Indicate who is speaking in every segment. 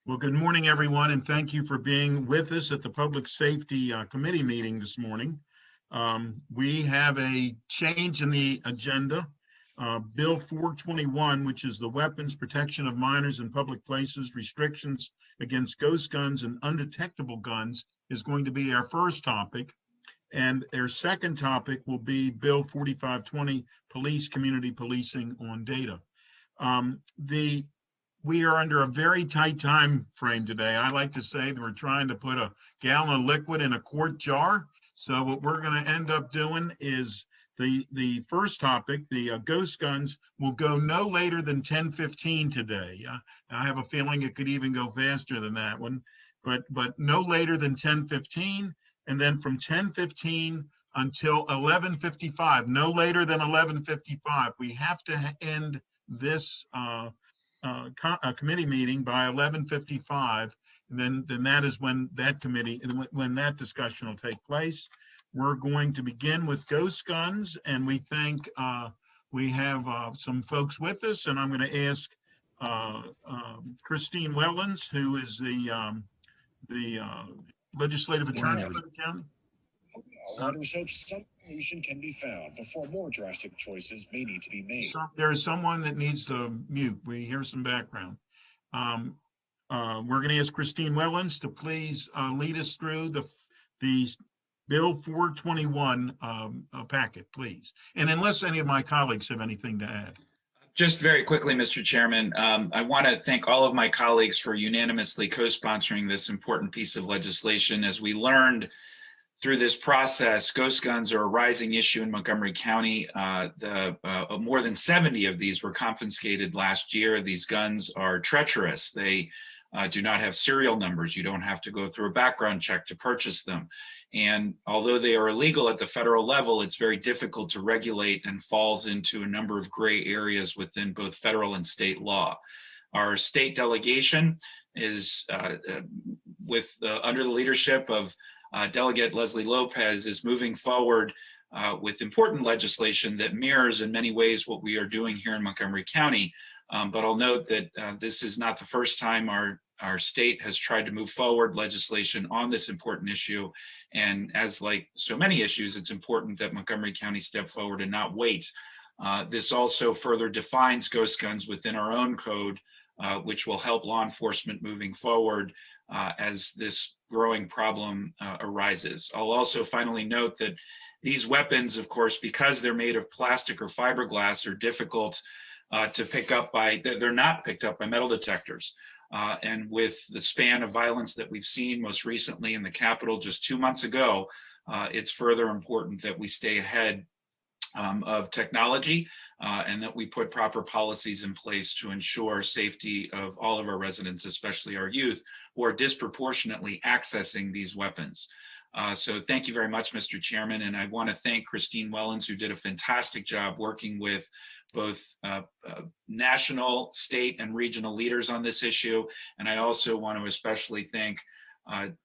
Speaker 1: Well, good morning, everyone, and thank you for being with us at the Public Safety Committee meeting this morning. We have a change in the agenda. Bill 421, which is the Weapons Protection of Minors in Public Places, Restrictions Against Ghost Guns and Undetectable Guns, is going to be our first topic. And their second topic will be Bill 4520, Police Community Policing on Data. We are under a very tight time frame today. I like to say that we're trying to put a gallon of liquid in a quart jar. So what we're going to end up doing is the first topic, the ghost guns, will go no later than 10:15 today. I have a feeling it could even go faster than that one, but no later than 10:15, and then from 10:15 until 11:55, no later than 11:55. We have to end this committee meeting by 11:55, and then that is when that discussion will take place. We're going to begin with ghost guns, and we think we have some folks with us, and I'm going to ask Christine Wellens, who is the legislative attorney for the county.
Speaker 2: Writers hope some solution can be found before more drastic choices may need to be made.
Speaker 1: There is someone that needs to mute. We hear some background. We're going to ask Christine Wellens to please lead us through the Bill 421 packet, please. And unless any of my colleagues have anything to add.
Speaker 3: Just very quickly, Mr. Chairman, I want to thank all of my colleagues for unanimously co-sponsoring this important piece of legislation. As we learned through this process, ghost guns are a rising issue in Montgomery County. More than 70 of these were confiscated last year. These guns are treacherous. They do not have serial numbers. You don't have to go through a background check to purchase them. And although they are illegal at the federal level, it's very difficult to regulate and falls into a number of gray areas within both federal and state law. Our state delegation is under the leadership of Delegate Leslie Lopez is moving forward with important legislation that mirrors in many ways what we are doing here in Montgomery County. But I'll note that this is not the first time our state has tried to move forward legislation on this important issue. And as like so many issues, it's important that Montgomery County step forward and not wait. This also further defines ghost guns within our own code, which will help law enforcement moving forward as this growing problem arises. I'll also finally note that these weapons, of course, because they're made of plastic or fiberglass, are difficult to pick up they're not picked up by metal detectors. And with the span of violence that we've seen most recently in the Capitol just 2 months ago, it's further important that we stay ahead of technology and that we put proper policies in place to ensure safety of all of our residents, especially our youth, who are disproportionately accessing these weapons. So thank you very much, Mr. Chairman. And I want to thank Christine Wellens, who did a fantastic job working with both national, state, and regional leaders on this issue. And I also want to especially thank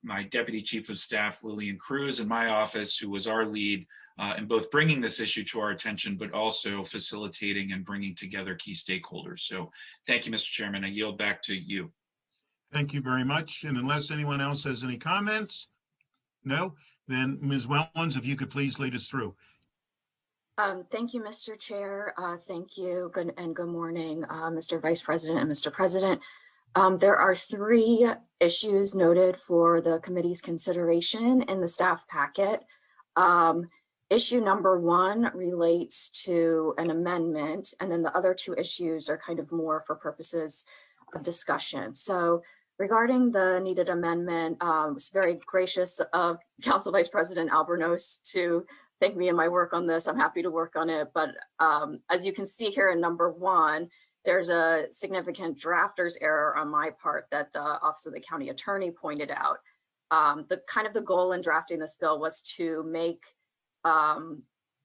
Speaker 3: my Deputy Chief of Staff, Lillian Cruz, in my office, who was our lead in both bringing this issue to our attention, but also facilitating and bringing together key stakeholders. So thank you, Mr. Chairman. I yield back to you.
Speaker 1: Thank you very much. And unless anyone else has any comments, no, then Ms. Wellens, if you could please lead us through.
Speaker 4: Thank you, Mr. Chair. Thank you. Good morning, Mr. Vice President and Mr. President. There are 3 issues noted for the committee's consideration in the staff packet. Issue number 1 relates to an amendment, and then the other 2 issues are kind of more for purposes of discussion. So regarding the needed amendment, it was very gracious of Council Vice President Albornoz to thank me in my work on this. I'm happy to work on it. But as you can see here in number 1, there's a significant drafter's error on my part that the Office of the County Attorney pointed out. The goal in drafting this bill was to make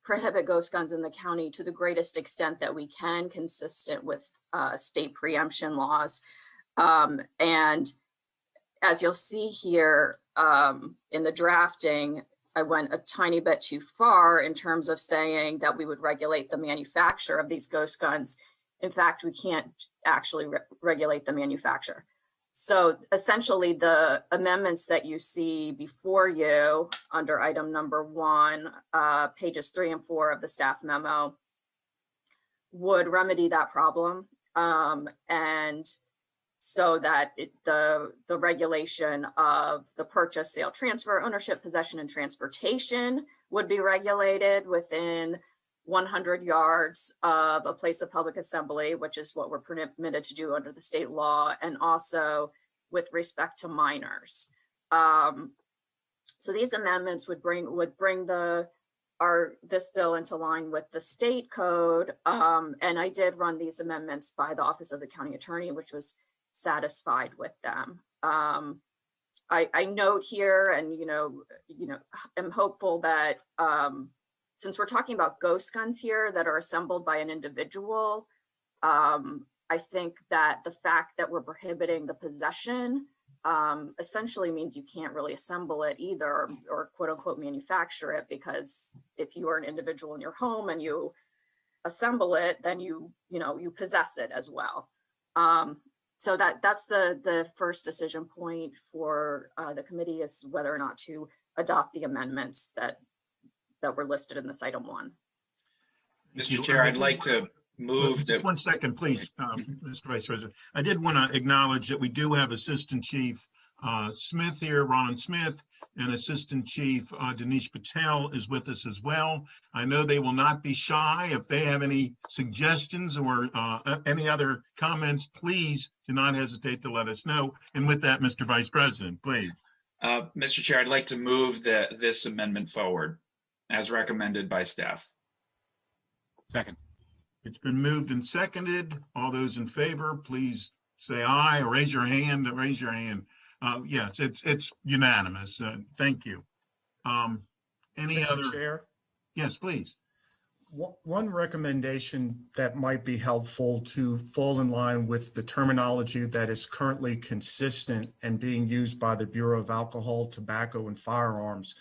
Speaker 4: prohibit ghost guns in the county to the greatest extent that we can, consistent with state preemption laws. And as you'll see here in the drafting, I went a tiny bit too far in terms of saying that we would regulate the manufacture of these ghost guns. In fact, we can't actually regulate the manufacturer. So essentially the amendments that you see before you under item number 1, pages 3 and 4 of the staff memo would remedy that problem. And so that the regulation of the purchase, sale, transfer, ownership, possession, and transportation would be regulated within 100 yards of a place of public assembly, which is what we're permitted to do under the state law, and also with respect to minors. So these amendments would bring this bill into line with the state code. And I did run these amendments by the Office of the County Attorney, which was satisfied with them. I note here, and am hopeful that since we're talking about ghost guns here that are assembled by an individual, I think that the fact that we're prohibiting the possession essentially means you can't really assemble it either, or quote unquote manufacture it, because if you are an individual in your home and you assemble it, then you possess it as well. So that's the first decision point for the committee, is whether or not to adopt the amendments that were listed in this item 1.
Speaker 3: Mr. Chair, I'd like to move.
Speaker 1: Just 1 second, please, Mr. Vice President. I did want to acknowledge that we do have Assistant Chief Smith here, Ron Smith, and Assistant Chief Dinesh Patel is with us as well. I know they will not be shy. If they have any suggestions or any other comments, please do not hesitate to let us know. And with that, Mr. Vice President, please.
Speaker 3: Mr. Chair, I'd like to move this amendment forward as recommended by staff.
Speaker 5: Second.
Speaker 1: It's been moved and seconded. All those in favor, please say aye or raise your hand. Raise your hand. Yes, it's unanimous. Thank you. Any
Speaker 6: Mr.
Speaker 1: other?
Speaker 6: Chair,
Speaker 1: Yes, please.
Speaker 6: one recommendation that might be helpful to fall in line with the terminology that is currently consistent and being used by the Bureau of Alcohol, Tobacco, and Firearms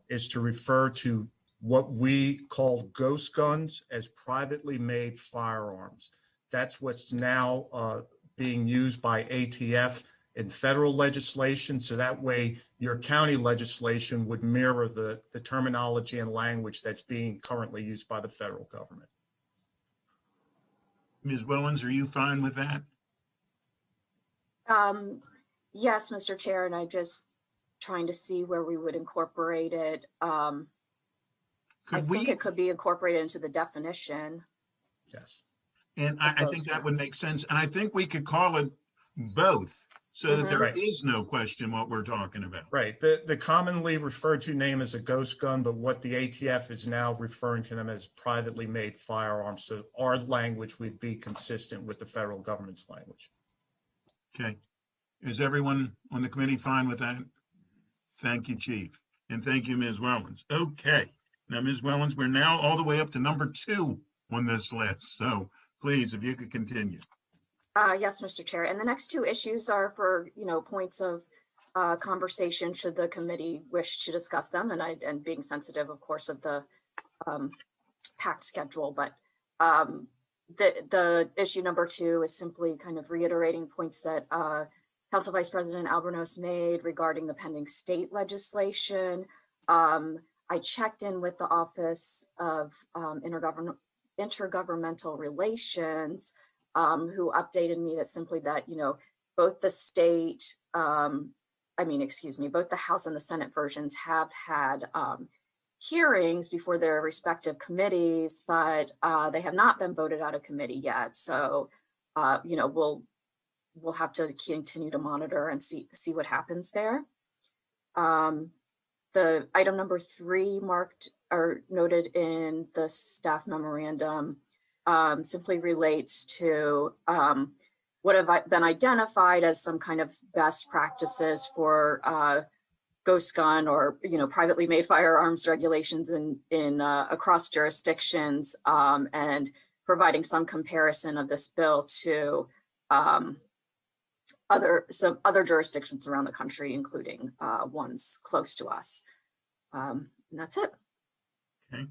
Speaker 6: is to refer to what we call ghost guns as privately made firearms. That's what's now being used by ATF in federal legislation. So that way your county legislation would mirror the terminology and language that's being currently used by the federal government.
Speaker 1: Ms. Wellens, are you fine with that?
Speaker 4: Yes, Mr. Chair, and I'm just trying to see where we would incorporate it. I think it could be incorporated into the definition.
Speaker 6: Yes.
Speaker 1: And I think that would make sense. And I think we could call it both, so that there is no question what we're talking about.
Speaker 6: Right. The commonly referred to name is a ghost gun, but what the ATF is now referring to them as privately made firearms. So our language would be consistent with the federal government's language.
Speaker 1: Okay. Is everyone on the committee fine with that? Thank you, Chief. And thank you, Ms. Wellens. Okay. Now, Ms. Wellens, we're now all the way up to number 2 on this list. So please, if you could continue.
Speaker 4: Yes, Mr. Chair. And the next 2 issues are for, points of conversation should the committee wish to discuss them, and being sensitive, of course, of the packed schedule. But the issue number 2 is simply kind of reiterating points that Council Vice President Albornoz made regarding the pending state legislation. I checked in with the Office of Intergovernmental Relations, who updated me that simply that, both the state, both the House and the Senate versions have had hearings before their respective committees, but they have not been voted out of committee yet. So, we'll have to continue to monitor and see what happens there. The item number 3 marked or noted in the staff memorandum simply relates to what have been identified as some kind of best practices for ghost gun or privately made firearms regulations in across jurisdictions, and providing some comparison of this bill to some other jurisdictions around the country, including ones close to us. And that's it.
Speaker 1: Okay.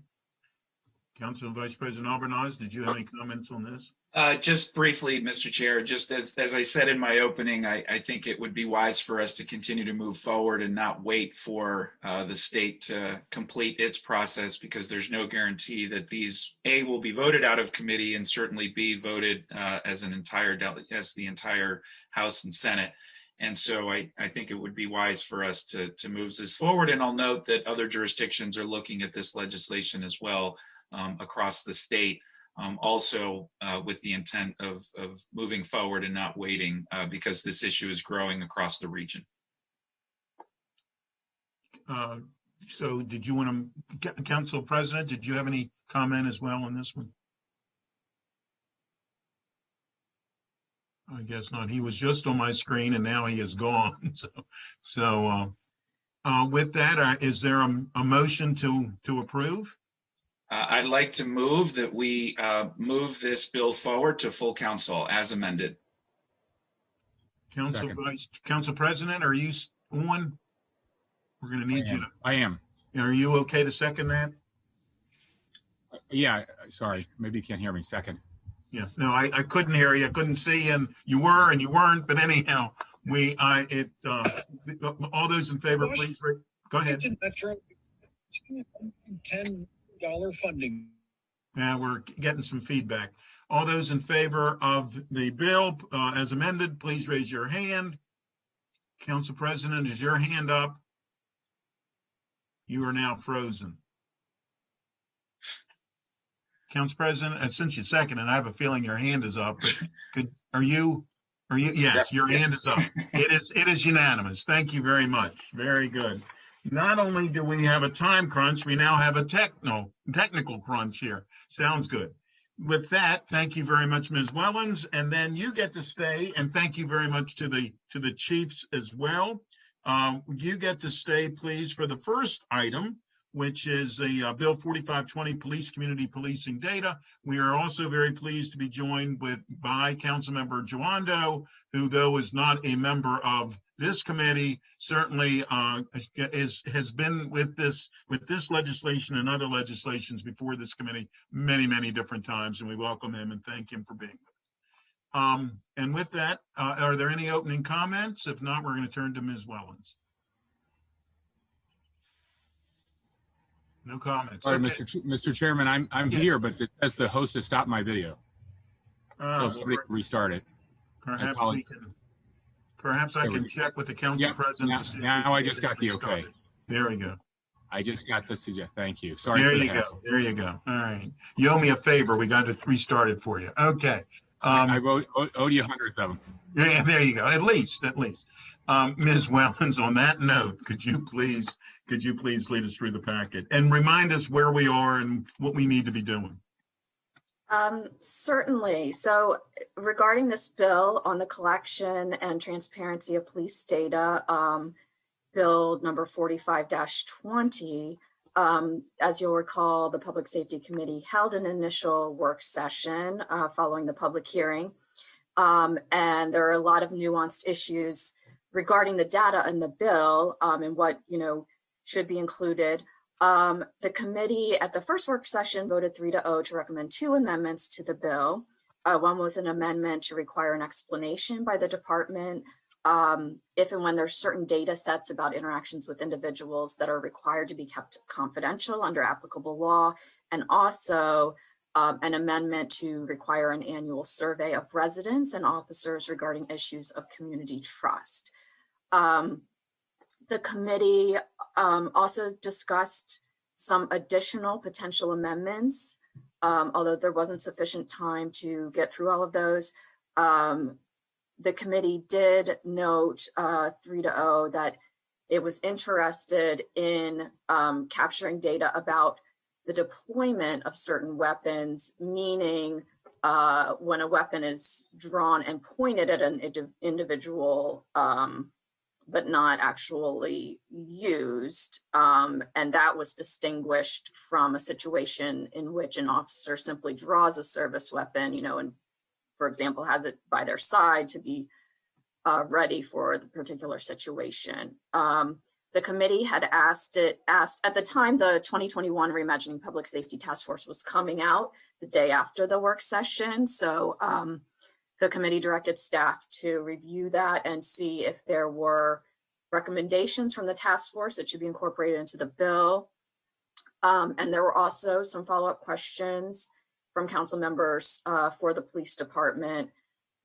Speaker 1: Council Vice President Albanese, did you have any comments on this?
Speaker 3: Just briefly, Mr. Chair, just as I said in my opening, I think it would be wise for us to continue to move forward and not wait for the state to complete its process, because there's no guarantee that these A, will be voted out of committee, and certainly B, voted as the entire House and Senate. And so I think it would be wise for us to move this forward. And I'll note that other jurisdictions are looking at this legislation as well across the state. Also with the intent of moving forward and not waiting because this issue is growing across the region.
Speaker 1: So did you want to, Council President, did you have any comment as well on this one? I guess not. He was just on my screen and now he is gone. So with that, is there a motion to approve?
Speaker 3: I'd like to move that we move this bill forward to full council as amended.
Speaker 1: Council President, are you on? We're going to need you to.
Speaker 5: I am.
Speaker 1: Are you okay to second that?
Speaker 5: Yeah, sorry. Maybe you can't hear me. Second.
Speaker 1: Yeah, no, I couldn't hear you. I couldn't see you, and you were and you weren't. But anyhow, all those in favor, please. Go ahead.
Speaker 2: Metro, $10 funding.
Speaker 1: Yeah, we're getting some feedback. All those in favor of the bill as amended, please raise your hand. Council President, is your hand up? You are now frozen. Council President, since you second, and I have a feeling your hand is up, but are you, yes, your hand is up. It is unanimous. Thank you very much. Very good. Not only do we have a time crunch, we now have a technical crunch here. Sounds good. With that, thank you very much, Ms. Wellens, and then you get to stay, and thank you very much to the chiefs as well. You get to stay, please, for the first item, which is the Bill 4520, Police Community Policing Data. We are also very pleased to be joined by Councilmember Joando, who, though is not a member of this committee, certainly has been with this legislation and other legislations before this committee many, many different times, and we welcome him and thank him for being with us. And with that, are there any opening comments? If not, we're going to turn to Ms. Wellens. No comments.
Speaker 5: Sorry,
Speaker 1: Okay.
Speaker 5: Mr. Chairman, I'm
Speaker 1: Yes.
Speaker 5: here, but it says the host has stopped my video. So somebody can restart it.
Speaker 1: Perhaps I can check with the council president to see.
Speaker 5: Now I just got the okay.
Speaker 1: There we go.
Speaker 5: I just got the suggest. Thank you. Sorry.
Speaker 1: There you go. There you go. All right. You owe me a favor. We got to restart it for you. Okay.
Speaker 5: I owed you hundreds of them.
Speaker 1: Yeah, there you go. At least. Ms. Wellens, on that note, could you please lead us through the packet and remind us where we are and what we need to be doing?
Speaker 4: Certainly. So regarding this bill on the collection and transparency of police data, bill number 45-20, as you'll recall, the Public Safety Committee held an initial work session following the public hearing. And there are a lot of nuanced issues regarding the data in the bill and what, should be included. The committee at the first work session voted 3-0 to recommend 2 amendments to the bill. One was an amendment to require an explanation by the department if and when there's certain data sets about interactions with individuals that are required to be kept confidential under applicable law, and also an amendment to require an annual survey of residents and officers regarding issues of community trust. The committee also discussed some additional potential amendments, although there wasn't sufficient time to get through all of those. The committee did note 3-0 that it was interested in capturing data about the deployment of certain weapons, meaning when a weapon is drawn and pointed at an individual, but not actually used. And that was distinguished from a situation in which an officer simply draws a service weapon, and for example, has it by their side to be ready for the particular situation. The committee had asked at the time the 2021 Reimagining Public Safety Task Force was coming out the day after the work session. So the committee directed staff to review that and see if there were recommendations from the task force that should be incorporated into the bill. And there were also some follow-up questions from council members for the police department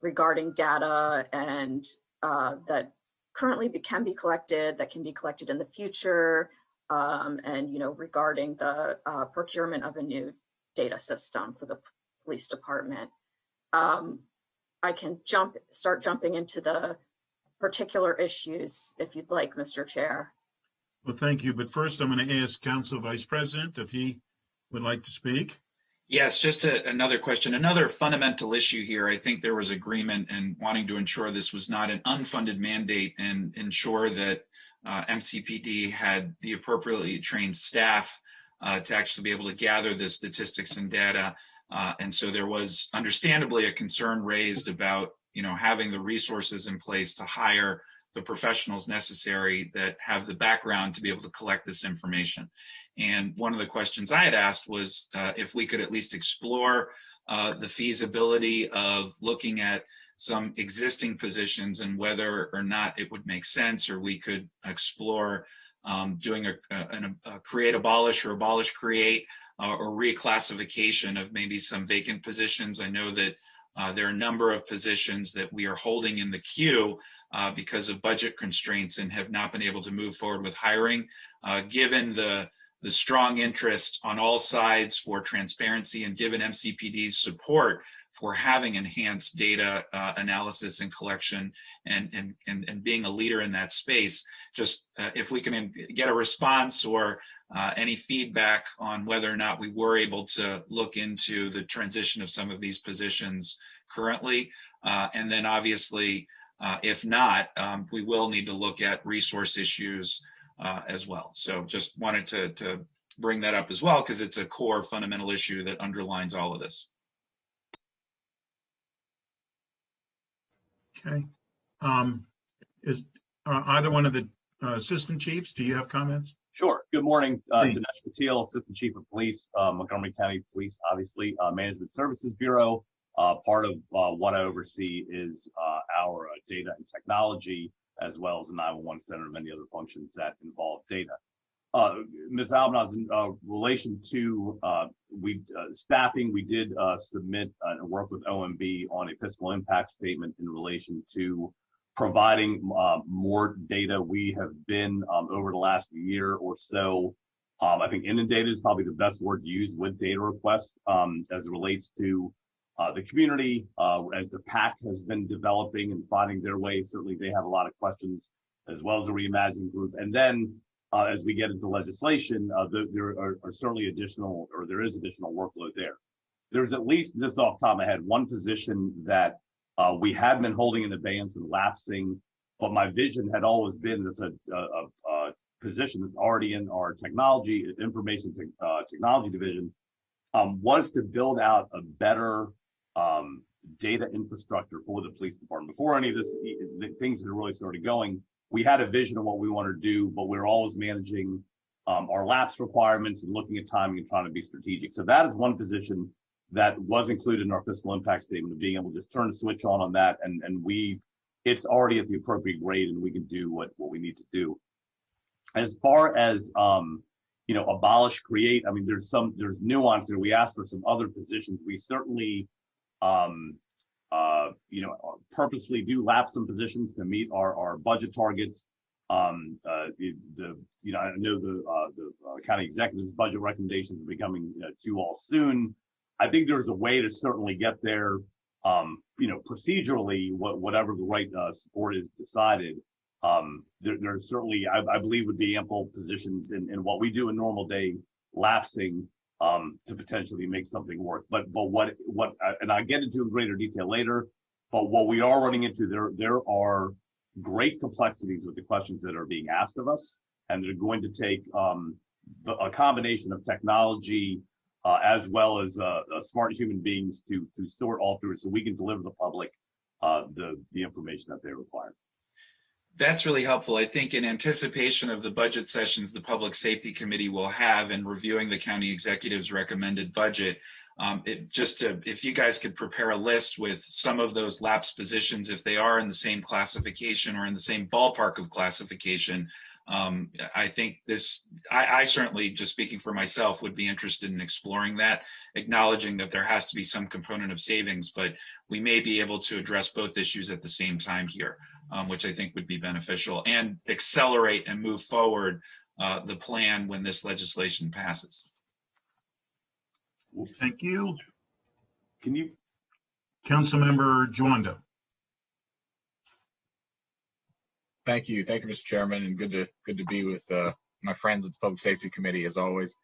Speaker 4: regarding data and that currently can be collected, that can be collected in the future, and regarding the procurement of a new data system for the police department. I can start jumping into the particular issues if you'd like, Mr. Chair.
Speaker 1: Well, thank you. But first, I'm going to ask Council Vice President if he would like to speak.
Speaker 3: Yes, just another question, another fundamental issue here. I think there was agreement in wanting to ensure this was not an unfunded mandate and ensure that MCPD had the appropriately trained staff to actually be able to gather the statistics and data. And so there was understandably a concern raised about, having the resources in place to hire the professionals necessary that have the background to be able to collect this information. And one of the questions I had asked was if we could at least explore the feasibility of looking at some existing positions and whether or not it would make sense, or we could explore doing a create abolish or abolish create or reclassification of maybe some vacant positions. I know that there are a number of positions that we are holding in the queue because of budget constraints and have not been able to move forward with hiring. Given the strong interest on all sides for transparency and given MCPD's support for having enhanced data analysis and collection and being a leader in that space, just if we can get a response or any feedback on whether or not we were able to look into the transition of some of these positions currently. And then obviously, if not, we will need to look at resource issues as well. So just wanted to bring that up as well, because it's a core fundamental issue that underlines all of this.
Speaker 1: Okay. Is either one of the assistant chiefs, do you have comments?
Speaker 7: Sure. Good morning,
Speaker 1: Please.
Speaker 7: Dinesh Patil, Assistant Chief of Police, Montgomery County Police, obviously, Management Services Bureau. Part of what I oversee is our data and technology, as well as the 911 Center and many other functions that involve data. Ms. Albanaz, in relation to staffing, we did submit and work with OMB on a fiscal impact statement in relation to providing more data. We have been over the last year or so, I think inundated is probably the best word to use with data requests as it relates to the community, as the PAC has been developing and finding their way. Certainly they have a lot of questions, as well as the Reimagine group. And then as we get into legislation, there are certainly additional workload there. There's at least, just off the top of my head, one position that we had been holding in abeyance and lapsing, but my vision had always been this a position that's already in our information technology division, was to build out a better data infrastructure for the police department. Before any of this, the things that are really started going, we had a vision of what we want to do, but we're always managing our lapse requirements and looking at timing and trying to be strategic. So that is one position that was included in our fiscal impact statement, of being able to just turn the switch on that, and it's already at the appropriate grade, and we can do what we need to do. As far as abolish, create, I mean, there's nuance there. We asked for some other positions. We certainly purposely do lapse some positions to meet our budget targets. I know the county executive's budget recommendations are becoming to you all soon. I think there's a way to certainly get there, procedurally, whatever the right support is decided. There's certainly, I believe, would be ample positions in what we do in normal day lapsing to potentially make something work. But what and I get into in greater detail later, but what we are running into, there are great complexities with the questions that are being asked of us, and they're going to take a combination of technology as well as smart human beings to sort all through it, so we can deliver the public the information that they require.
Speaker 3: That's really helpful. I think in anticipation of the budget sessions the Public Safety Committee will have in reviewing the county executive's recommended budget, if you guys could prepare a list with some of those lapsed positions, if they are in the same classification or in the same ballpark of classification, I think I certainly, just speaking for myself, would be interested in exploring that, acknowledging that there has to be some component of savings, but we may be able to address both issues at the same time here, which I think would be beneficial and accelerate and move forward the plan when this legislation passes.
Speaker 1: Thank you.
Speaker 7: Can you?
Speaker 1: Councilmember Joando.
Speaker 8: Thank you, Mr. Chairman, and good to be with my friends at the Public Safety Committee as always.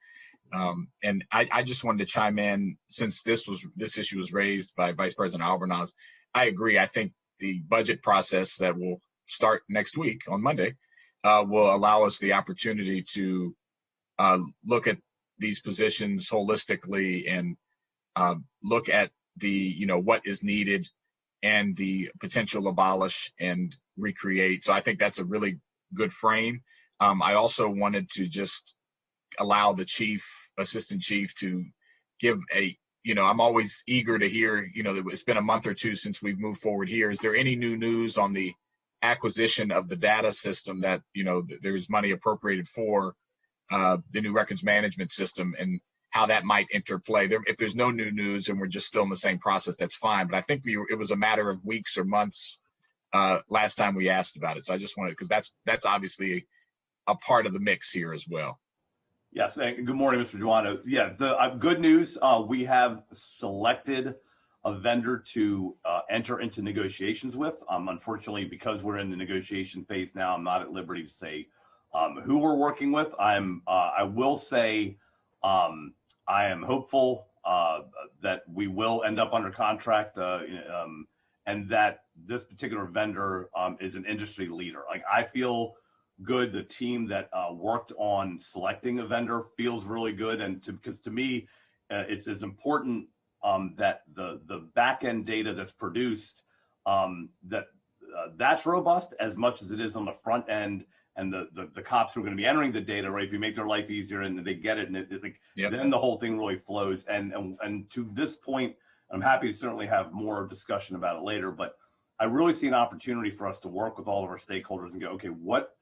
Speaker 8: And I just wanted to chime in, since this issue was raised by Vice President Albornoz. I agree. I think the budget process that will start next week on Monday will allow us the opportunity to look at these positions holistically and look at what is needed and the potential abolish and recreate. So I think that's a really good frame. I also wanted to just allow the assistant chief to give I'm always eager to hear, it's been a month or two since we've moved forward here. Is there any new news on the acquisition of the data system that, there's money appropriated for the new records management system, and how that might interplay? If there's no new news and we're just still in the same process, that's fine. But I think it was a matter of weeks or months last time we asked about it. So I just wanted, because that's obviously a part of the mix here as well.
Speaker 7: Yes, good morning, Mr. Joando. Yeah, the good news, we have selected a vendor to enter into negotiations with. Unfortunately, because we're in the negotiation phase now, I'm not at liberty to say who we're working with. I will say I am hopeful that we will end up under contract and that this particular vendor is an industry leader. Like, I feel good. The team that worked on selecting a vendor feels really good. And because to me, it's as important that the back end data that's produced, that's robust as much as it is on the front end. And the cops who are going to be entering the data, right? If you make their life easier and they get it, and then the whole thing really flows. And to this point, I'm happy to certainly have more discussion about it later. But I really see an opportunity for us to work with all of our stakeholders and go, okay, what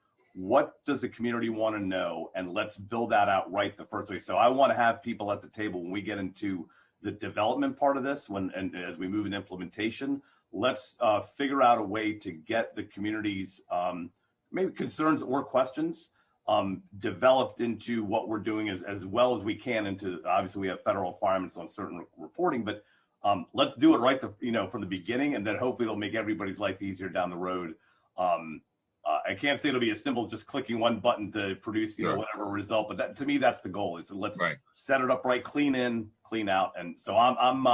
Speaker 7: does the community want to know? And let's build that out right the first way. So I want to have people at the table when we get into the development part of this, and as we move in implementation, let's figure out a way to get the community's maybe concerns or questions developed into what we're doing as well as we can. Into, obviously we have federal requirements on certain reporting, but let's do it right from the beginning, and then hopefully it'll make everybody's life easier down the road. I can't say it'll be as simple as just clicking one button to produce whatever result, but that, to me, that's the goal, is let's set it up right, clean in, clean out. And so I'm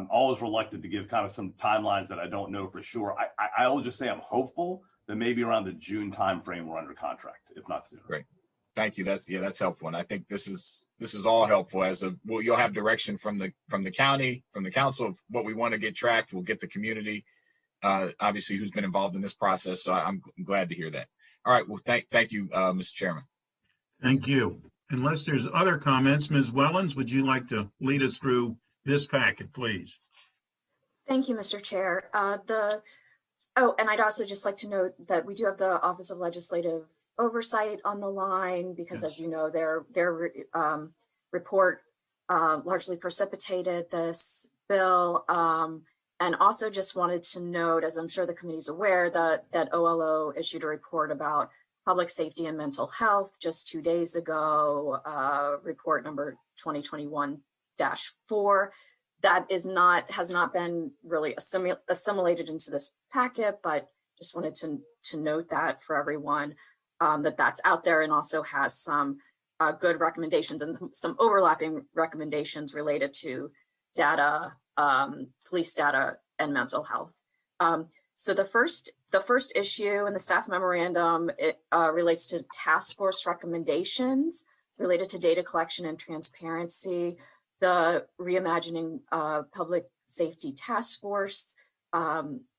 Speaker 7: always reluctant to give kind of some timelines that I don't know for sure. I will just say I'm hopeful that maybe around the June timeframe we're under contract, if not sooner.
Speaker 8: Great, thank you. That's helpful, and I think this is all helpful. You'll have direction from the county, from the council of what we want to get tracked. We'll get the community, obviously, who's been involved in this process. So I'm glad to hear that. All right. Well, thank you, Mr. Chairman.
Speaker 1: Thank you. Unless there's other comments, Ms. Wellens, would you like to lead us through this packet, please?
Speaker 4: Thank you, Mr. Chair. And I'd also just like to note that we do have the Office of Legislative Oversight on the line, because as you know, their report largely precipitated this bill. And also just wanted to note, as I'm sure the committee's aware, that OLO issued a report about public safety and mental health just 2 days ago, report number 2021-4. That has not been really assimilated into this packet, but just wanted to note that for everyone, that's out there, and also has some good recommendations and some overlapping recommendations related to data, police data, and mental health. So the first issue in the staff memorandum, it relates to task force recommendations related to data collection and transparency. The Reimagining Public Safety Task Force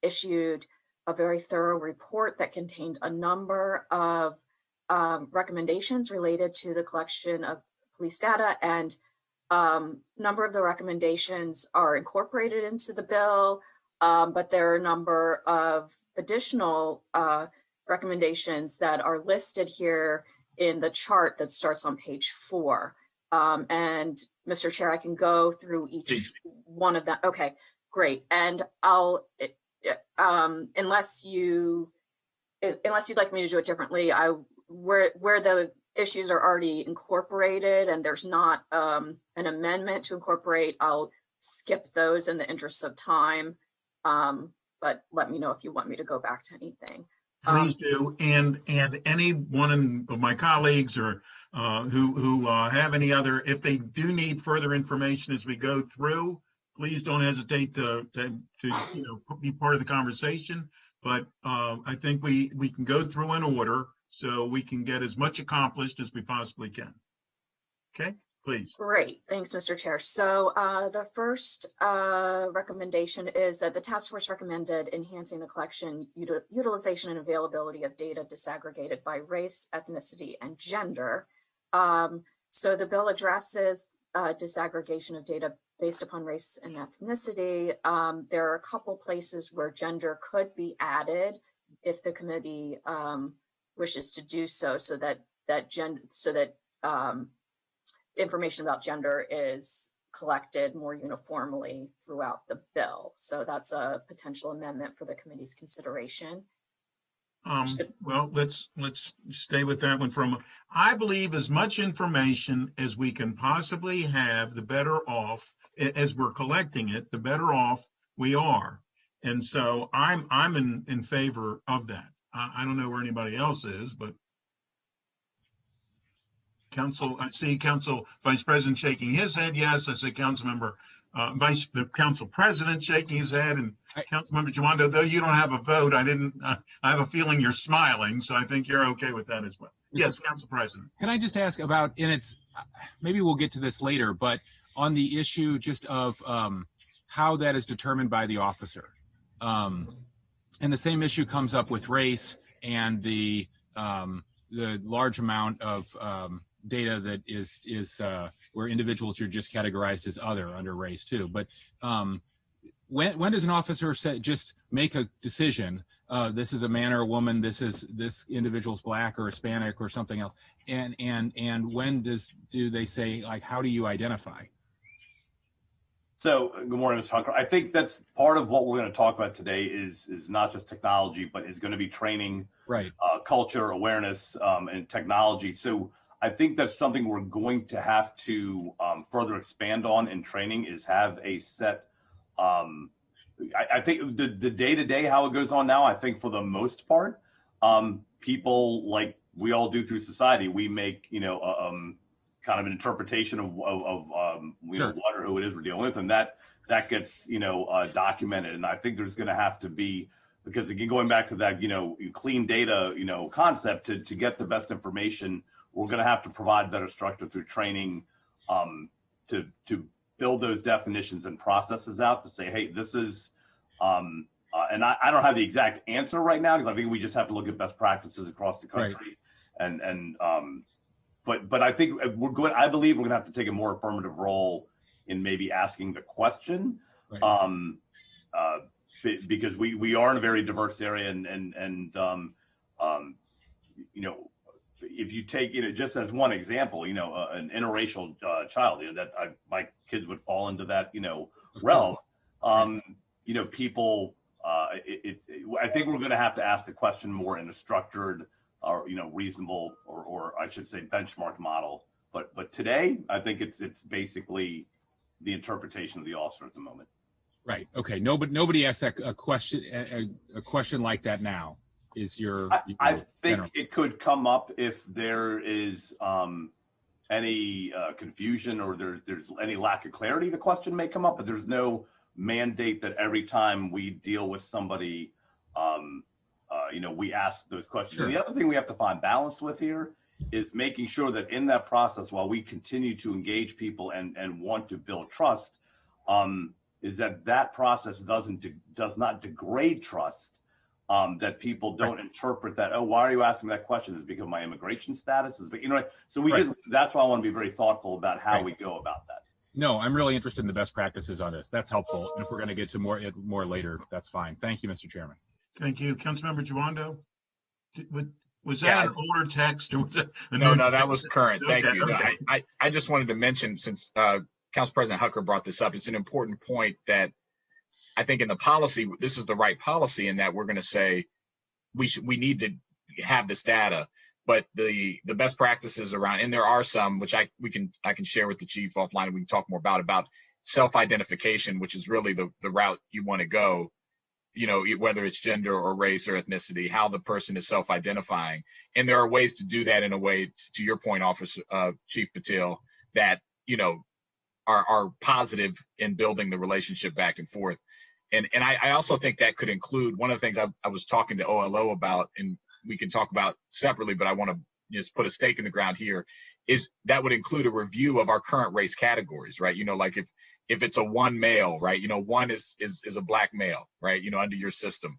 Speaker 4: issued a very thorough report that contained a number of recommendations related to the collection of police data, and number of the recommendations are incorporated into the bill, but there are a number of additional recommendations that are listed here in the chart that starts on page 4. And Mr. Chair, I can go through each one of them. Okay, great. And I'll, unless you'd like me to do it differently, where the issues are already incorporated and there's not an amendment to incorporate, I'll skip those in the interest of time. But let me know if you want me to go back to anything.
Speaker 1: Please do. And any one of my colleagues or who have any other, if they do need further information as we go through, please don't hesitate to be part of the conversation. But I think we can go through in order so we can get as much accomplished as we possibly can. Okay, please.
Speaker 4: Great, thanks, Mr. Chair. So the first recommendation is that the task force recommended enhancing the collection, utilization, and availability of data disaggregated by race, ethnicity, and gender. So the bill addresses disaggregation of data based upon race and ethnicity. There are a couple places where gender could be added if the committee wishes to do so, so that information about gender is collected more uniformly throughout the bill. So that's a potential amendment for the committee's consideration.
Speaker 1: Well, let's stay with that one I believe as much information as we can possibly have, the better off, as we're collecting it, the better off we are. And so I'm in favor of that. I don't know where anybody else is, but I see Council Vice President shaking his head. Yes, I see Council President shaking his head, and Councilmember Jawando, though you don't have a vote, I have a feeling you're smiling, so I think you're okay with that as well. Yes, Council President.
Speaker 5: Can I just ask about, and it's, maybe we'll get to this later, but on the issue just of how that is determined by the officer. And the same issue comes up with race and the large amount of data that is where individuals are just categorized as other under race too. But when does an officer just make a decision? This is a man or a woman. This individual's Black or Hispanic or something else. And when do they say, like, how do you identify?
Speaker 7: So, good morning, Mr. Hunker. I think that's part of what we're going to talk about today is not just technology, but is going to be training,
Speaker 5: right?
Speaker 7: Culture, awareness, and technology. So I think that's something we're going to have to further expand on in training, is have a set, I think the day-to-day, how it goes on now, I think for the most part, people, like we all do through society, we make, kind of an interpretation of
Speaker 5: Sure.
Speaker 7: what or who it is we're dealing with, and that gets documented. And I think there's going to have to be, because again, going back to that clean data concept, to get the best information, we're going to have to provide better structure through training to build those definitions and processes out to say, hey, this is and I don't have the exact answer right now, because I think we just have to look at best practices across the country. Right. But I think I believe we're going to have to take a more affirmative role in maybe asking the question, right. Because we are in a very diverse area, and if you take just as one example, an interracial child, that my kids would fall into that realm. People, I think we're going to have to ask the question more in a structured or reasonable, or I should say benchmark model. But today, I think it's basically the interpretation of the officer at the moment.
Speaker 5: Right. Okay. Nobody asked that a question like that now. I think it could come up if there is any confusion, or there's any lack of clarity. The question may come up, but there's no mandate that every time we deal with somebody, we ask those questions. Sure. And the other thing we have to find balance with here is making sure that in that process, while we continue to engage people and want to build trust, is that process does not degrade trust
Speaker 7: that people don't interpret that, oh, why are you asking that question? Is it because of my immigration status? Is it, you know, so we just, that's why I want to be very thoughtful about how we go about that.
Speaker 5: No, I'm really interested in the best practices on this. That's helpful. And if we're going to get to more later, that's fine. Thank you, Mr. Chairman.
Speaker 1: Thank you. Councilmember Giwando? Was that an older text? Or was it
Speaker 8: No, that was current. Thank
Speaker 1: Okay,
Speaker 8: you. No,
Speaker 1: okay.
Speaker 8: I just wanted to mention, since Council President Hucker brought this up, it's an important point that I think in the policy, this is the right policy in that we're going to say we need to have this data, but the best practices around, and there are some which I can share with the chief offline, and we can talk more about self-identification, which is really the route you want to go, you know, whether it's gender or race or ethnicity, how the person is self-identifying. And there are ways to do that in a way, to your point, Officer Chief Patel, that, you know, are positive in building the relationship back and forth. And I also think that could include, one of the things I was talking to OLO about, and we can talk about separately, but I want to just put a stake in the ground here, is that would include a review of our current race categories, right? You know, like if it's a one male, right? You know, one is a black male, right? You know, under your system,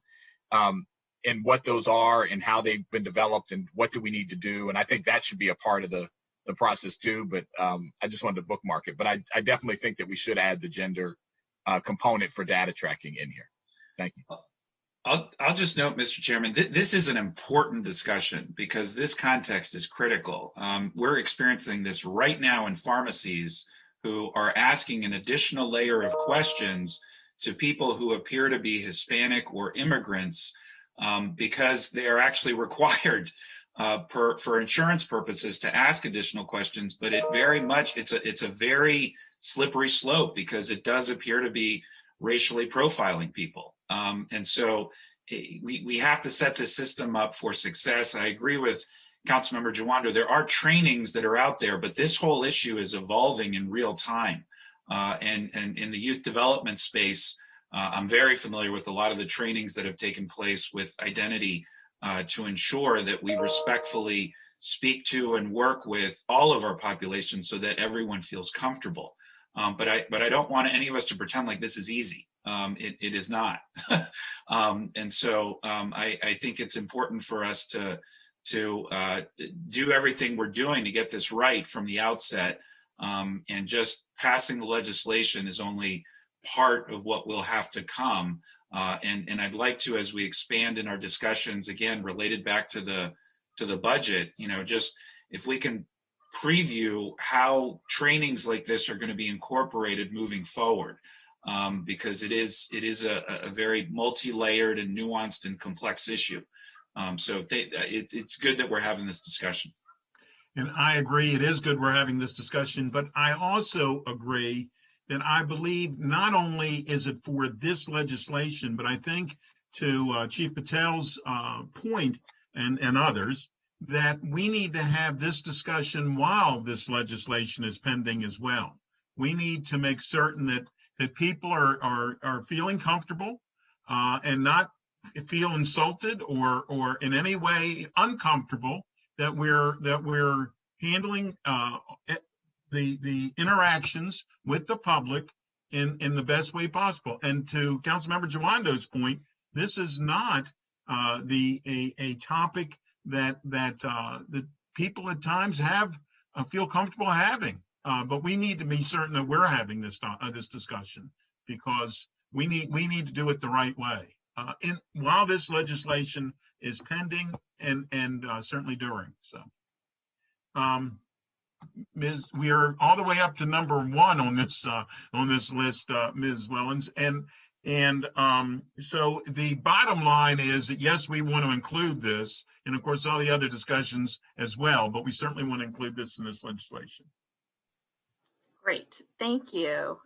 Speaker 8: and what those are and how they've been developed and what do we need to do. And I think that should be a part of the process too, but I just wanted to bookmark it. But I definitely think that we should add the gender component for data tracking in here. Thank you.
Speaker 3: I'll just note, Mr. Chairman, this is an important discussion because this context is critical. We're experiencing this right now in pharmacies who are asking an additional layer of questions to people who appear to be Hispanic or immigrants because they are actually required for insurance purposes to ask additional questions. But it's a very slippery slope because it does appear to be racially profiling people. And so we have to set the system up for success. I agree with Councilmember Giwando. There are trainings that are out there, but this whole issue is evolving in real time. And in the youth development space, I'm very familiar with a lot of the trainings that have taken place with identity to ensure that we respectfully speak to and work with all of our population so that everyone feels comfortable. But I don't want any of us to pretend like this is easy. It is not. And so I think it's important for us to do everything we're doing to get this right from the outset. And just passing the legislation is only part of what will have to come. And I'd like to, as we expand in our discussions, again, related back to the budget, you know, just if we can preview how trainings like this are going to be incorporated moving forward, because it is a very multi-layered and nuanced and complex issue. So it's good that we're having this discussion.
Speaker 1: And I agree, it is good we're having this discussion, but I also agree that I believe not only is it for this legislation, but I think to Chief Patel's point and others, that we need to have this discussion while this legislation is pending as well. We need to make certain that people are feeling comfortable and not feel insulted or in any way uncomfortable that we're handling the interactions with the public in the best way possible. And to Councilmember Giwando's point, this is not a topic that people at times feel comfortable having. But we need to be certain that we're having this discussion because we need to do it the right way. While this legislation is pending and certainly during. So, Ms., we are all the way up to number 1 on this list, Ms. Wellens, and so the bottom line is that yes, we want to include this, and of course all the other discussions as well, but we certainly want to include this in this legislation.
Speaker 4: Great, thank you.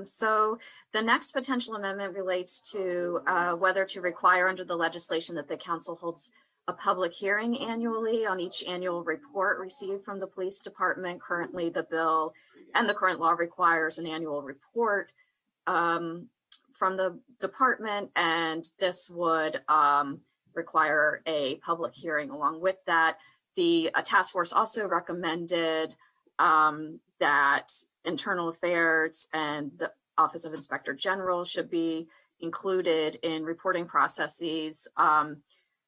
Speaker 4: So the next potential amendment relates to whether to require under the legislation that the council holds a public hearing annually on each annual report received from the police department. Currently, the bill and the current law requires an annual report from the department, and this would require a public hearing along with that. The task force also recommended that Internal Affairs and the Office of Inspector General should be included in reporting processes.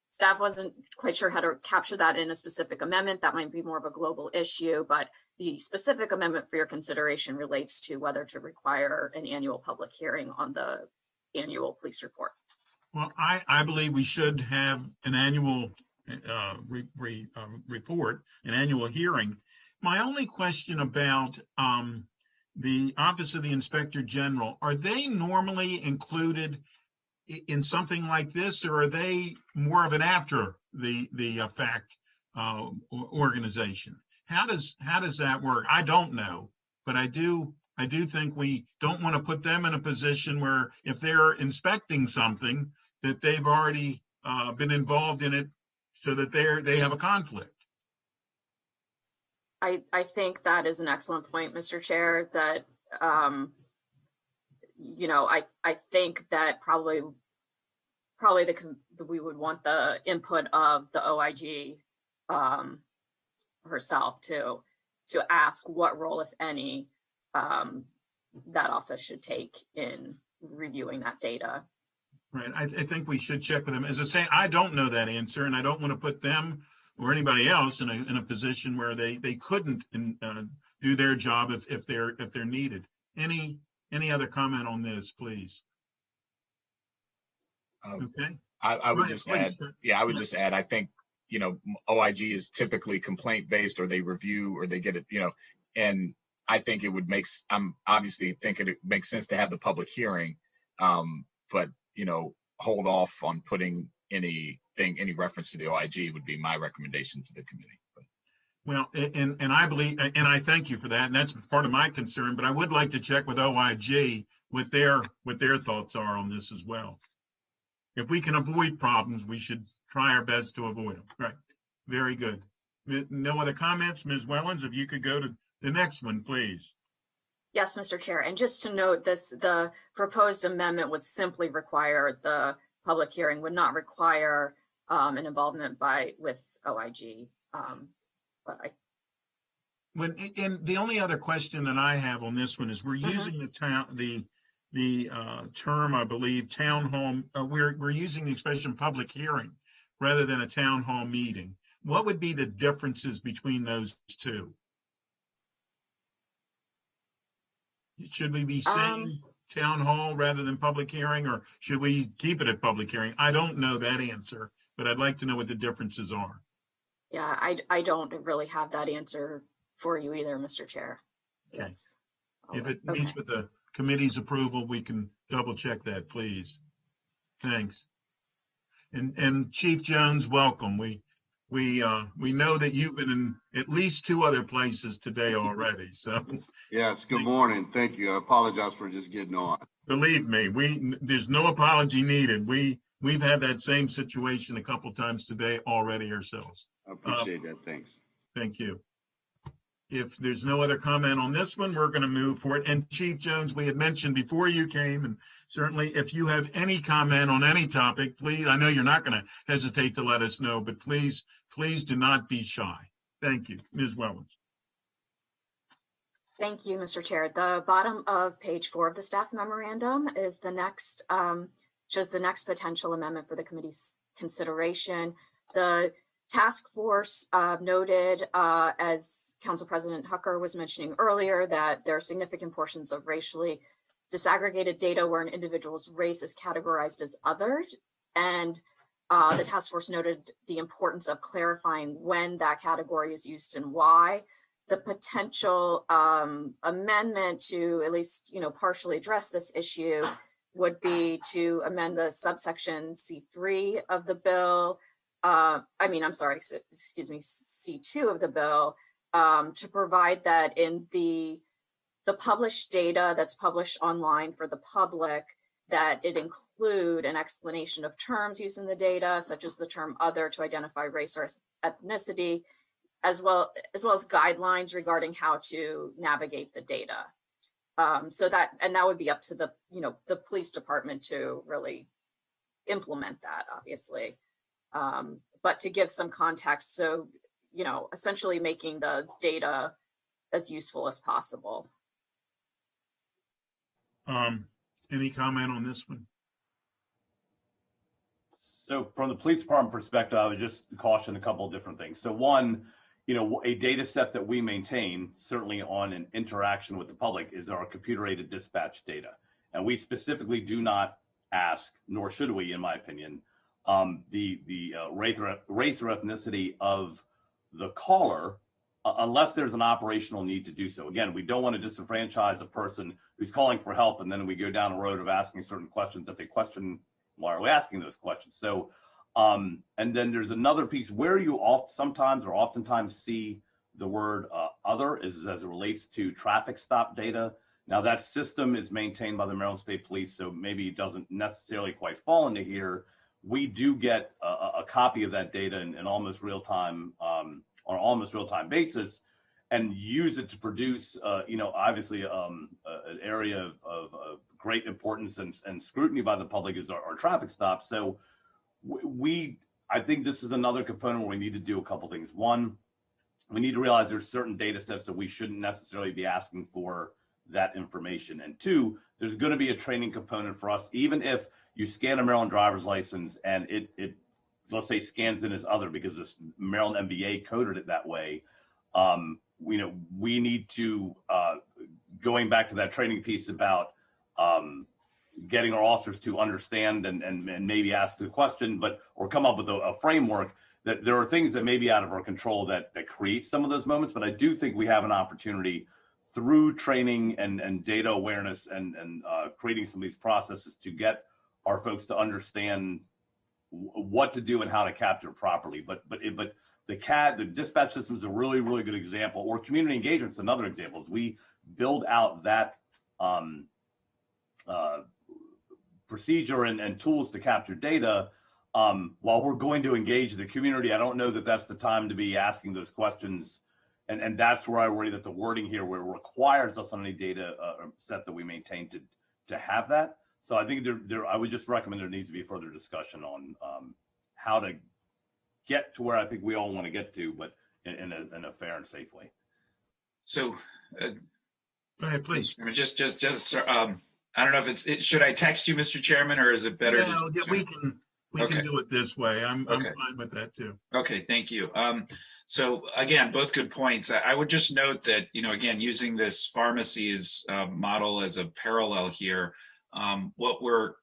Speaker 4: Staff wasn't quite sure how to capture that in a specific amendment. That might be more of a global issue, but the specific amendment for your consideration relates to whether to require an annual public hearing on the annual police report.
Speaker 1: Well, I believe we should have an annual report, an annual hearing. My only question about the Office of the Inspector General, are they normally included in something like this, or are they more of an after the fact organization? How does that work? I don't know, but I do think we don't want to put them in a position where if they're inspecting something that they've already been involved in it, so that they have a conflict.
Speaker 4: I think that is an excellent point, Mr. Chair, that you know, I think that probably we would want the input of the OIG herself to ask what role, if any, that office should take in reviewing that data.
Speaker 1: Right. I think we should check with them. As I say, I don't know that answer, and I don't want to put them or anybody else in a position where they couldn't do their job if they're needed. Any other comment on this, please? Okay.
Speaker 8: I would just add, I would just add, I think, you know, OIG is typically complaint based, or they review, or they get it, you know, and I think it would I'm obviously thinking it makes sense to have the public hearing, but, you know, hold off on putting any reference to the OIG would be my recommendation to the committee.
Speaker 1: Well, and I believe, and I thank you for that, and that's part of my concern, but I would like to check with OIG what their thoughts are on this as well. If we can avoid problems, we should try our best to avoid them. Right. Very good. No other comments, Ms. Wellens, if you could go to the next one, please.
Speaker 4: Yes, Mr. Chair. And just to note this, the proposed amendment would simply require the public hearing, would not require an involvement with OIG.
Speaker 1: And the only other question that I have on this one is we're using the term, I believe, town hall. We're using the expression public hearing rather than a town hall meeting. What would be the differences between those two? Should we be saying town hall rather than public hearing, or should we keep it at public hearing? I don't know that answer, but I'd like to know what the differences are.
Speaker 4: Yeah, I don't really have that answer for you either, Mr. Chair. So
Speaker 1: okay. If it meets with the committee's approval, we can double check that, please. Thanks. And Chief Jones, welcome. We know that you've been in at least 2 other places today already. So
Speaker 9: yes, good morning. Thank you. I apologize for just getting on.
Speaker 1: Believe me, there's no apology needed. We've had that same situation a couple times today already ourselves.
Speaker 9: I appreciate that. Thanks.
Speaker 1: Thank you. If there's no other comment on this one, we're going to move forward. And Chief Jones, we had mentioned before you came, and certainly if you have any comment on any topic, please, I know you're not going to hesitate to let us know, but please do not be shy. Thank you. Ms. Wellens.
Speaker 4: Thank you, Mr. Chair. The bottom of page 4 of the staff memorandum is the next, shows the next potential amendment for the committee's consideration. The task force noted, as Council President Hucker was mentioning earlier, that there are significant portions of racially disaggregated data where an individual's race is categorized as others. And the task force noted the importance of clarifying when that category is used and why. The potential amendment to at least, partially address this issue would be to amend the subsection C3 of the bill. C2 of the bill, to provide that in the published data that's published online for the public, that it include an explanation of terms used in the data, such as the term other to identify race or ethnicity, as well as guidelines regarding how to navigate the data. So that would be up to the police department to really implement that, obviously. But to give some context, so, essentially making the data as useful as possible.
Speaker 1: Any comment on this one?
Speaker 7: So from the police department perspective, I would just caution a couple of different things. So one, a data set that we maintain, certainly on an interaction with the public, is our computer-aided dispatch data. And we specifically do not ask, nor should we, in my opinion, the race or ethnicity of the caller, unless there's an operational need to do so. Again, we don't want to disenfranchise a person who's calling for help, and then we go down the road of asking certain questions. If they question, why are we asking those questions? So, and then there's another piece where you sometimes or oftentimes see the word other is as it relates to traffic stop data. Now that system is maintained by the Maryland State Police, so maybe it doesn't necessarily quite fall into here. We do get a copy of that data in almost real time, on an almost real time basis, and use it to produce, obviously an area of great importance and scrutiny by the public is our traffic stops. So I think this is another component where we need to do a couple things. One, we need to realize there's certain data sets that we shouldn't necessarily be asking for that information. And two, there's going to be a training component for us, even if you scan a Maryland driver's license and it let's say scans in as other because this Maryland MBA coded it that way. We need to, going back to that training piece about getting our officers to understand and maybe ask the question, or come up with a framework, that there are things that may be out of our control that create some of those moments. But I do think we have an opportunity through training and data awareness and creating some of these processes to get our folks to understand what to do and how to capture properly. But the dispatch system is a really, really good example, or community engagement is another example. As we build out that procedure and tools to capture data, while we're going to engage the community, I don't know that that's the time to be asking those questions. And that's where I worry that the wording here where it requires us on any data set that we maintain to have that. So I think I would just recommend there needs to be further discussion on how to get to where I think we all want to get to, but in a fair and safe way.
Speaker 3: So,
Speaker 1: go ahead, please.
Speaker 3: I mean, just I don't know if should I text you, Mr. Chairman, or is it better?
Speaker 1: No, we can do it this way. I'm fine with that too.
Speaker 3: Okay, thank you. So again, both good points. I would just note that, again, using this pharmacies model as a parallel here, what we're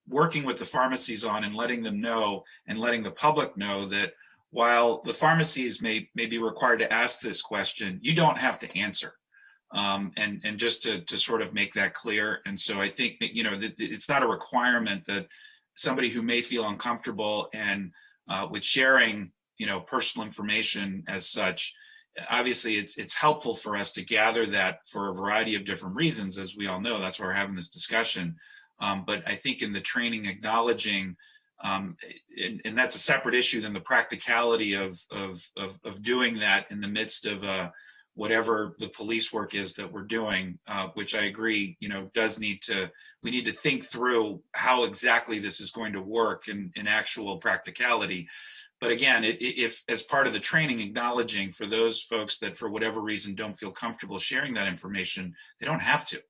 Speaker 3: working with the pharmacies on and letting them know and letting the public know that while the pharmacies may be required to ask this question, you don't have to answer. And just to sort of make that clear. And so I think that, it's not a requirement that somebody who may feel uncomfortable and with sharing, personal information as such, obviously it's helpful for us to gather that for a variety of different reasons, as we all know. That's why we're having this discussion. But I think in the training, acknowledging, and that's a separate issue than the practicality of doing that in the midst of whatever the police work is that we're doing, which I agree, we need to think through how exactly this is going to work in actual practicality. But again, if as part of the training, acknowledging for those folks that for whatever reason don't feel comfortable sharing that information, they don't have to.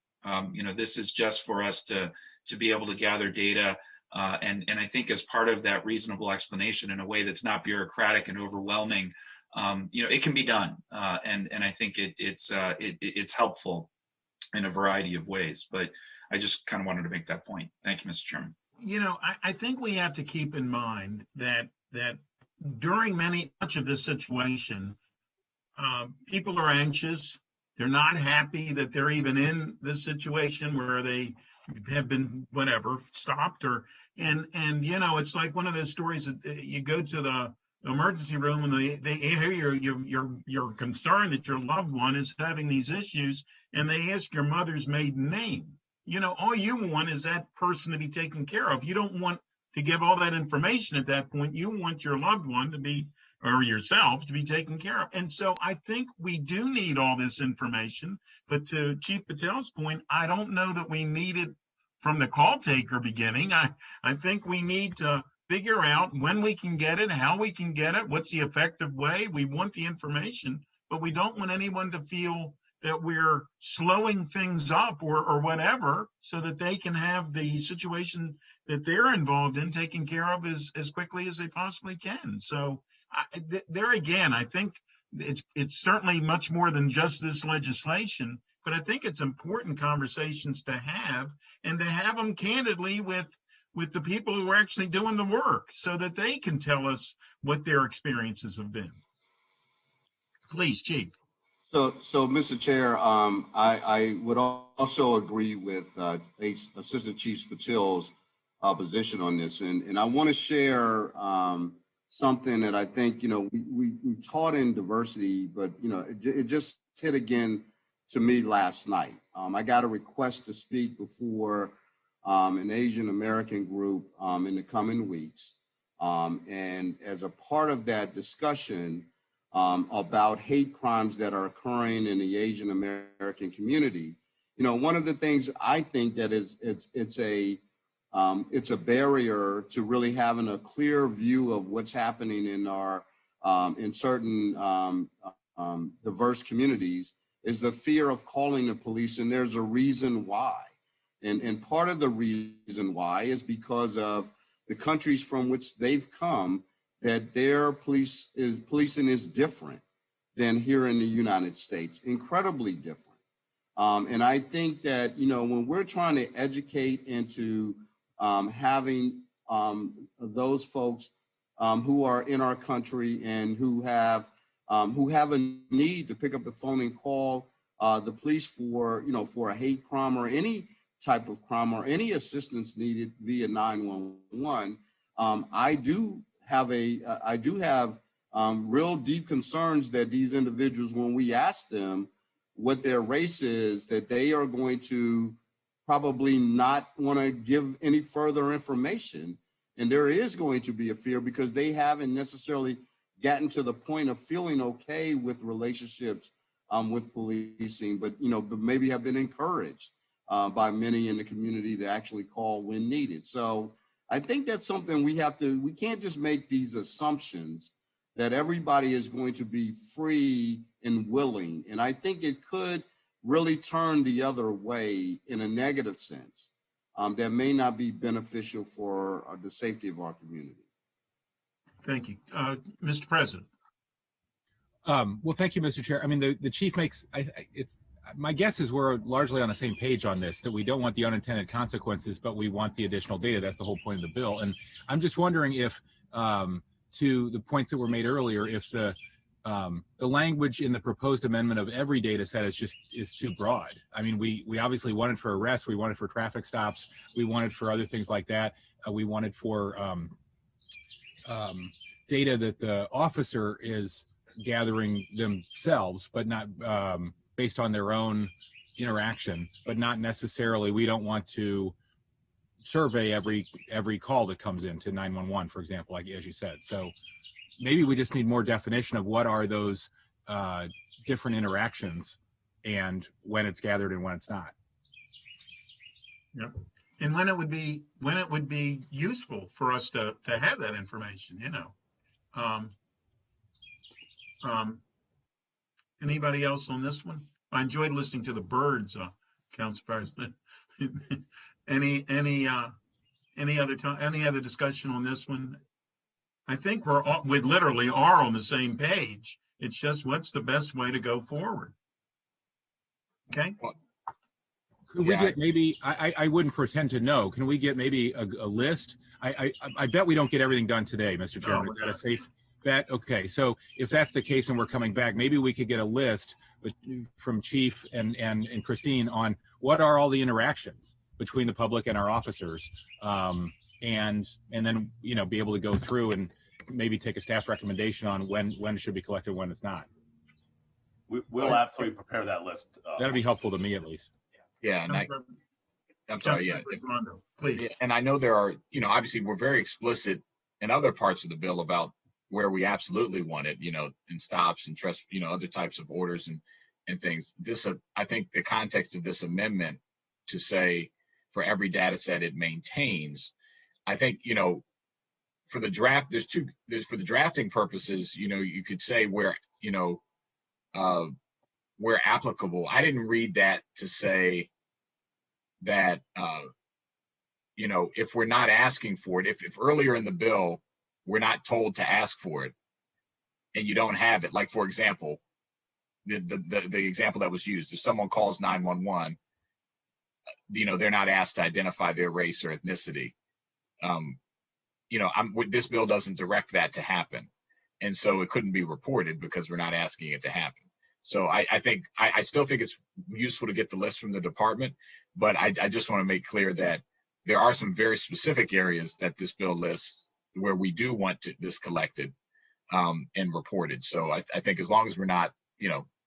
Speaker 3: This is just for us to be able to gather data. And I think as part of that reasonable explanation in a way that's not bureaucratic and overwhelming, it can be done. And I think it's helpful in a variety of ways. But I just kind of wanted to make that point. Thank you, Mr. Chairman.
Speaker 1: I think we have to keep in mind that during much of this situation, people are anxious. They're not happy that they're even in this situation where they have been stopped and it's like one of those stories that you go to the emergency room and they hear you're concerned that your loved one is having these issues and they ask your mother's maiden name. All you want is that person to be taken care of. You don't want to give all that information at that point. You want your loved one to be, or yourself to be taken care of. And so I think we do need all this information, but to Chief Patel's point, I don't know that we need it from the call taker beginning. I think we need to figure out when we can get it, how we can get it, what's the effective way. We want the information, but we don't want anyone to feel that we're slowing things up or whatever so that they can have the situation that they're involved in taking care of as quickly as they possibly can. So there again, I think it's certainly much more than just this legislation, but I think it's important conversations to have, and to have them candidly with the people who are actually doing the work, so that they can tell us what their experiences have been. Please, Chief.
Speaker 9: So, Mr. Chair, I would also agree with Assistant Chief Patil's position on this, and I want to share something that I think, we taught in diversity, but, it just hit again to me last night. I got a request to speak before an Asian American group in the coming weeks. And as a part of that discussion about hate crimes that are occurring in the Asian American community, one of the things I think that it's a barrier to really having a clear view of what's happening in our in certain diverse communities is the fear of calling the police, and there's a reason why. And part of the reason why is because of the countries from which they've come, that their policing is different than here in the United States, incredibly different. And I think that, when we're trying to educate into having those folks who are in our country and who have a need to pick up the phone and call the police for a hate crime or any type of crime or any assistance needed via 911. I do have real deep concerns that these individuals, when we ask them what their race is, that they are going to probably not want to give any further information. And there is going to be a fear because they haven't necessarily gotten to the point of feeling okay with relationships with policing, but maybe have been encouraged by many in the community to actually call when needed. So I think that's something we can't just make these assumptions that everybody is going to be free and willing. And I think it could really turn the other way in a negative sense that may not be beneficial for the safety of our community.
Speaker 1: Thank you. Mr. President.
Speaker 5: Well, thank you, Mr. Chair. I mean, the chief makes, my guess is we're largely on the same page on this, that we don't want the unintended consequences, but we want the additional data. That's the whole point of the bill. And I'm just wondering if, to the points that were made earlier, if the language in the proposed amendment of every data set is too broad. I mean, we obviously want it for arrests, we want it for traffic stops, we want it for other things like that. We want it for data that the officer is gathering themselves, but not based on their own interaction, but not necessarily, we don't want to survey every call that comes into 911, for example, like as you said. So maybe we just need more definition of what are those different interactions and when it's gathered and when it's not.
Speaker 1: Yep. And when it would be useful for us to have that information, Anybody else on this one? I enjoyed listening to the birds, Council President. Any other discussion on this one? I think we literally are on the same page. It's just what's the best way to go forward. Okay.
Speaker 5: Could we get maybe, I wouldn't pretend to know, can we get maybe a list? I bet we don't get everything done today, Mr. Chairman. Is that a safe bet? Okay, so if that's the case and we're coming back, maybe we could get a list from Chief and Christine on what are all the interactions between the public and our officers, and then be able to go through and maybe take a staff recommendation on when it should be collected, when it's not.
Speaker 7: We'll absolutely prepare that list.
Speaker 5: That'd be helpful to me at least.
Speaker 8: Yeah, and I'm sorry, yeah.
Speaker 1: Please.
Speaker 8: Yeah, and I know there are, obviously we're very explicit in other parts of the bill about where we absolutely want it, in stops and trust, other types of orders and things. This, I think the context of this amendment to say for every data set it maintains, I think, for the draft, for the drafting purposes, you could say where applicable. I didn't read that to say that, if we're not asking for it, if earlier in the bill, we're not told to ask for it and you don't have it, like, for example, the example that was used, if someone calls 911, they're not asked to identify their race or ethnicity. This bill doesn't direct that to happen. And so it couldn't be reported because we're not asking it to happen. So I still think it's useful to get the list from the department, but I just want to make clear that there are some very specific areas that this bill lists where we do want this collected and reported. So I think as long as we're not,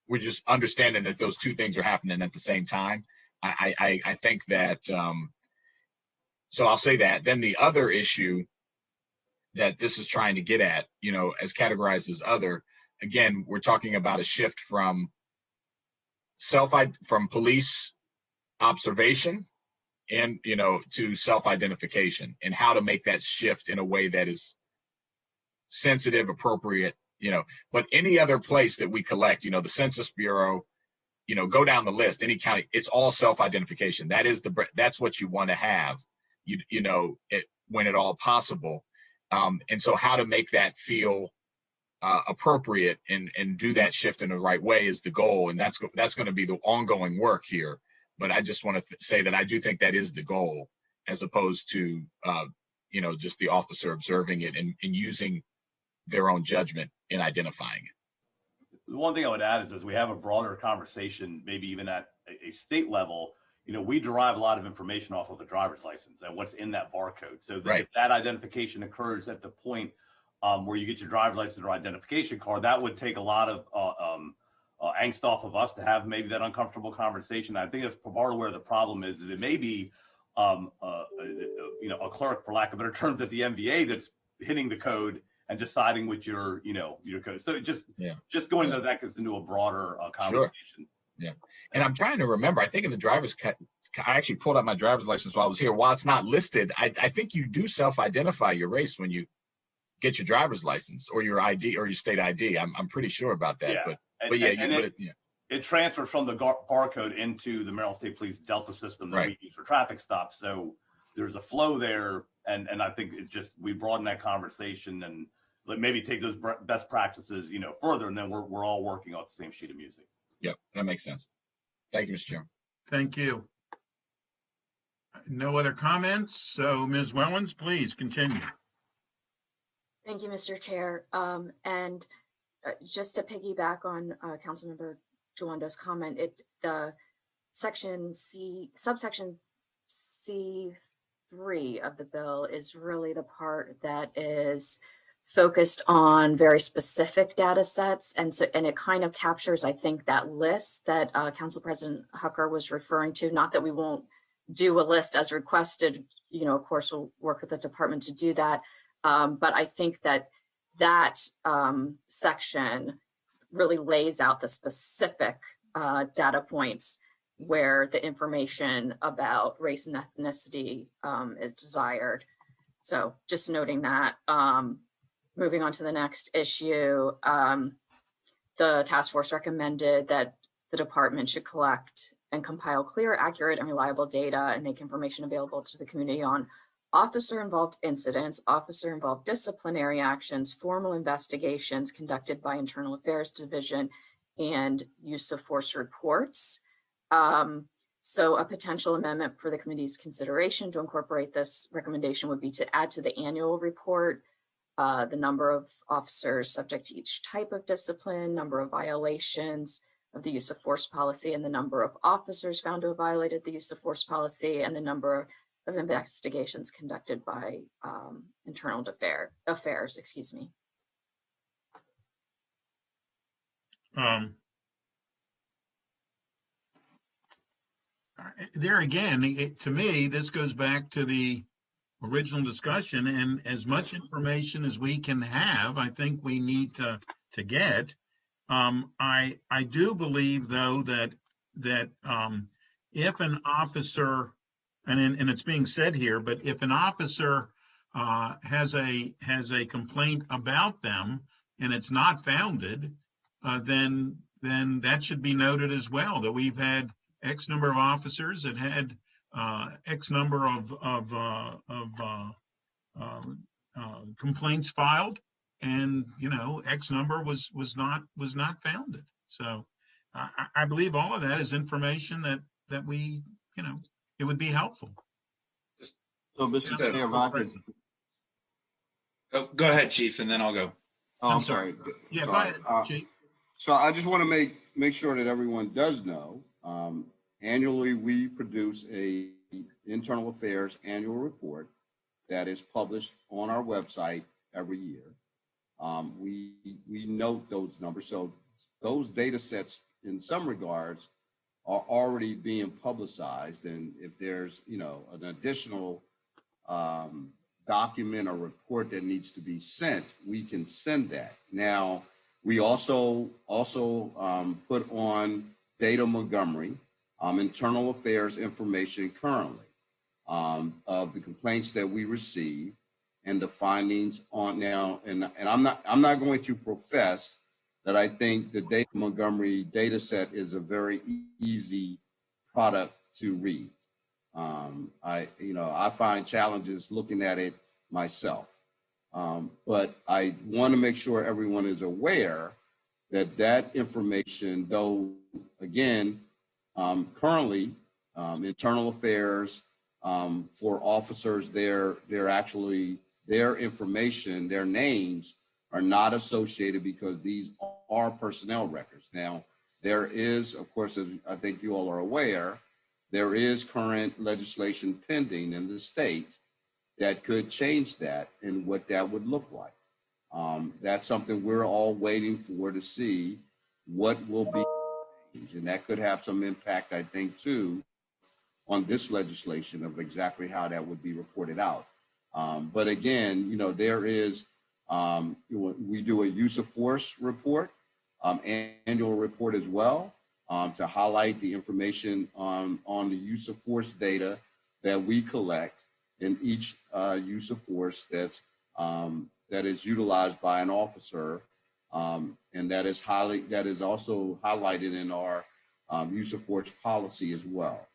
Speaker 8: we're just understanding that those two things are happening at the same time. I think that, so I'll say that. Then the other issue that this is trying to get at, as categorized as other, again, we're talking about a shift from police observation and, to self-identification, and how to make that shift in a way that is sensitive, appropriate, but any other place that we collect, the Census Bureau, go down the list, any county, it's all self-identification. That's what you want to have, when at all possible. And so how to make that feel appropriate and do that shift in the right way is the goal. And that's going to be the ongoing work here. But I just want to say that I do think that is the goal, as opposed to, just the officer observing it and using their own judgment in identifying it.
Speaker 7: The one thing I would add is, as we have a broader conversation, maybe even at a state level, we derive a lot of information off of a driver's license and what's in that barcode. So that, if that identification occurs at the point where you get your driver's license or identification card, that would take a lot of angst off of us to have maybe that uncomfortable conversation. I think that's part of where the problem is. It may be a clerk, for lack of better terms, at the MVA that's hitting the code and deciding with your code. So just going to that gets into a broader conversation.
Speaker 8: Sure. Yeah. And I'm trying to remember, I think in the I actually pulled out my driver's license while I was here. While it's not listed, I think you do self-identify your race when you get your driver's license or your ID or your state ID. I'm pretty sure about that.
Speaker 7: Yeah. It transfers from the barcode into the Maryland State Police Delta system that we use for traffic stops. So there's a flow there. And I think we broaden that conversation and maybe take those best practices, further. And then we're all working on the same sheet of music.
Speaker 8: Yep, that makes sense. Thank you, Mr. Chairman.
Speaker 1: Thank you. No other comments. So Ms. Wellens, please continue.
Speaker 4: Thank you, Mr. Chair. And just to piggyback on Councilmember Joando's comment, the subsection C3 of the bill is really the part that is focused on very specific data sets. And it kind of captures, I think, that list that Council President Hucker was referring to. Not that we won't do a list as requested, of course, we'll work with the department to do that. But I think that section really lays out the specific data points where the information about race and ethnicity is desired. So just noting that. Moving on to the next issue, the task force recommended that the department should collect and compile clear, accurate, and reliable data and make information available to the community on officer-involved incidents, officer-involved disciplinary actions, formal investigations conducted by Internal Affairs Division, and use of force reports. So a potential amendment for the committee's consideration to incorporate this recommendation would be to add to the annual report the number of officers subject to each type of discipline, number of violations of the use of force policy, and the number of officers found to have violated the use of force policy, and the number of investigations conducted by Internal Affairs, excuse me.
Speaker 1: There again, to me, this goes back to the original discussion, and as much information as we can have, I think we need to get. I do believe, though, that if an officer, and it's being said here, but if an officer has a complaint about them and it's not founded, then that should be noted as well, that we've had X number of officers that had X number complaints filed, and X number was not founded. So I believe all of that is information that we it would be helpful.
Speaker 9: So, Mr.
Speaker 1: Yeah,
Speaker 9: Chair, if I could,
Speaker 3: Oh, go ahead, Chief, and then I'll go.
Speaker 9: oh, I'm sorry.
Speaker 1: Yeah, go
Speaker 9: Sorry.
Speaker 1: ahead, Chief.
Speaker 9: So I just want to make sure that everyone does know, annually, we produce a internal affairs annual report that is published on our website every year. We note those numbers. So those data sets, in some regards, are already being publicized. And if there's, an additional document or report that needs to be sent, we can send that. Now, we also put on Data Montgomery internal affairs information currently of the complaints that we receive and the findings on now. And I'm not going to profess that I think the Data Montgomery data set is a very easy product to read. I find challenges looking at it myself. But I want to make sure everyone is aware that information, though, again, currently, internal affairs for officers, their information, their names are not associated because these are personnel records. Now, there is, of course, as I think you all are aware, there is current legislation pending in the state that could change that and what that would look like. That's something we're all waiting for to see what will be changed. And that could have some impact, I think, too, on this legislation of exactly how that would be reported out. But again, there is, we do a use of force report, annual report as well, to highlight the information on the use of force data that we collect in each use of force that is utilized by an officer, and that is also highlighted in our use of force policy as well.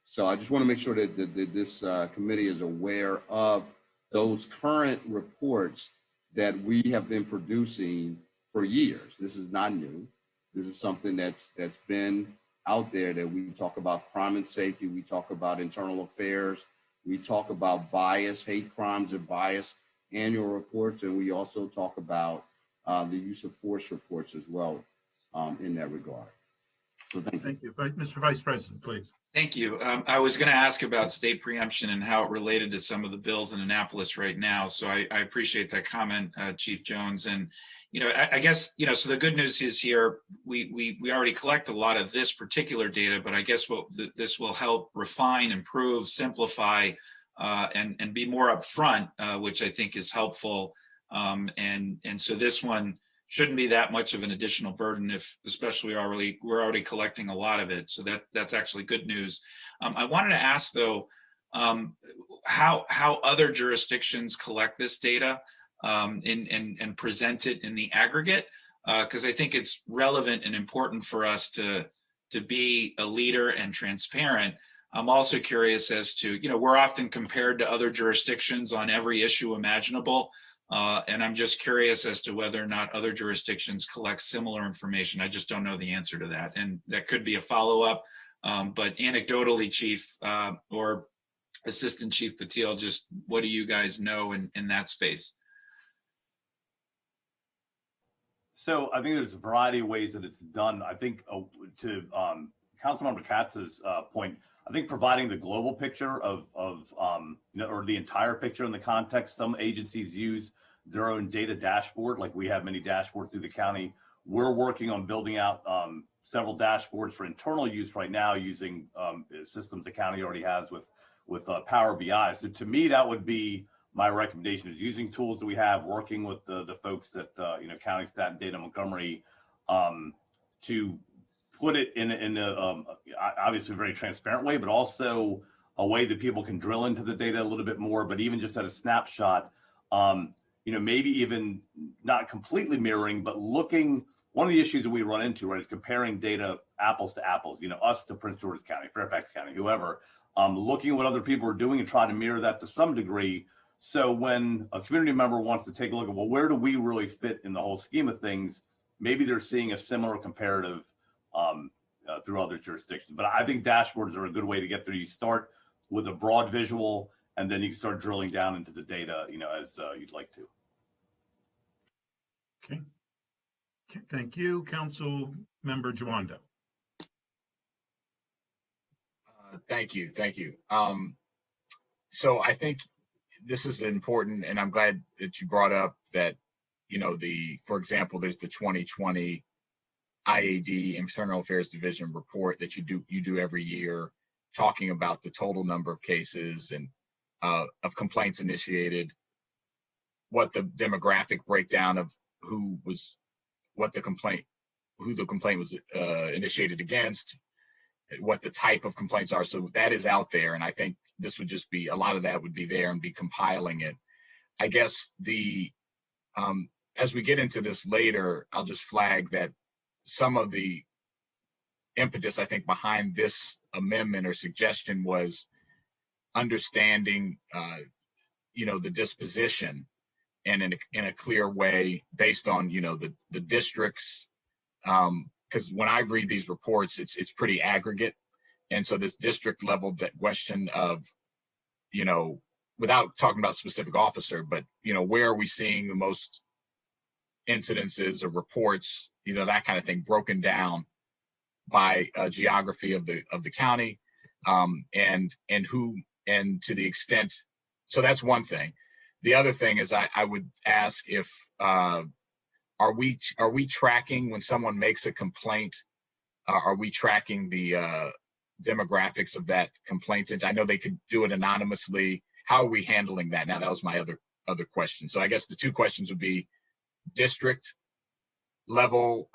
Speaker 9: So I just want to make sure that this committee is aware of those current reports that we have been producing for years. This is not new. This is something that's been out there, that we talk about crime and safety, we talk about internal affairs, we talk about bias, hate crimes and bias annual reports, and we also talk about the use of force reports as well in that regard. So thank you.
Speaker 1: Mr. Vice President, please.
Speaker 3: Thank you. I was going to ask about state preemption and how it related to some of the bills in Annapolis right now. So I appreciate that comment, Chief Jones. And, I guess, so the good news is here, we already collect a lot of this particular data, but I guess this will help refine, improve, simplify, and be more upfront, which I think is helpful. And so this one shouldn't be that much of an additional burden, especially we're already collecting a lot of it. So that's actually good news. I wanted to ask though, how other jurisdictions collect this data and present it in the aggregate, because I think it's relevant and important for us to be a leader and transparent. I'm also curious as to, we're often compared to other jurisdictions on every issue imaginable. And I'm just curious as to whether or not other jurisdictions collect similar information. I just don't know the answer to that. And that could be a follow-up. But anecdotally, Chief or Assistant Chief Patil, just what do you guys know in that space?
Speaker 7: So I think there's a variety of ways that it's done. I think to Councilmember Katz's point, I think providing the global picture of or the entire picture in the context, some agencies use their own data dashboard, like we have many dashboards through the county. We're working on building out several dashboards for internal use right now using systems the county already has with Power BI. So to me, that would be my recommendation, is using tools that we have, working with the folks at County Stat and Data Montgomery to put it in a obviously very transparent way, but also a way that people can drill into the data a little bit more. But even just at a snapshot, maybe even not completely mirroring, but looking. One of the issues that we run into, right, is comparing data apples to apples. Us to Prince George's County, Fairfax County, whoever. looking at what other people are doing and trying to mirror that to some degree. So when a community member wants to take a look at, well, where do we really fit in the whole scheme of things? Maybe they're seeing a similar comparative through other jurisdictions. But I think dashboards are a good way to get there. You start with a broad visual, and then you can start drilling down into the data, as you'd like to.
Speaker 1: Okay. Thank you, Council Member Jawando.
Speaker 8: Thank you. So I think this is important, and I'm glad that you brought up that, for example, there's the 2020 IAD, Internal Affairs Division report that you do every year, talking about the total number of cases and of complaints initiated, what the demographic breakdown of who the complaint was initiated against, what the type of complaints are. So that is out there. And I think this would just be, a lot of that would be there and be compiling it. I guess as we get into this later, I'll just flag that some of the impetus, I think, behind this amendment or suggestion was understanding, the disposition and in a clear way based on, the districts. Because when I read these reports, it's pretty aggregate. And so this district level question of, without talking about specific officer, but, where are we seeing the most incidences or reports, that kind of thing, broken down by geography of the county, and to the extent. So that's one thing. The other thing is I would ask if, are we tracking when someone makes a complaint? Are we tracking the demographics of that complainant? I know they could do it anonymously. How are we handling that? Now, that was my other question. So I guess the two questions would be district level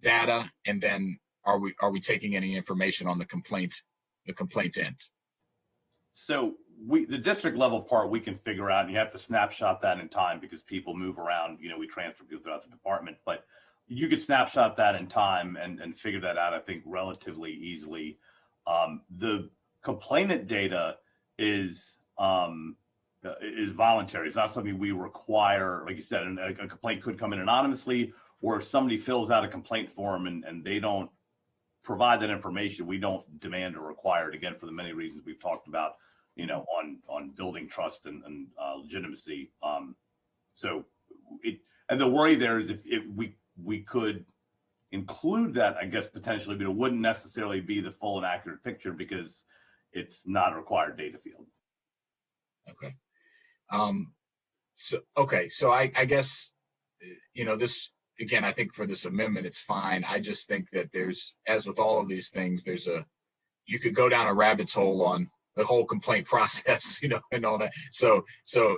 Speaker 8: data, and then are we taking any information on the complainant?
Speaker 7: So the district level part we can figure out, and you have to snapshot that in time because people move around, we transfer people throughout the department, but you could snapshot that in time and figure that out, I think, relatively easily. The complainant data is voluntary. It's not something we require. Like you said, a complaint could come in anonymously, or if somebody fills out a complaint form and they don't provide that information, we don't demand or require it, again, for the many reasons we've talked about, on building trust and legitimacy. And the worry there is if we could include that, I guess, potentially, but it wouldn't necessarily be the full and accurate picture because it's not a required data field.
Speaker 8: Okay. So I guess, this, again, I think for this amendment, it's fine. I just think that there's, as with all of these things, you could go down a rabbit's hole on the whole complaint process, and all that. So,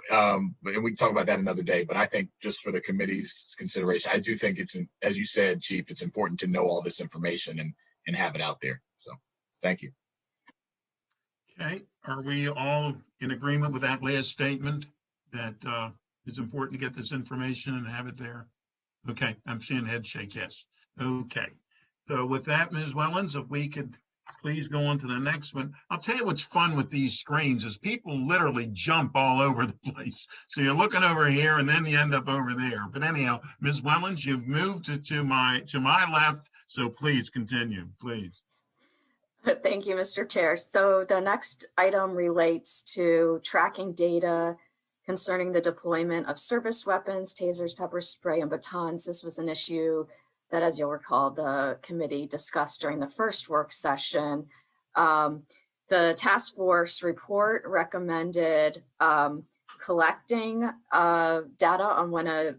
Speaker 8: and we can talk about that another day, but I think just for the committee's consideration, I do think as you said, Chief, it's important to know all this information and have it out there. So thank you.
Speaker 1: Okay, are we all in agreement with that last statement that it's important to get this information and have it there? Okay, I'm seeing head shake, yes. Okay, so with that, Ms. Wellens, if we could please go on to the next one. I'll tell you what's fun with these screens is people literally jump all over the place. So you're looking over here and then you end up over there. But anyhow, Ms. Wellens, you've moved to my left, so please continue, please.
Speaker 4: Thank you, Mr. Chair. So the next item relates to tracking data concerning the deployment of service weapons, tasers, pepper spray, and batons. This was an issue that, as you'll recall, the committee discussed during the first work session. The task force report recommended collecting data on when a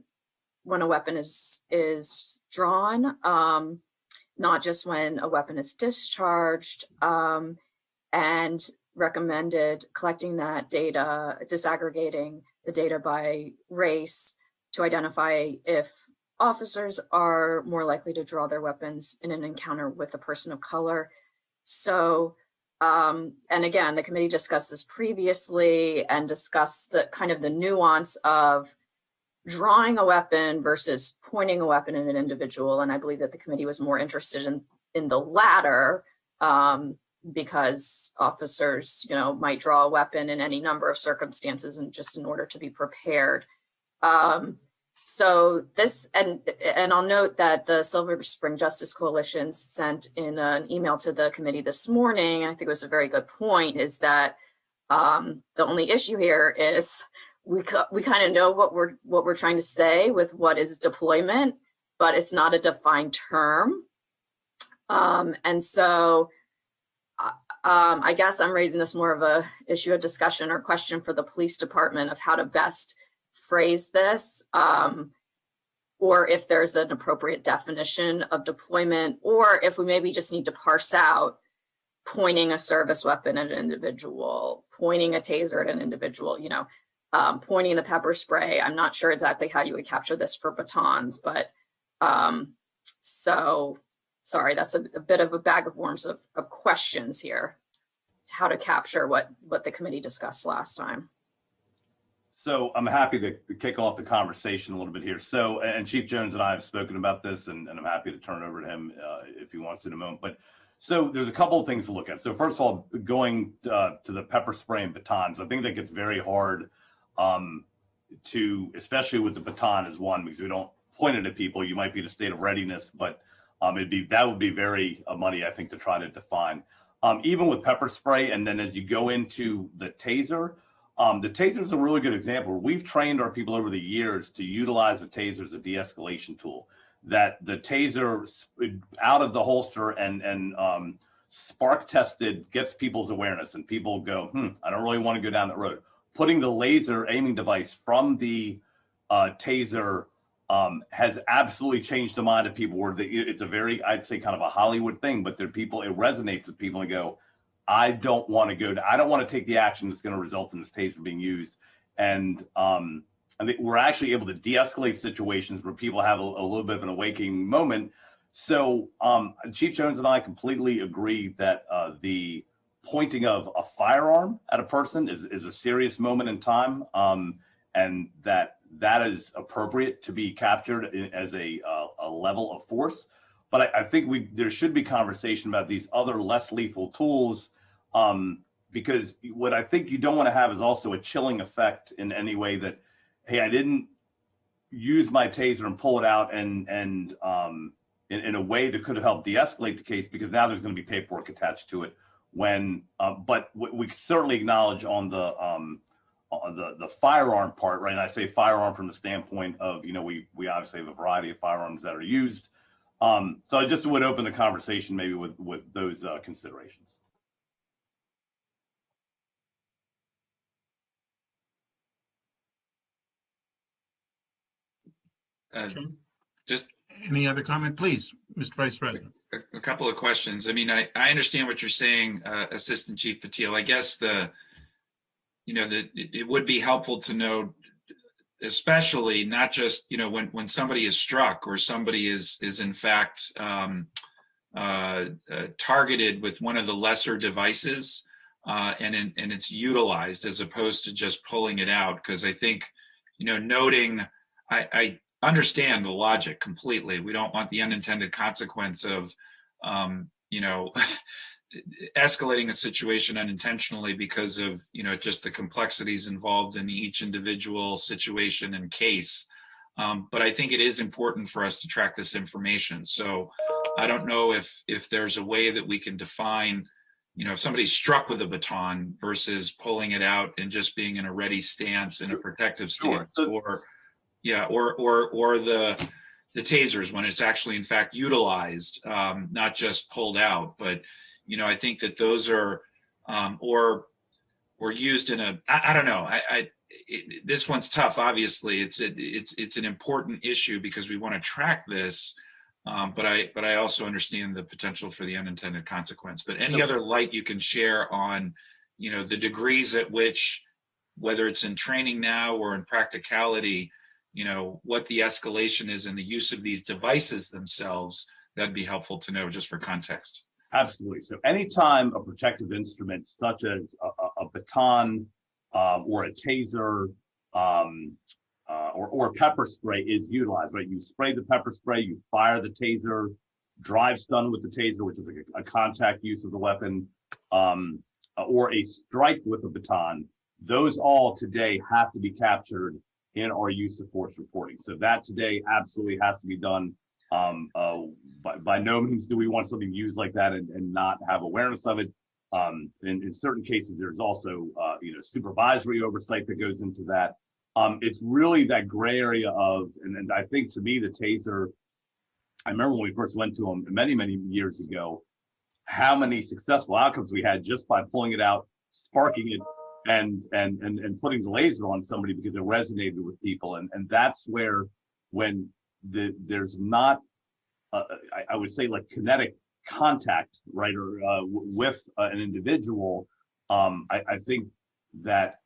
Speaker 4: weapon is drawn, not just when a weapon is discharged, and recommended collecting that data, disaggregating the data by race to identify if officers are more likely to draw their weapons in an encounter with a person of color. So, and again, the committee discussed this previously and discussed the kind of the nuance of drawing a weapon versus pointing a weapon at an individual. And I believe that the committee was more interested in the latter, because officers, might draw a weapon in any number of circumstances and just in order to be prepared. So this, and I'll note that the Silver Spring Justice Coalition sent in an email to the committee this morning, and I think it was a very good point, is that the only issue here is we kind of know what we're trying to say with what is deployment, but it's not a defined term. And so I guess I'm raising this more of a issue of discussion or question for the police department of how to best phrase this, or if there's an appropriate definition of deployment, or if we maybe just need to parse out pointing a service weapon at an individual, pointing a taser at an individual, pointing the pepper spray. I'm not sure exactly how you would capture this for batons, but so sorry, that's a bit of a bag of worms of questions here, how to capture what the committee discussed last time.
Speaker 7: So I'm happy to kick off the conversation a little bit here. So, and Chief Jones and I have spoken about this, and I'm happy to turn it over to him if he wants to in a moment. But so there's a couple of things to look at. So first of all, going to the pepper spray and batons, I think that gets very hard to, especially with the baton as one, because we don't point it at people. You might be in a state of readiness, but that would be very muddy, I think, to try to define. Even with pepper spray, and then as you go into the taser is a really good example. We've trained our people over the years to utilize the taser as a de-escalation tool. That the taser out of the holster and spark tested gets people's awareness, and people go, I don't really want to go down that road. Putting the laser aiming device from the taser has absolutely changed the mind of people. Where it's a very, I'd say, kind of a Hollywood thing, but there are people, it resonates with people and go, I don't want to take the action that's going to result in this taser being used. And I think we're actually able to de-escalate situations where people have a little bit of an awakening moment. So Chief Jones and I completely agree that the pointing of a firearm at a person is a serious moment in time, and that is appropriate to be captured as a level of force. But I think there should be conversation about these other less lethal tools, because what I think you don't want to have is also a chilling effect in any way that, hey, I didn't use my taser and pull it out and in a way that could have helped de-escalate the case, because now there's going to be paperwork attached to it. But we certainly acknowledge on the firearm part, right? And I say firearm from the standpoint of, we obviously have a variety of firearms that are used. So I just would open the conversation maybe with those considerations.
Speaker 3: Just
Speaker 1: any other comment, please, Mr. Vice President?
Speaker 3: A couple of questions. I mean, I understand what you're saying, Assistant Chief Patil. I guess that it would be helpful to know, especially not just when somebody is struck or somebody is in fact targeted with one of the lesser devices, and it's utilized as opposed to just pulling it out. Because I think noting, I understand the logic completely. We don't want the unintended consequence of escalating a situation unintentionally because of just the complexities involved in each individual situation and case. But I think it is important for us to track this information. So I don't know if there's a way that we can define, if somebody's struck with a baton versus pulling it out and just being in a ready stance, in a protective stance, or the tasers when it's actually in fact utilized, not just pulled out. But I think that those are or used in a, I don't know. This one's tough. Obviously, it's an important issue because we want to track this, but I also understand the potential for the unintended consequence. But any other light you can share on, the degrees at which, whether it's in training now or in practicality, what the escalation is in the use of these devices themselves, that'd be helpful to know just for context.
Speaker 7: Absolutely. So anytime a protective instrument such as a baton or a taser or pepper spray is utilized, right? You spray the pepper spray, you fire the taser, drive stun with the taser, which is a contact use of the weapon, or a strike with a baton, those all today have to be captured in our use of force reporting. So that today absolutely has to be done. By no means do we want something used like that and not have awareness of it. In certain cases, there's also supervisory oversight that goes into that. It's really that gray area of, and I think to me, the taser, I remember when we first went to them many, many years ago, how many successful outcomes we had just by pulling it out, sparking it, and putting the laser on somebody because it resonated with people. And that's where, when there's not, I would say, like kinetic contact, right, or with an individual, I think that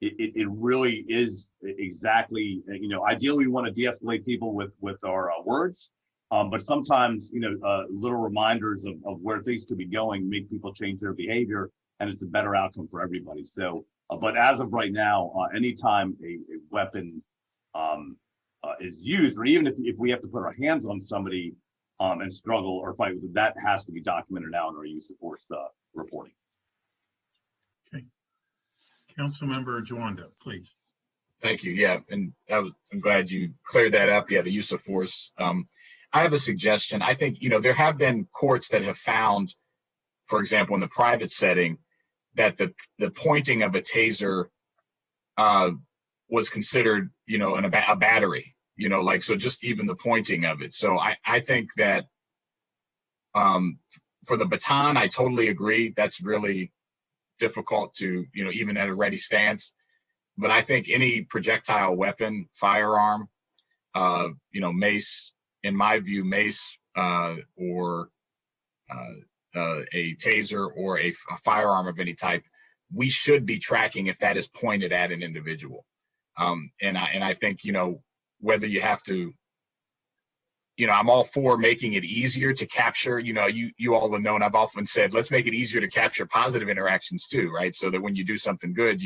Speaker 7: it really is exactly, ideally we want to de-escalate people with our words, but sometimes, little reminders of where things could be going make people change their behavior, and it's a better outcome for everybody. So, but as of right now, anytime a weapon is used, or even if we have to put our hands on somebody and struggle or fight with it, that has to be documented now in our use of force reporting.
Speaker 1: Okay. Councilmember Jawanda, please.
Speaker 8: Thank you. Yeah, and I'm glad you cleared that up. Yeah, the use of force. I have a suggestion. I think, there have been courts that have found, for example, in the private setting, that the pointing of a taser was considered, a battery, so just even the pointing of it. So I think that for the baton, I totally agree. That's really difficult to, even at a ready stance. But I think any projectile weapon, firearm, mace, in my view, mace or a taser or a firearm of any type, we should be tracking if that is pointed at an individual. And I think, whether you have to, I'm all for making it easier to capture, you all have known, I've often said, let's make it easier to capture positive interactions too, right? So that when you do something good,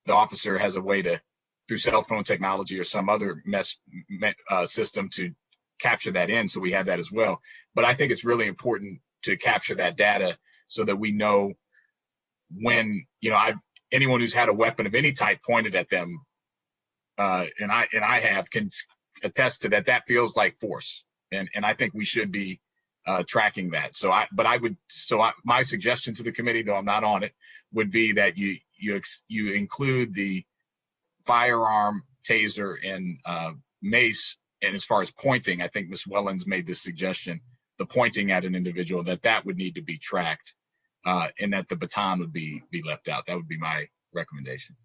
Speaker 8: the officer has a way to, through cell phone technology or some other system, to capture that in. So we have that as well. But I think it's really important to capture that data so that we know when, anyone who's had a weapon of any type pointed at them, and I have, can attest to that feels like force. And I think we should be tracking that. My suggestion to the committee, though I'm not on it, would be that you include the firearm, taser, and mace. And as far as pointing, I think Ms. Wellens made this suggestion, the pointing at an individual, that would need to be tracked, and that the baton would be left out. That would be my recommendation.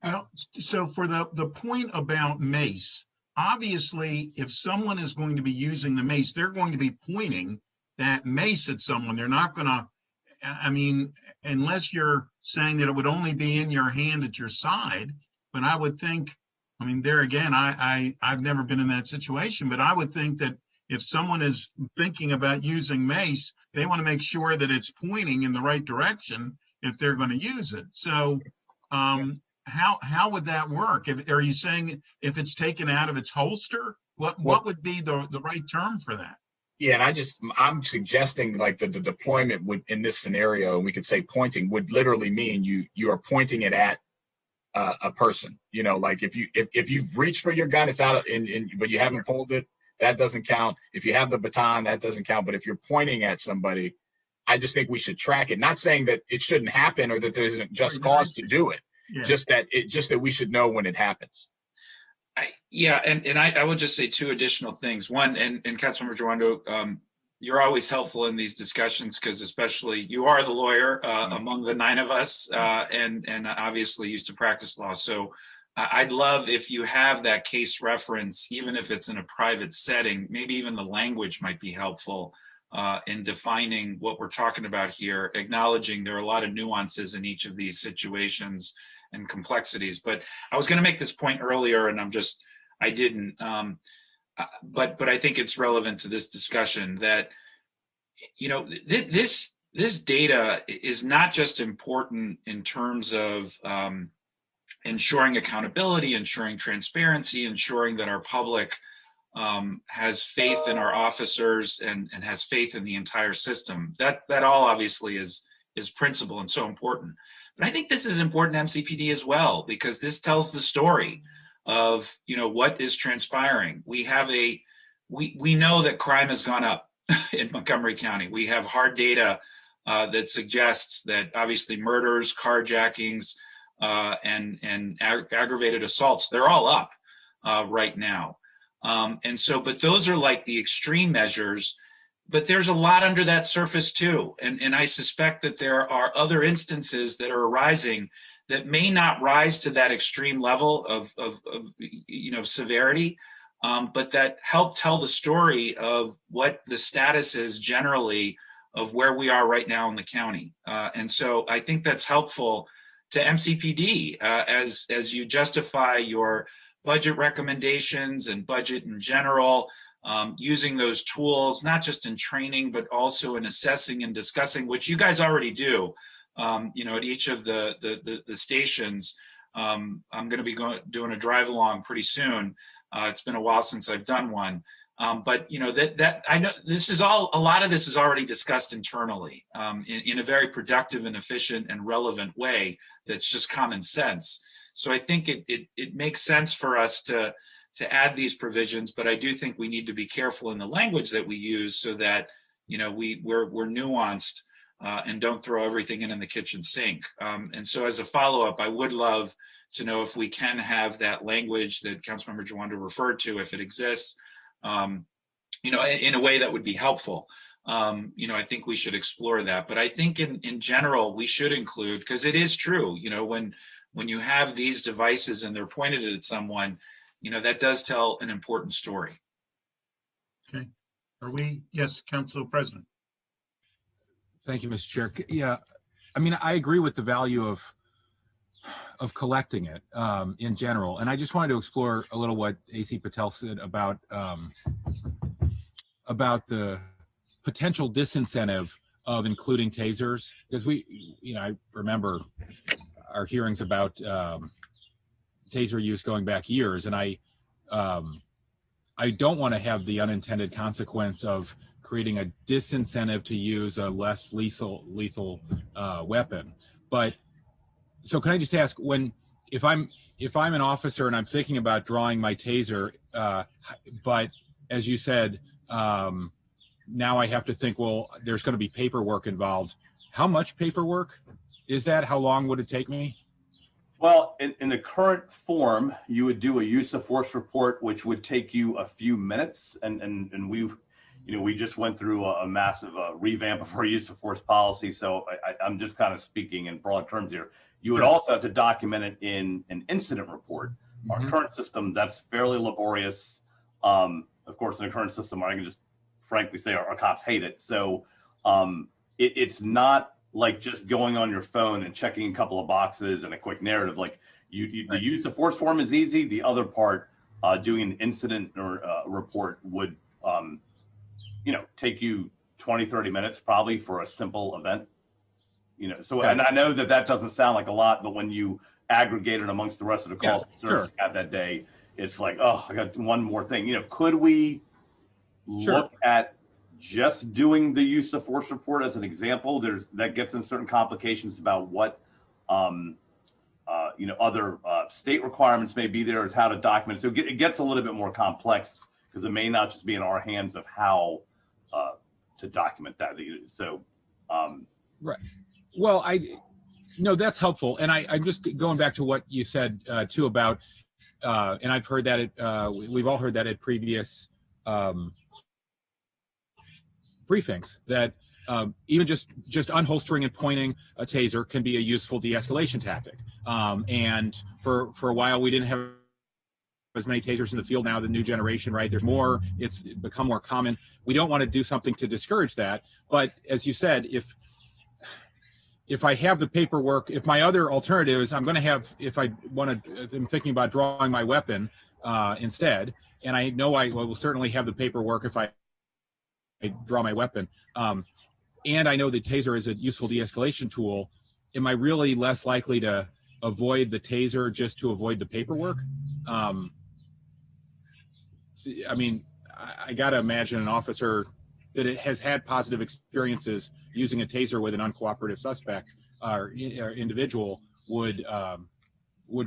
Speaker 1: Well, so for the point about mace, obviously, if someone is going to be using the mace, they're going to be pointing that mace at someone. They're not going to, unless you're saying that it would only be in your hand at your side. But I would think, there again, I've never been in that situation, but I would think that if someone is thinking about using mace, they want to make sure that it's pointing in the right direction if they're going to use it. So how would that work? Are you saying if it's taken out of its holster, what would be the right term for that?
Speaker 8: Yeah, and I'm suggesting like the deployment would, in this scenario, we could say pointing would literally mean you are pointing it at a person. Like if you've reached for your gun, it's out but you haven't pulled it, that doesn't count. If you have the baton, that doesn't count. But if you're pointing at somebody, I just think we should track it. Not saying that it shouldn't happen or that there isn't just cause to do it. Yeah. Just that we should know when it happens.
Speaker 3: I would just say two additional things. One, and Councilmember Jawanda, you're always helpful in these discussions because especially you are the lawyer among the nine of us, and obviously used to practice law. So I'd love if you have that case reference, even if it's in a private setting, maybe even the language might be helpful in defining what we're talking about here, acknowledging there are a lot of nuances in each of these situations and complexities. But I was going to make this point earlier and I didn't. But I think it's relevant to this discussion that, this data is not just important in terms of ensuring accountability, ensuring transparency, ensuring that our public has faith in our officers and has faith in the entire system. That all obviously is principle and so important. But I think this is important to MCPD as well, because this tells the story of, what is transpiring. We know that crime has gone up in Montgomery County. We have hard data that suggests that obviously murders, carjackings, and aggravated assaults, they're all up right now. But those are like the extreme measures, but there's a lot under that surface too. And I suspect that there are other instances that are arising that may not rise to that extreme level of severity, but that help tell the story of what the status is generally of where we are right now in the county. And so I think that's helpful to MCPD as you justify your budget recommendations and budget in general, using those tools, not just in training, but also in assessing and discussing, which you guys already do, at each of the stations. I'm going to be doing a drive along pretty soon. It's been a while since I've done one. But that I know a lot of this is already discussed internally in a very productive and efficient and relevant way. That's just common sense. So I think it makes sense for us to add these provisions, but I do think we need to be careful in the language that we use so that we're nuanced and don't throw everything in the kitchen sink. And so as a follow-up, I would love to know if we can have that language that Councilmember Jawanda referred to, if it exists, in a way that would be helpful. I think we should explore that. But I think in general, we should include, because it is true, when you have these devices and they're pointed at someone, that does tell an important story.
Speaker 1: Okay. Yes, Council President.
Speaker 5: Thank you, Mr. Chair. Yeah, I mean, I agree with the value of collecting it in general. And I just wanted to explore a little what AC Patel said about the potential disincentive of including tasers, because I remember our hearings about taser use going back years, and I don't want to have the unintended consequence of creating a disincentive to use a less lethal weapon. But so can I just ask, if I'm an officer and I'm thinking about drawing my taser, but as you said, now I have to think, well, there's going to be paperwork involved. How much paperwork is that? How long would it take me?
Speaker 7: Well, in the current form, you would do a use of force report, which would take you a few minutes. And we just went through a massive revamp of our use of force policy. So I'm just kind of speaking in broad terms here. You would also have to document it in an incident report. Mm-hmm. Our current system, that's fairly laborious. Of course, in the current system, I can just frankly say our cops hate it. So it's not like just going on your phone and checking a couple of boxes and a quick narrative. Like the use of force form is easy. The other part, doing an incident or report would, take you 20, 30 minutes probably for a simple event. So, and I know that doesn't sound like a lot, but when you aggregate it amongst the rest of the calls we had that day, it's like, oh, I got one more thing. Could we look at just doing the use of force report as an example? That gets in certain complications about what other state requirements may be there, is how to document it. So it gets a little bit more complex because it may not just be in our hands of how to document that. So
Speaker 5: right. Well, that's helpful. And I'm just going back to what you said too about, and I've heard that we've all heard that at previous briefings, that even just unholstering and pointing a taser can be a useful de-escalation tactic. And for a while, we didn't have as many tasers in the field. Now the new generation, right? There's more, it's become more common. We don't want to do something to discourage that. But as you said, if I have the paperwork, if my other alternative is I'm thinking about drawing my weapon instead, and I know I will certainly have the paperwork if I draw my weapon, and I know the taser is a useful de-escalation tool, am I really less likely to avoid the taser just to avoid the paperwork? I mean, I got to imagine an officer that has had positive experiences using a taser with an uncooperative suspect or individual would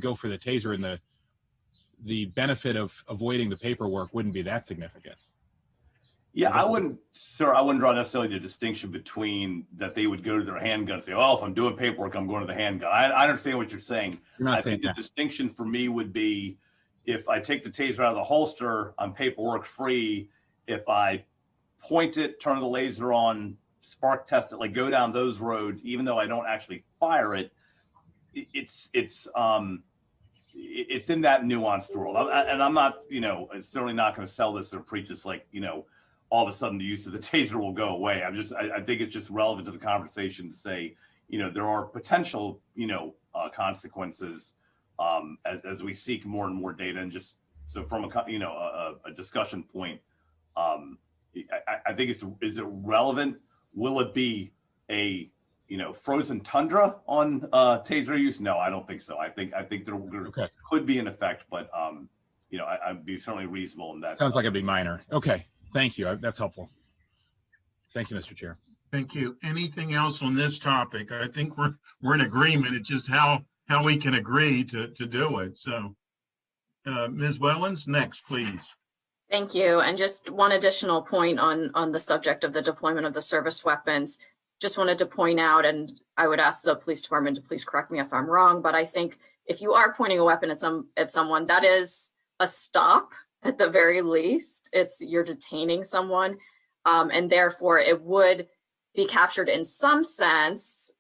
Speaker 5: go for the taser, and the benefit of avoiding the paperwork wouldn't be that significant.
Speaker 7: Yeah, I wouldn't draw necessarily the distinction between that they would go to their handgun and say, oh, if I'm doing paperwork, I'm going to the handgun. I understand what you're saying. I think the distinction for me would be if I take the taser out of the holster, I'm paperwork free. If I point it, turn the laser on, spark test it, like go down those roads, even though I don't actually fire it, it's in that nuanced world. And I'm not, certainly not going to sell this or preach this like, all of a sudden the use of the taser will go away. I think it's just relevant to the conversation to say, there are potential, consequences as we seek more and more data. And just so from a discussion point, I think is it relevant? Will it be a frozen tundra on taser use? No, I don't think so. I think there could be an effect, but I'd be certainly reasonable in that.
Speaker 5: Sounds like it'd be minor. Okay, thank you. That's helpful. Thank you, Mr. Chair.
Speaker 1: Thank you. Anything else on this topic? I think we're in agreement. It's just how we can agree to do it. So, Ms. Wellens, next, please.
Speaker 4: Thank you. And just one additional point on the subject of the deployment of the service weapons. Just wanted to point out, and I would ask the police department to please correct me if I'm wrong, but I think if you are pointing a weapon at someone, that is a stop at the very least. You're detaining someone, and therefore it would be captured in some sense.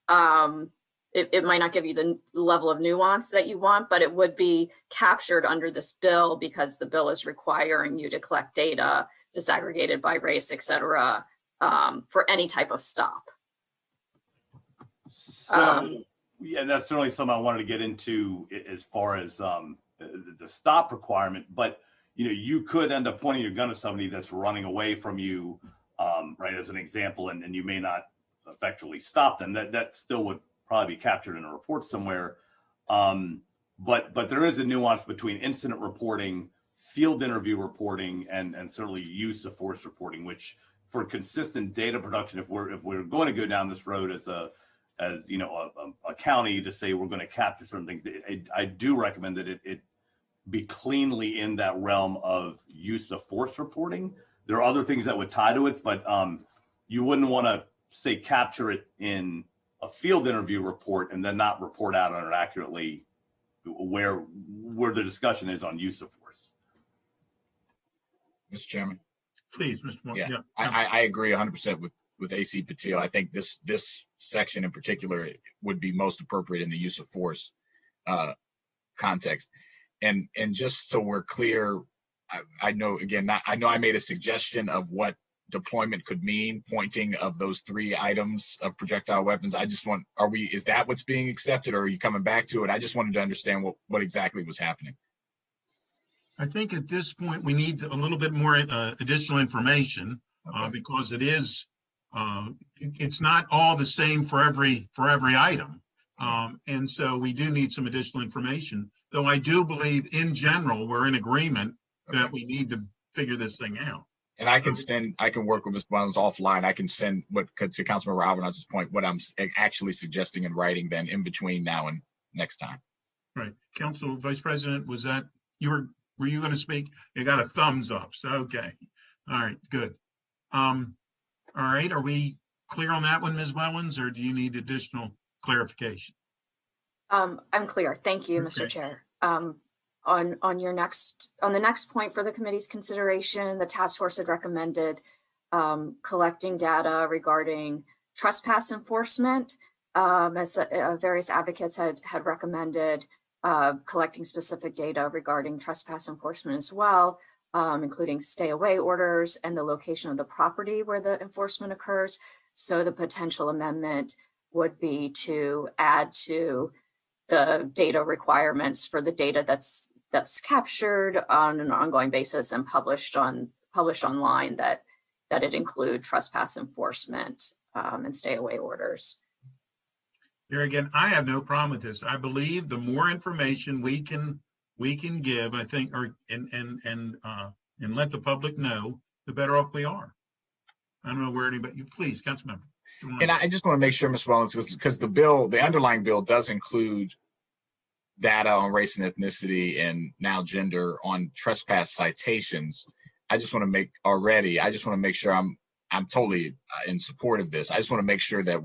Speaker 4: It might not give you the level of nuance that you want, but it would be captured under this bill because the bill is requiring you to collect data disaggregated by race, et cetera, for any type of stop.
Speaker 7: So, yeah, that's certainly something I wanted to get into as far as the stop requirement. But you could end up pointing your gun at somebody that's running away from you, right? As an example, and you may not effectually stop them. That still would probably be captured in a report somewhere. But there is a nuance between incident reporting, field interview reporting, and certainly use of force reporting, which for consistent data production, if we're going to go down this road as a county to say we're going to capture certain things, I do recommend that it be cleanly in that realm of use of force reporting. There are other things that would tie to it, but you wouldn't want to say capture it in a field interview report and then not report out on it accurately where the discussion is on use of force.
Speaker 8: Mr. Chairman.
Speaker 1: Please, Mr. Moore.
Speaker 8: Yeah. I agree 100% with AC Patil. I think this section in particular would be most appropriate in the use of force context. And just so we're clear, I know I made a suggestion of what deployment could mean, pointing of those 3 items of projectile weapons. Is that what's being accepted, or are you coming back to it? I just wanted to understand what exactly was happening.
Speaker 1: I think at this point we need a little bit more additional information because it is it's not all the same for every item, and so we do need some additional information. Though I do believe in general we're in agreement that we need to figure this thing out.
Speaker 8: And I can work with Mr. Wellens offline. I can send to Councilmember Alvarez's point, what I'm actually suggesting in writing then in between now and next time.
Speaker 1: Right. Council Vice President, were you going to speak? You got a thumbs up. So, okay. All right, good. All right. Are we clear on that one, Ms. Wellens, or do you need additional clarification?
Speaker 4: I'm clear. Thank you, Mr. Chair. On the next point for the committee's consideration, the task force had recommended collecting data regarding trespass enforcement, as various advocates had recommended collecting specific data regarding trespass enforcement as well, including stay away orders and the location of the property where the enforcement occurs. So the potential amendment would be to add to the data requirements for the data that's captured on an ongoing basis and published online that it include trespass enforcement and stay away orders.
Speaker 1: Here again, I have no problem with this. I believe the more information we can give, I think, and and let the public know, the better off we are. I don't know where anybody, you please, Councilmember.
Speaker 8: And I just want to make sure, Ms. Wellens, because the underlying bill does include data on race and ethnicity and now gender on trespass citations. I just want to make sure I'm totally in support of this. I just want to make sure that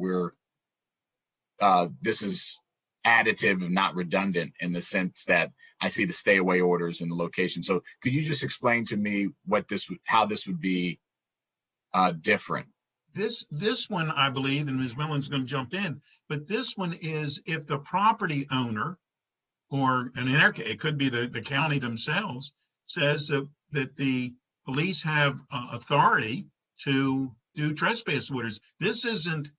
Speaker 8: this is additive and not redundant in the sense that I see the stay away orders in the location. So could you just explain to me how this would be different?
Speaker 1: This one, I believe, and Ms. Millen's going to jump in, but this one is if the property owner, or in our case, it could be the county themselves, says that the police have authority to do trespass orders. This isn't,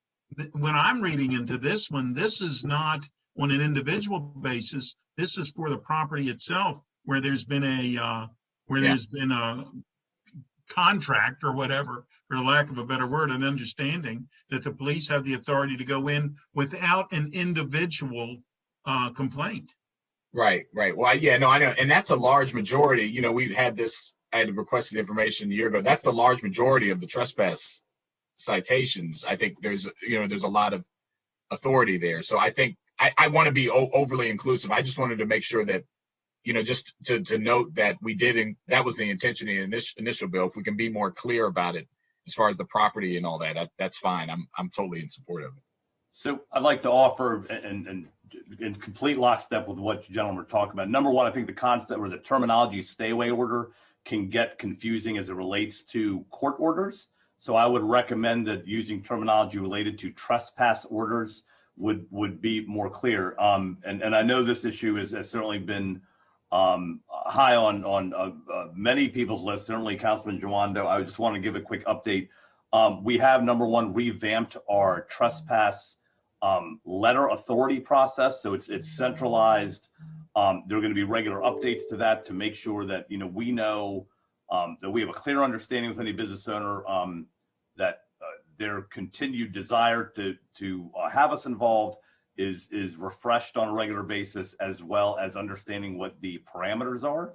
Speaker 1: when I'm reading into this one, this is not on an individual basis. This is for the property itself, where there's been a contract or whatever, for lack of a better word, an understanding that the police have the authority to go in without an individual complaint.
Speaker 8: Right. Well, yeah, no, I know. And that's a large majority. We've had this, I had requested information a year ago. That's the large majority of the trespass citations. I think there's a lot of authority there. So I think I want to be overly inclusive. I just wanted to make sure that, just to note that that was the intention in the initial bill. If we can be more clear about it as far as the property and all that, that's fine. I'm totally in support of it.
Speaker 7: So I'd like to offer, and in complete lockstep with what you gentlemen are talking about. Number one, I think the concept or the terminology stay away order can get confusing as it relates to court orders. So I would recommend that using terminology related to trespass orders would be more clear. And I know this issue has certainly been high on many people's lists, certainly Councilman Jawando. I just want to give a quick update. We have, number one, revamped our trespass letter authority process. So it's centralized. There are going to be regular updates to that to make sure that, we know that we have a clear understanding with any business owner that their continued desire to have us involved is refreshed on a regular basis, as well as understanding what the parameters are.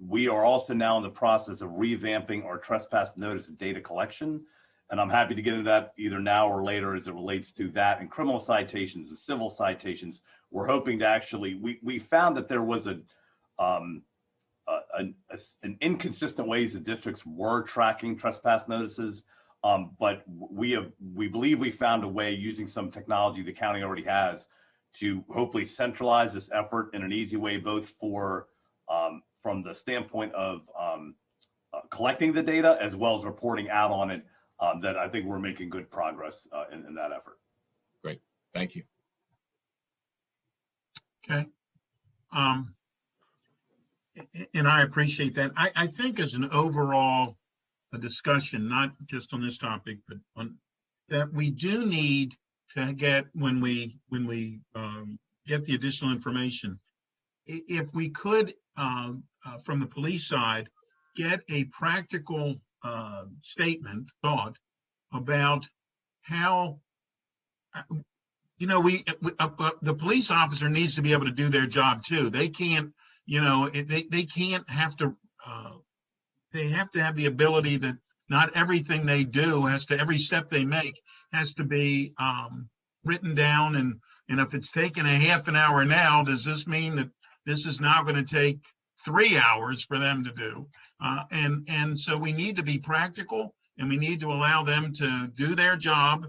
Speaker 7: We are also now in the process of revamping our trespass notice and data collection. And I'm happy to get into that either now or later as it relates to that and criminal citations and civil citations. We're hoping to actually, we found that there was an inconsistent ways that districts were tracking trespass notices. But we believe we found a way using some technology the county already has to hopefully centralize this effort in an easy way, both for from the standpoint of collecting the data as well as reporting out on it. That I think we're making good progress in that effort.
Speaker 8: Great, thank you.
Speaker 1: Okay. And I appreciate that. I think as an overall discussion, not just on this topic, but on that, we do need to get, when we get the additional information, if we could, from the police side, get a practical thought about how, the police officer needs to be able to do their job too. They can't, they can't have to, they have to have the ability that not everything they do every step they make has to be written down. And if it's taking a half an hour now, does this mean that this is now going to take 3 hours for them to do? And so we need to be practical, and we need to allow them to do their job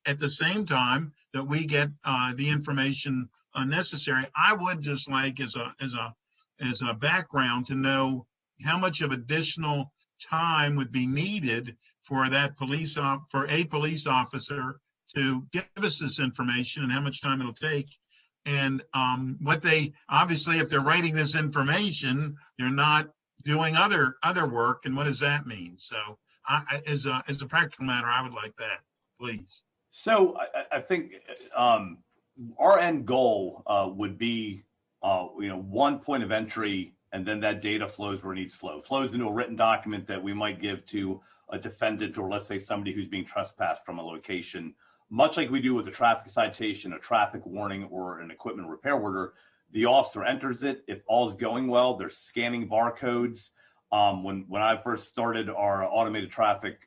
Speaker 1: at the same time that we get the information necessary. I would just like, as a background, to know how much of additional time would be needed for a police officer to give us this information, and how much time it'll take. And what they, obviously, if they're writing this information, they're not doing other work. And what does that mean? So as a practical matter, I would like that, please.
Speaker 7: So I think our end goal would be, one point of entry, and then that data flows where it needs to flows into a written document that we might give to a defendant, or let's say somebody who's being trespassed from a location, much like we do with a traffic citation, a traffic warning, or an equipment repair order. The officer enters it. If all is going well, they're scanning barcodes. When I first started our automated traffic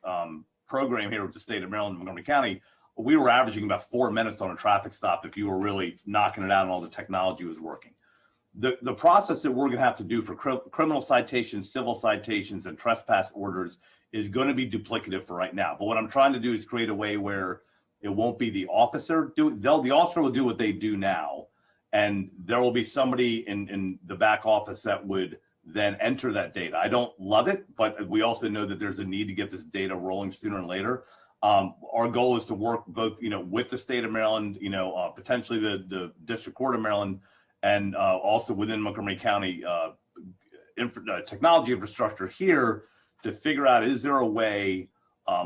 Speaker 7: program here with the state of Maryland, Montgomery County, we were averaging about 4 minutes on a traffic stop if you were really knocking it out and all the technology was working. The process that we're going to have to do for criminal citations, civil citations, and trespass orders is going to be duplicative for right now. But what I'm trying to do is create a way where it won't be the officer the officer will do what they do now, and there will be somebody in the back office that would then enter that data. I don't love it, but we also know that there's a need to get this data rolling sooner and later. Our goal is to work both, with the state of Maryland, potentially the District Court of Maryland, and also within Montgomery County technology infrastructure here to figure out, is there a way,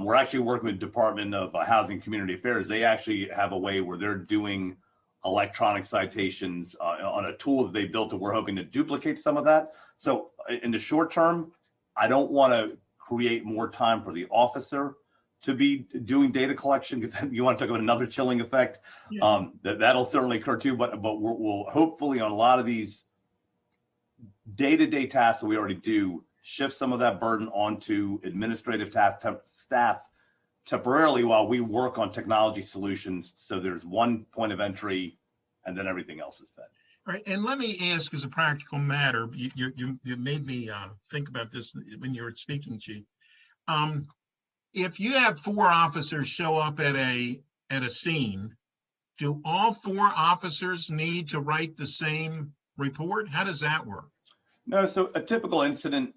Speaker 7: we're actually working with the Department of Housing and Community Affairs. They actually have a way where they're doing electronic citations on a tool that they built, and we're hoping to duplicate some of that. So in the short term, I don't want to create more time for the officer to be doing data collection, because you want to talk about another chilling effect. Yeah. That'll certainly occur too, but we'll hopefully on a lot of these day-to-day tasks that we already do, shift some of that burden onto administrative staff temporarily while we work on technology solutions. So there's one point of entry and then everything else is fed.
Speaker 1: All right, and let me ask as a practical matter, you made me think about this when you were speaking, Chief. If you have 4 officers show up at a scene, do all 4 officers need to write the same report? How does that work?
Speaker 7: No, so a typical incident,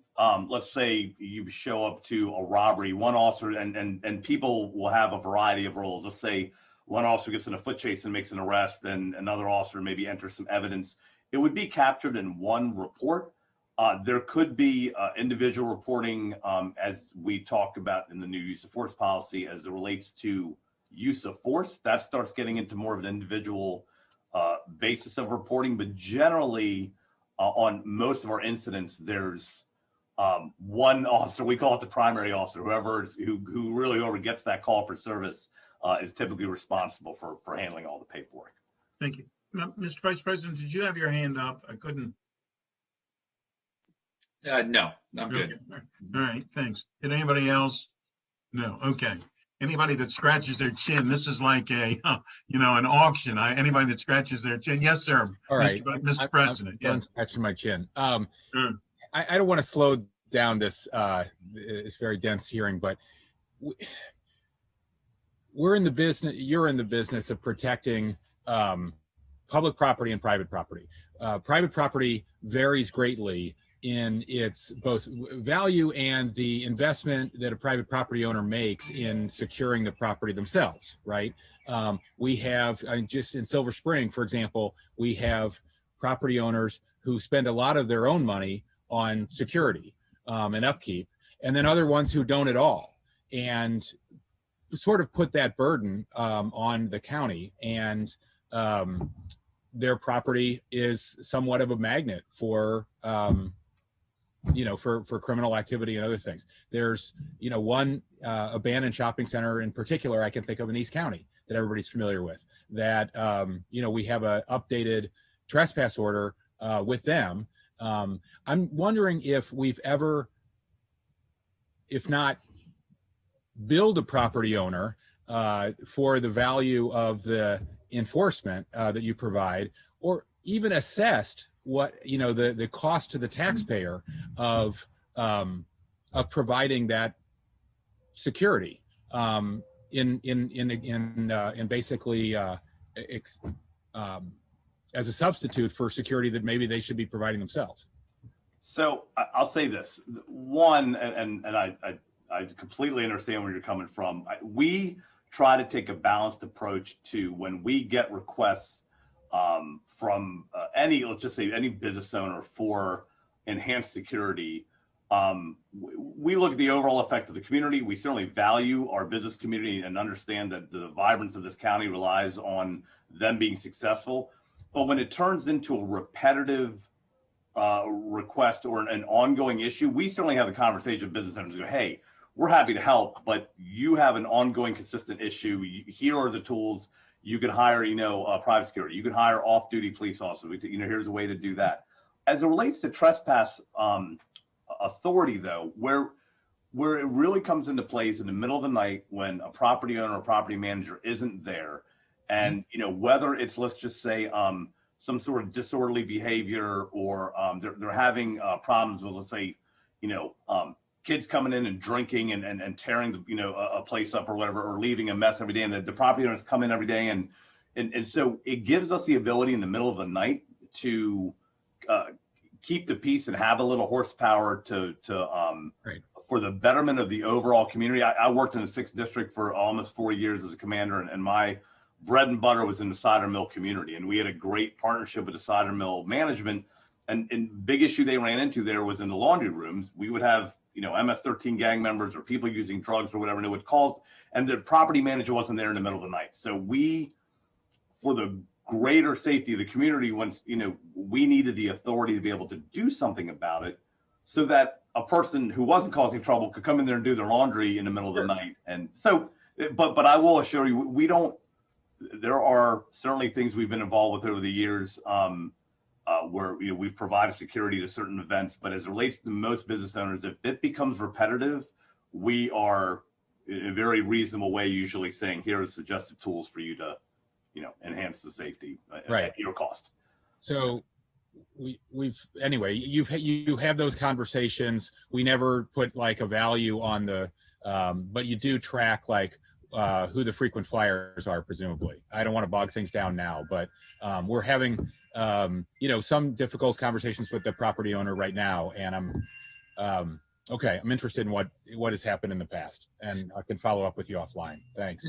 Speaker 7: let's say you show up to a robbery, one officer, and people will have a variety of roles. Let's say one officer gets in a foot chase and makes an arrest, and another officer maybe enters some evidence. It would be captured in one report. There could be individual reporting, as we talk about in the new use of force policy, as it relates to use of force. That starts getting into more of an individual basis of reporting. But generally, on most of our incidents, there's one officer. We call it the primary officer. Whoever gets that call for service is typically responsible for handling all the paperwork.
Speaker 1: Thank you. Now, Mr. Vice President, did you have your hand up? I couldn't.
Speaker 3: No, I'm good.
Speaker 1: Okay. All right, thanks. Did anybody else? No. Okay. Anybody that scratches their chin, this is like a, an auction. Anybody that scratches their chin. Yes, sir.
Speaker 5: All right.
Speaker 1: Mr. President.
Speaker 5: I'm scratching my chin. I don't want to slow down this very dense hearing, but you're in the business of protecting public property and private property. Private property varies greatly in its both value and the investment that a private property owner makes in securing the property themselves, right? We have, just in Silver Spring, for example, we have property owners who spend a lot of their own money on security and upkeep, and then other ones who don't at all, and sort of put that burden on the county, and their property is somewhat of a magnet for for criminal activity and other things. There's, one abandoned shopping center in particular I can think of in East County that everybody's familiar with, that, we have a updated trespass order with them. I'm wondering if we've ever, if not billed a property owner for the value of the enforcement that you provide, or even assessed what the cost to the taxpayer of providing that security in basically as a substitute for security that maybe they should be providing themselves.
Speaker 7: So I'll say this: one, and I completely understand where you're coming from. We try to take a balanced approach to when we get requests from let's just say any business owner for enhanced security. We look at the overall effect of the community. We certainly value our business community and understand that the vibrance of this county relies on them being successful. But when it turns into a repetitive request or an ongoing issue, we certainly have the conversation with business owners who go, hey, we're happy to help, but you have an ongoing consistent issue. Here are the tools. You could hire, private security. You could hire off-duty police officers. Here's a way to do that. As it relates to trespass authority, though, where it really comes into play is in the middle of the night when a property owner or property manager isn't there, and whether it's, let's just say, some sort of disorderly behavior, or they're having problems with, let's say, kids coming in and drinking and tearing a place up or whatever, or leaving a mess every day, and the property owners come in every day, and so it gives us the ability in the middle of the night to keep the peace and have a little horsepower to
Speaker 5: Right.
Speaker 7: for the betterment of the overall community. I worked in the 6th district for almost 4 years as a commander, and my bread and butter was in the cider mill community, and we had a great partnership with the cider mill management. And big issue they ran into there was in the laundry rooms. We would have MS-13 gang members or people using drugs or whatever, and it would call, and the property manager wasn't there in the middle of the night. So we, for the greater safety of the community, once we needed the authority to be able to do something about it, so that a person who wasn't causing trouble could come in there and do their laundry in the middle of the night. And so, but I will assure you, we don't. There are certainly things we've been involved with over the years where we've provided security to certain events, but as it relates to most business owners, if it becomes repetitive, we are in a very reasonable way usually saying, here are suggested tools for you to enhance the safety at your cost.
Speaker 5: So anyway, you have those conversations. We never put like a value on the but you do track like who the frequent flyers are, presumably. I don't want to bog things down now, but we're having some difficult conversations with the property owner right now, and I'm interested in what has happened in the past, and I can follow up with you offline. Thanks.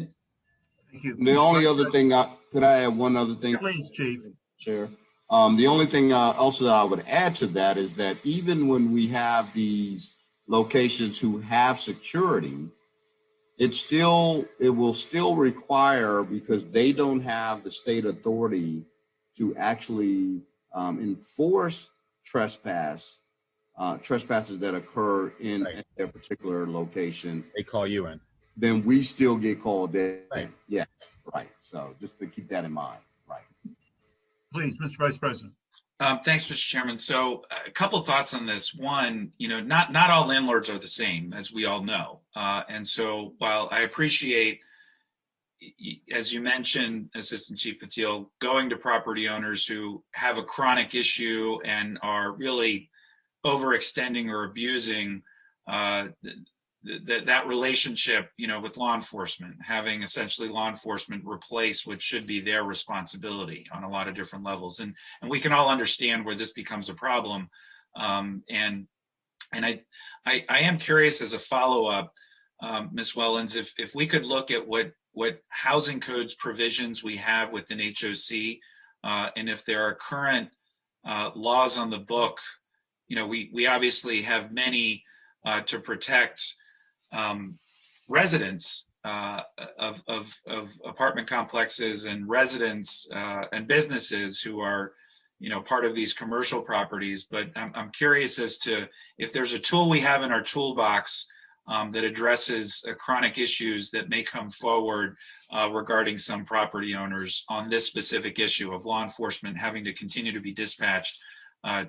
Speaker 1: Thank you.
Speaker 9: The only other thing, could I add one other thing?
Speaker 1: Please, Chief.
Speaker 9: Chair. The only thing also that I would add to that is that even when we have these locations who have security, it will still require, because they don't have the state authority to actually enforce trespasses that occur in their particular location.
Speaker 5: They call you in.
Speaker 9: Then we still get called in.
Speaker 5: Right.
Speaker 9: Yes, right. So just to keep that in mind. Right.
Speaker 1: Please, Mr. Vice President.
Speaker 3: Thanks, Mr. Chairman. So a couple thoughts on this. One, not all landlords are the same, as we all know. And so while I appreciate, as you mentioned, Assistant Chief Patil, going to property owners who have a chronic issue and are really overextending or abusing that relationship, with law enforcement, having essentially law enforcement replace what should be their responsibility on a lot of different levels. And we can all understand where this becomes a problem. And I am curious, as a follow-up, Ms. Wellens, if we could look at what housing codes provisions we have within HOC, and if there are current laws on the book. We obviously have many to protect residents of apartment complexes and residents and businesses who are part of these commercial properties. But I'm curious as to if there's a tool we have in our toolbox that addresses chronic issues that may come forward regarding some property owners on this specific issue of law enforcement having to continue to be dispatched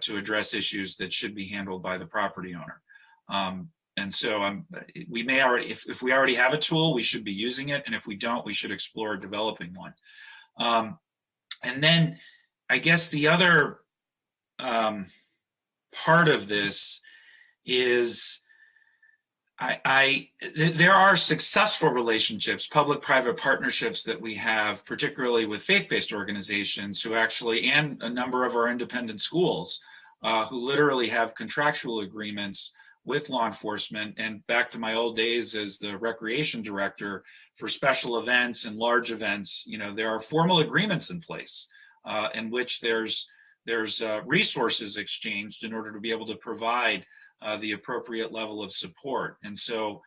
Speaker 3: to address issues that should be handled by the property owner. And so we may already, if we already have a tool, we should be using it. And if we don't, we should explore developing one. And then I guess the other part of this is there are successful relationships, public-private partnerships that we have, particularly with faith-based organizations who actually, and a number of our independent schools who literally have contractual agreements with law enforcement. And back to my old days as the recreation director, for special events and large events, there are formal agreements in place in which there's resources exchanged in order to be able to provide the appropriate level of support. And so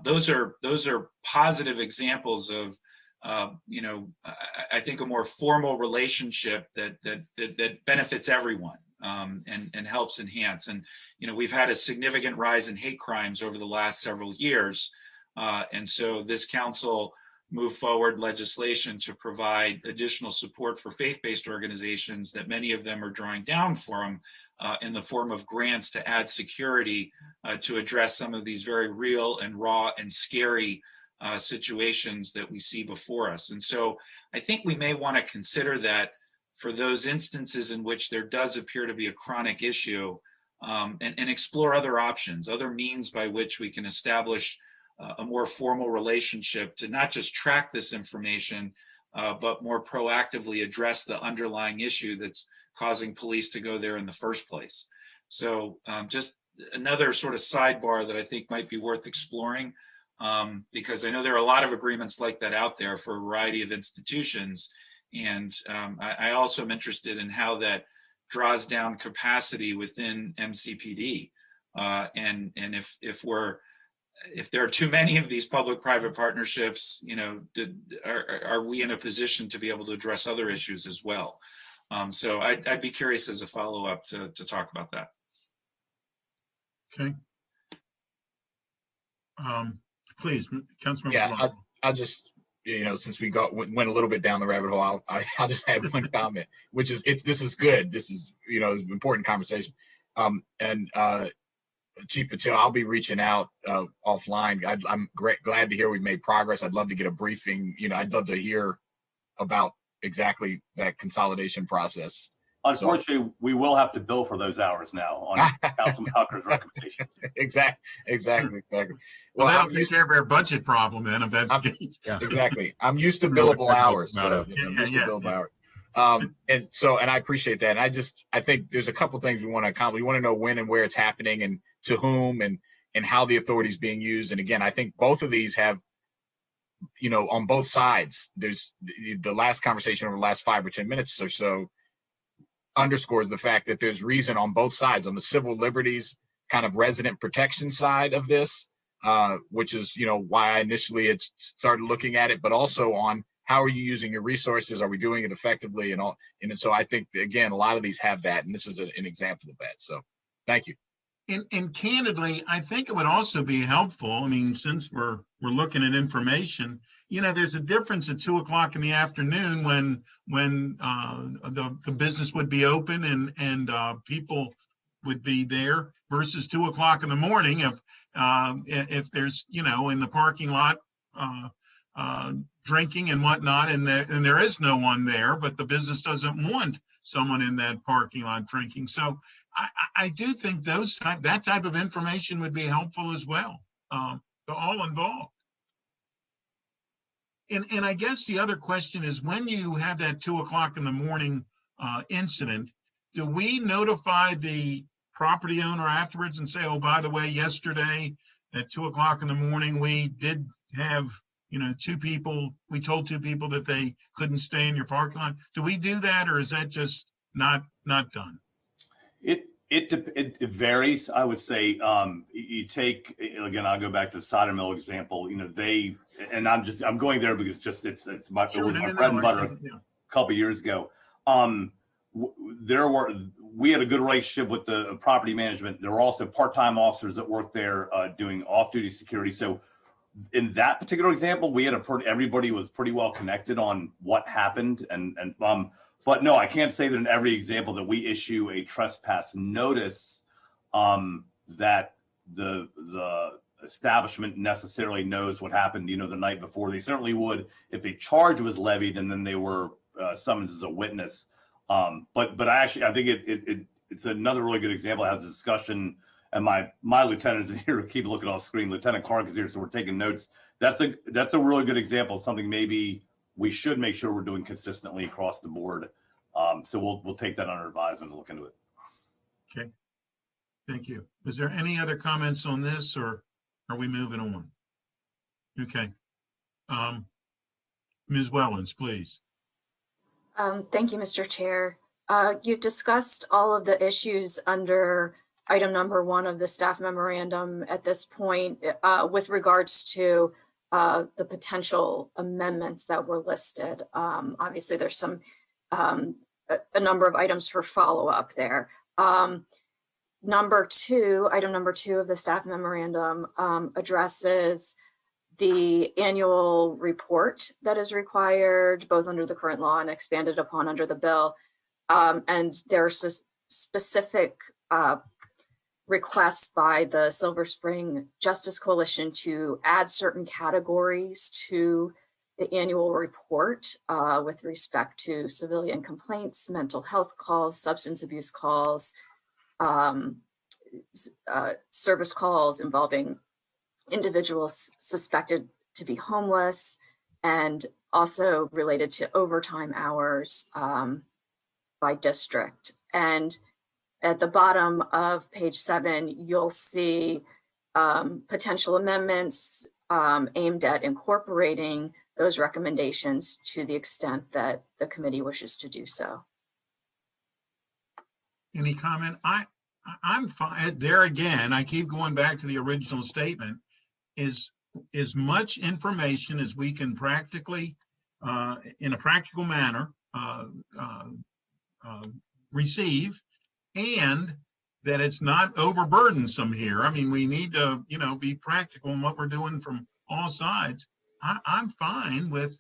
Speaker 3: those are positive examples of I think a more formal relationship that benefits everyone and helps enhance. And we've had a significant rise in hate crimes over the last several years, and so this council move forward legislation to provide additional support for faith-based organizations that many of them are drawing down from in the form of grants to add security to address some of these very real and raw and scary situations that we see before us. And so I think we may want to consider that for those instances in which there does appear to be a chronic issue, and explore other options, other means by which we can establish a more formal relationship to not just track this information, but more proactively address the underlying issue that's causing police to go there in the first place. So just another sort of sidebar that I think might be worth exploring, because I know there are a lot of agreements like that out there for a variety of institutions. And I also am interested in how that draws down capacity within MCPD. And if there are too many of these public-private partnerships, are we in a position to be able to address other issues as well? So I'd be curious as a follow-up to talk about that.
Speaker 1: Okay. Please, Councilmember.
Speaker 8: Yeah, I'll just, since we went a little bit down the rabbit hole, I'll just have one comment, which is this is good. This is, an important conversation. And Chief Patel, I'll be reaching out offline. I'm glad to hear we've made progress. I'd love to get a briefing. I'd love to hear about exactly that consolidation process.
Speaker 7: Unfortunately, we will have to bill for those hours now on Councilman Tucker's recommendation.
Speaker 8: Exactly.
Speaker 1: Well, that'll take care of our budget problem then, if that's the case.
Speaker 8: Yeah. Exactly. I'm used to billable hours. And I appreciate that. And I think there's a couple things we want to accomplish. We want to know when and where it's happening and to whom and how the authority is being used. And again, I think both of these have, on both sides, there's the last conversation over the last 5 or 10 minutes or so underscores the fact that there's reason on both sides, on the civil liberties kind of resident protection side of this, which is, why I initially had started looking at it, but also on how are you using your resources? Are we doing it effectively? And so I think, again, a lot of these have that, and this is an example of that. So thank you.
Speaker 1: And candidly, I think it would also be helpful. I mean, since we're looking at information, there's a difference at 2 o'clock in the afternoon when the business would be open and people would be there versus 2 o'clock in the morning if there's in the parking lot drinking and whatnot, and there is no one there, but the business doesn't want someone in that parking lot drinking. So I do think that type of information would be helpful as well to all involved. And I guess the other question is, when you have that 2 o'clock in the morning incident, do we notify the property owner afterwards and say, oh, by the way, yesterday at 2 o'clock in the morning, we did have, 2 people, we told 2 people that they couldn't stay in your parking lot? Do we do that, or is that just not done?
Speaker 7: It varies. I would say you take, again, I'll go back to the solder mill example. I'm going there because it was my bread and butter a couple of years ago. We had a good relationship with the property management. There were also part-time officers that worked there doing off-duty security. So in that particular example, we had everybody was pretty well connected on what happened but no, I can't say that in every example that we issue a trespass notice that the establishment necessarily knows what happened, the night before. They certainly would if a charge was levied and then they were summoned as a witness. But I think it's another really good example. It has a discussion, and my lieutenant is here to keep looking on the screen. Lieutenant Clark is here, so we're taking notes. That's a really good example of something maybe we should make sure we're doing consistently across the board. So we'll take that under advisement and look into it.
Speaker 1: Okay, thank you. Is there any other comments on this, or are we moving on? Okay, Ms. Wellens, please.
Speaker 4: Thank you, Mr. Chair. You discussed all of the issues under item number 1 of the staff memorandum at this point with regards to the potential amendments that were listed. Obviously, there's some a number of items for follow-up there. Item number 2 of the staff memorandum addresses the annual report that is required both under the current law and expanded upon under the bill. And there's specific requests by the Silver Spring Justice Coalition to add certain categories to the annual report with respect to civilian complaints, mental health calls, substance abuse calls, service calls involving individuals suspected to be homeless, and also related to overtime hours by district. And at the bottom of page 7, you'll see potential amendments aimed at incorporating those recommendations to the extent that the committee wishes to do so.
Speaker 1: Any comment? I'm fine. There again, I keep going back to the original statement, is as much information as we can practically, in a practical manner, receive, and that it's not overburdensome here. I mean, we need to, be practical in what we're doing from all sides. I'm fine with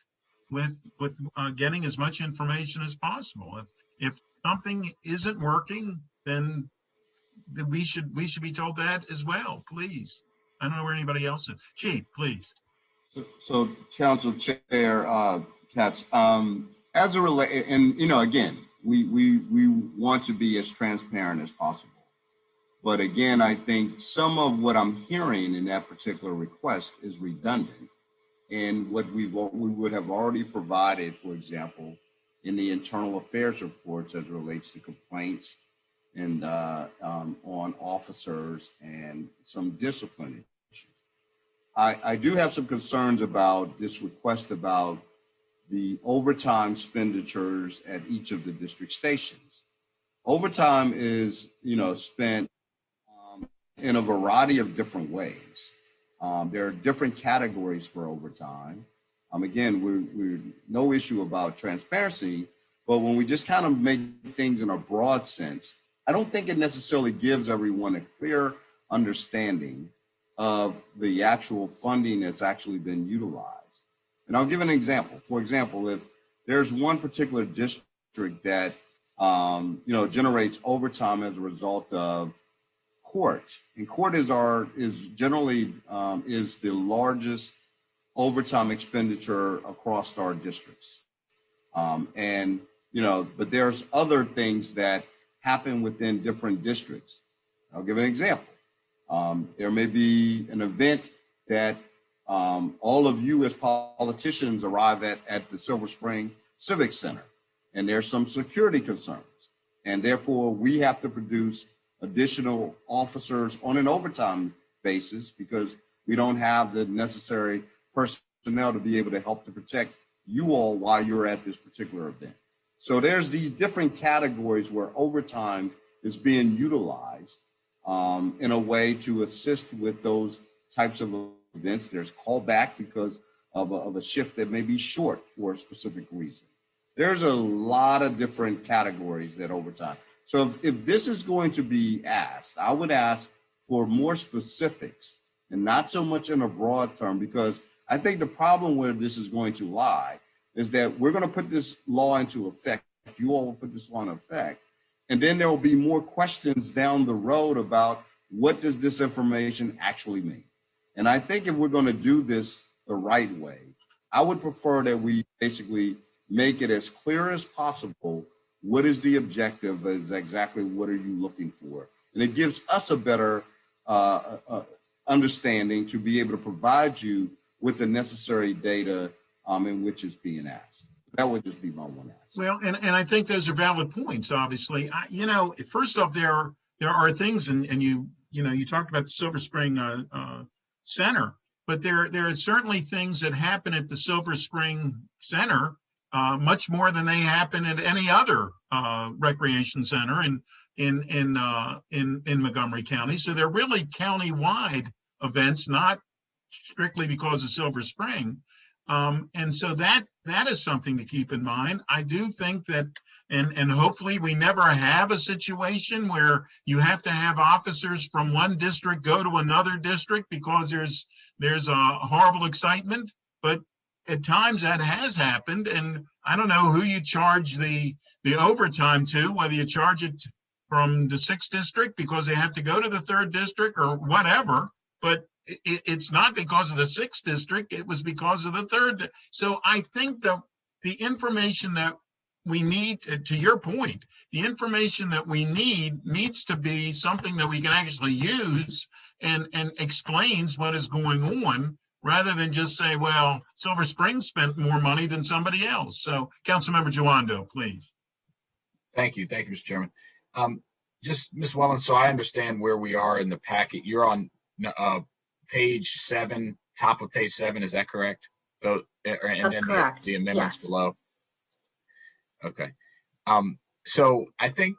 Speaker 1: getting as much information as possible. If something isn't working, then we should be told that as well, please. I don't know where anybody else is. Chief, please.
Speaker 9: So Council Chair Katz, as a relate, and again, we want to be as transparent as possible. But again, I think some of what I'm hearing in that particular request is redundant. And what we would have already provided, for example, in the internal affairs reports as it relates to complaints and on officers and some discipline issues. I do have some concerns about this request about the overtime expenditures at each of the district stations. Overtime is, spent in a variety of different ways. There are different categories for overtime. Again, we're no issue about transparency, but when we just kind of make things in a broad sense, I don't think it necessarily gives everyone a clear understanding of the actual funding that's actually been utilized. And I'll give an example. For example, if there's one particular district that generates overtime as a result of court, and court is generally the largest overtime expenditure across our districts. But there's other things that happen within different districts. I'll give an example. There may be an event that all of you as politicians arrive at the Silver Spring Civic Center, and there's some security concerns. And therefore, we have to produce additional officers on an overtime basis because we don't have the necessary personnel to be able to help to protect you all while you're at this particular event. So there's these different categories where overtime is being utilized in a way to assist with those types of events. There's callback because of a shift that may be short for a specific reason. There's a lot of different categories that overtime. So if this is going to be asked, I would ask for more specifics and not so much in a broad term, because I think the problem where this is going to lie is that we're going to put this law into effect. You all will put this law in effect. And then there will be more questions down the road about what does this information actually mean? And I think if we're going to do this the right way, I would prefer that we basically make it as clear as possible. What is the objective? Is exactly what are you looking for? And it gives us a better understanding to be able to provide you with the necessary data in which is being asked. That would just be my one ask.
Speaker 1: Well, and I think those are valid points, obviously. First off, there are things, and you talked about the Silver Spring Center, but there are certainly things that happen at the Silver Spring Center much more than they happen at any other recreation center in Montgomery County. So they're really county-wide events, not strictly because of Silver Spring. And so that is something to keep in mind. I do think that, and hopefully we never have a situation where you have to have officers from one district go to another district because there's a horrible excitement. But at times that has happened, and I don't know who you charge the overtime to, whether you charge it from the 6th district because they have to go to the 3rd district or whatever, but it's not because of the 6th district, it was because of the 3rd. So I think the information that we need, to your point, the information that we need needs to be something that we can actually use and explains what is going on, rather than just say, well, Silver Spring spent more money than somebody else. So Councilmember Joando, please.
Speaker 8: Thank you, Mr. Chairman. Just Ms. Wellen, so I understand where we are in the packet. You're on page 7, top of page 7, is that correct? And
Speaker 4: That's
Speaker 8: then
Speaker 4: correct.
Speaker 8: the amendments
Speaker 4: Yes.
Speaker 8: below. Okay. So I think,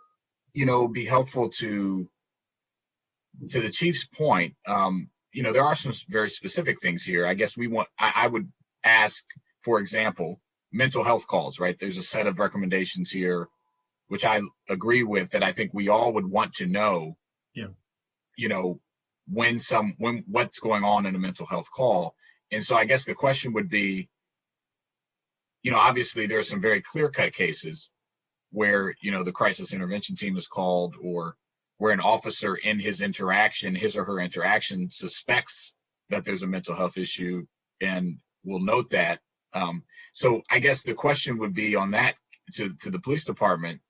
Speaker 8: it would be helpful to the chief's point. There are some very specific things here. I guess I would ask, for example, mental health calls, right? There's a set of recommendations here, which I agree with, that I think we all would want to know, when what's going on in a mental health call. And so I guess the question would be, obviously there are some very clear-cut cases where, the crisis intervention team is called, or where an officer in his or her interaction suspects that there's a mental health issue and will note that. So I guess the question would be on that to the police department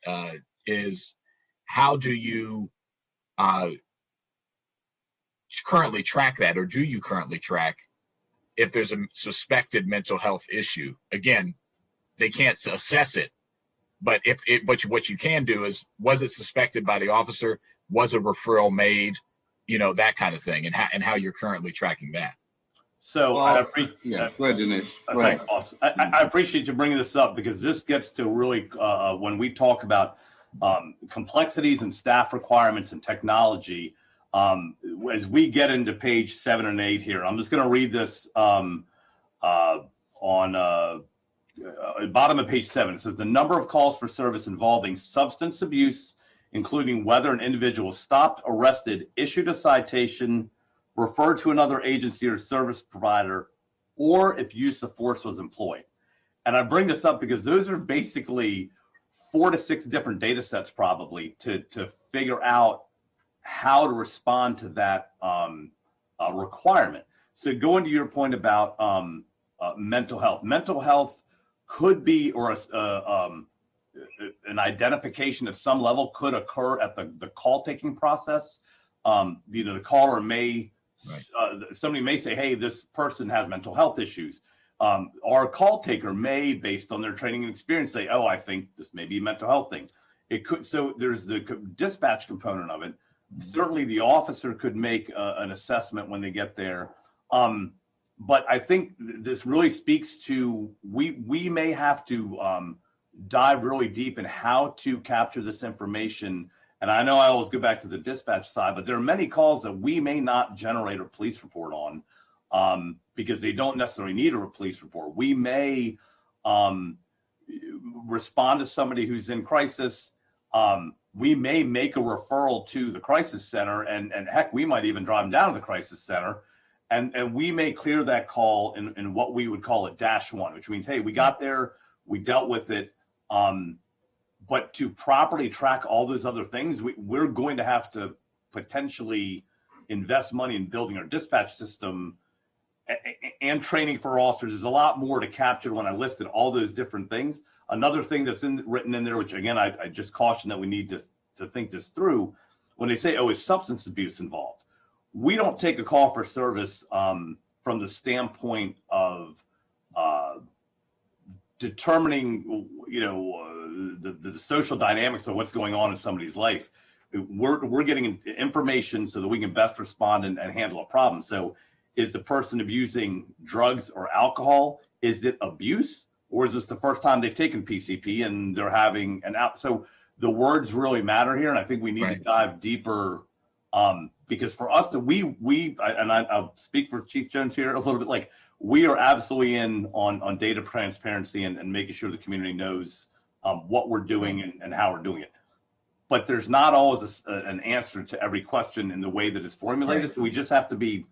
Speaker 8: is, how do you currently track that, or do you currently track if there's a suspected mental health issue? Again, they can't assess it, but what you can do is, was it suspected by the officer? Was a referral made? That kind of thing, and how you're currently tracking that.
Speaker 7: So
Speaker 9: Well,
Speaker 7: I appreciate.
Speaker 9: Go ahead, Dinesh. Go ahead.
Speaker 7: Thanks, boss. I appreciate you bringing this up, because this gets to really when we talk about complexities and staff requirements and technology. As we get into page 7 and 8 here, I'm just going to read this on bottom of page 7. It says the number of calls for service involving substance abuse, including whether an individual stopped, arrested, issued a citation, referred to another agency or service provider, or if use of force was employed. And I bring this up because those are basically 4 to 6 different data sets probably to figure out how to respond to that requirement. So going to your point about mental health could be, or an identification at some level could occur at the call taking process. The caller may, somebody may say, hey, this person has mental health issues. Our call taker may, based on their training and experience, say, oh, I think this may be a mental health thing. It could, so there's the dispatch component of it. Certainly the officer could make an assessment when they get there. But I think this really speaks to, we may have to dive really deep in how to capture this information. And I know I always go back to the dispatch side, but there are many calls that we may not generate a police report on because they don't necessarily need a police report. We may respond to somebody who's in crisis. We may make a referral to the crisis center, and heck, we might even drive them down to the crisis center. And we may clear that call in what we would call a -1, which means, hey, we got there, we dealt with it. But to properly track all those other things, we're going to have to potentially invest money in building our dispatch system and training for officers. There's a lot more to capture when I listed all those different things. Another thing that's written in there, which again, I just caution that we need to think this through. When they say, oh, is substance abuse involved? We don't take a call for service from the standpoint of determining, the social dynamics of what's going on in somebody's life. We're getting information so that we can best respond and handle a problem. So is the person abusing drugs or alcohol? Is it abuse? Or is this the first time they've taken PCP and they're having an out? So the words really matter here. And I think we need to dive deeper Because for us I'll speak for Chief Jones here a little bit, like we are absolutely in on data transparency and making sure the community knows what we're doing and how we're doing it. But there's not always an answer to every question in the way that it's formulated.
Speaker 8: Right.
Speaker 7: So we just have to be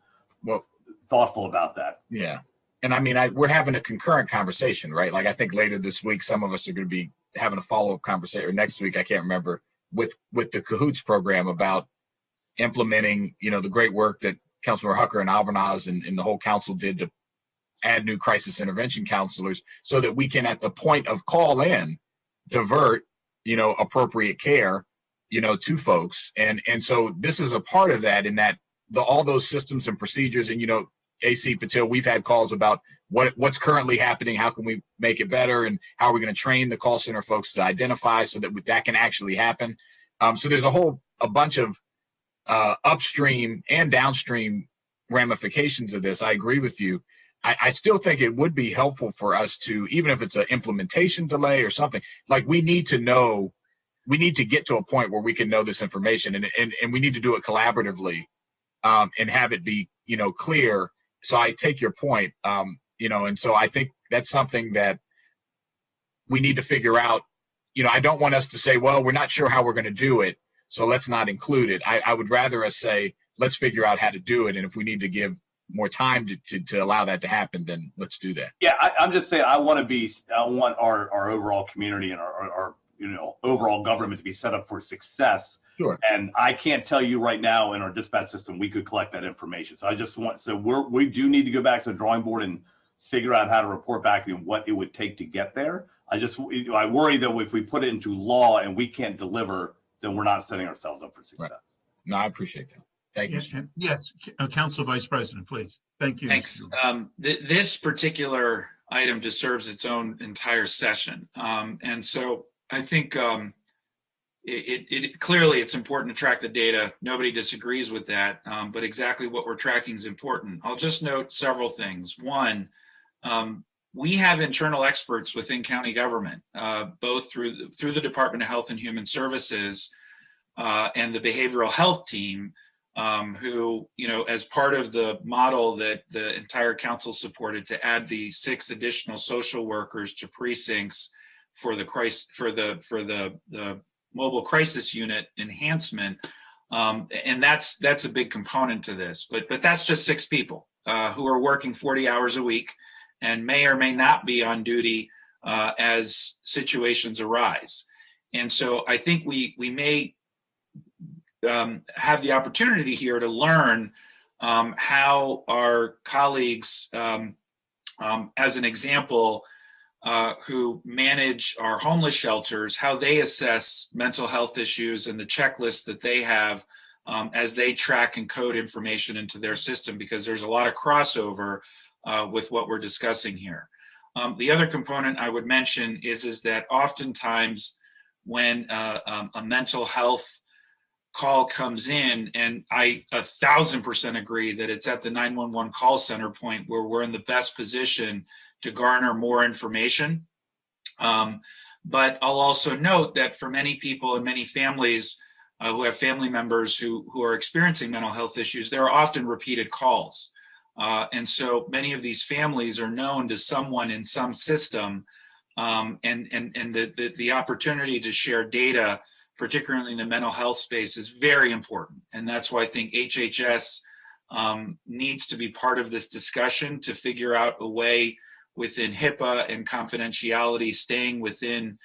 Speaker 7: thoughtful about that.
Speaker 8: Yeah. And I mean, we're having a concurrent conversation, right? Like I think later this week, some of us are going to be having a follow-up conversation, or next week, I can't remember, with the Cahoots program about implementing, the great work that Councilmember Hucker and Albanaz and the whole council did to add new crisis intervention counselors so that we can, at the point of call in, divert, appropriate care, to folks. And so this is a part of that, in that all those systems and procedures, and, AC Patil, we've had calls about what's currently happening, how can we make it better, and how are we going to train the call center folks to identify so that that can actually happen. So there's a bunch of upstream and downstream ramifications of this. I agree with you. I still think it would be helpful for us to, even if it's an implementation delay or something, like we need to get to a point where we can know this information, and we need to do it collaboratively, and have it be, clear. So I take your point, and so I think that's something that we need to figure out. I don't want us to say, well, we're not sure how we're going to do it, so let's not include it. I would rather us say, let's figure out how to do it. And if we need to give more time to allow that to happen, then let's do that.
Speaker 7: Yeah, I'm just saying I want our overall community and our overall government to be set up for success.
Speaker 8: Sure.
Speaker 7: And I can't tell you right now in our dispatch system we could collect that information. So we do need to go back to the drawing board and figure out how to report back and what it would take to get there. I worry that if we put it into law and we can't deliver, then we're not setting ourselves up for success.
Speaker 8: Right. No, I appreciate that. Thank you.
Speaker 1: Yes, Council Vice President, please. Thank you.
Speaker 3: Thanks. This particular item deserves its own entire session. And so I think it clearly it's important to track the data. Nobody disagrees with that, but exactly what we're tracking is important. I'll just note several things. One, we have internal experts within county government, both through the Department of Health and Human Services and the behavioral health team, who, as part of the model that the entire council supported to add the 6 additional social workers to precincts for the mobile crisis unit enhancement, and that's a big component to this. But that's just 6 people who are working 40 hours a week and may or may not be on duty as situations arise. And so I think we may have the opportunity here to learn how our colleagues, as an example, who manage our homeless shelters, how they assess mental health issues and the checklist that they have as they track and code information into their system, because there's a lot of crossover with what we're discussing here. The other component I would mention is that oftentimes when a mental health call comes in, and I 1,000% agree that it's at the 911 call center point where we're in the best position to garner more information. But I'll also note that for many people and many families who have family members who are experiencing mental health issues, there are often repeated calls. And so many of these families are known to someone in some system, and the opportunity to share data, particularly in the mental health space, is very important. And that's why I think HHS needs to be part of this discussion to figure out a way within HIPAA and confidentiality, staying within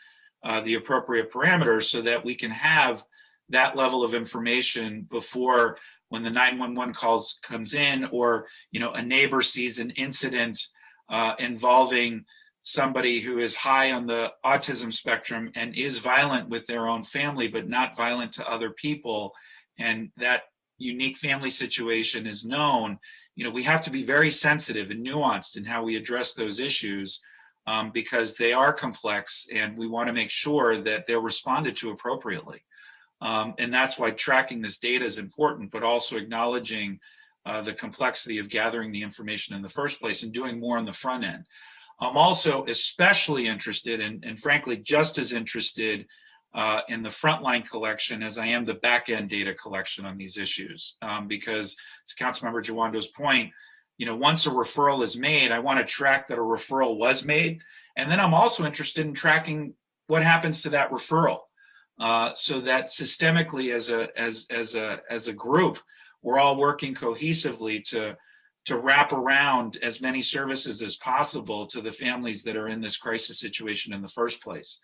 Speaker 3: the appropriate parameters so that we can have that level of information before, when the 911 calls comes in, or a neighbor sees an incident involving somebody who is high on the autism spectrum and is violent with their own family, but not violent to other people, and that unique family situation is known. We have to be very sensitive and nuanced in how we address those issues, because they are complex, and we want to make sure that they're responded to appropriately. And that's why tracking this data is important, but also acknowledging the complexity of gathering the information in the first place and doing more on the front end. I'm also especially interested, and frankly just as interested in the frontline collection as I am the back end data collection on these issues. Because to Councilmember Jawando's point, once a referral is made, I want to track that a referral was made. And then I'm also interested in tracking what happens to that referral, so that systemically as a group, we're all working cohesively to wrap around as many services as possible to the families that are in this crisis situation in the first place.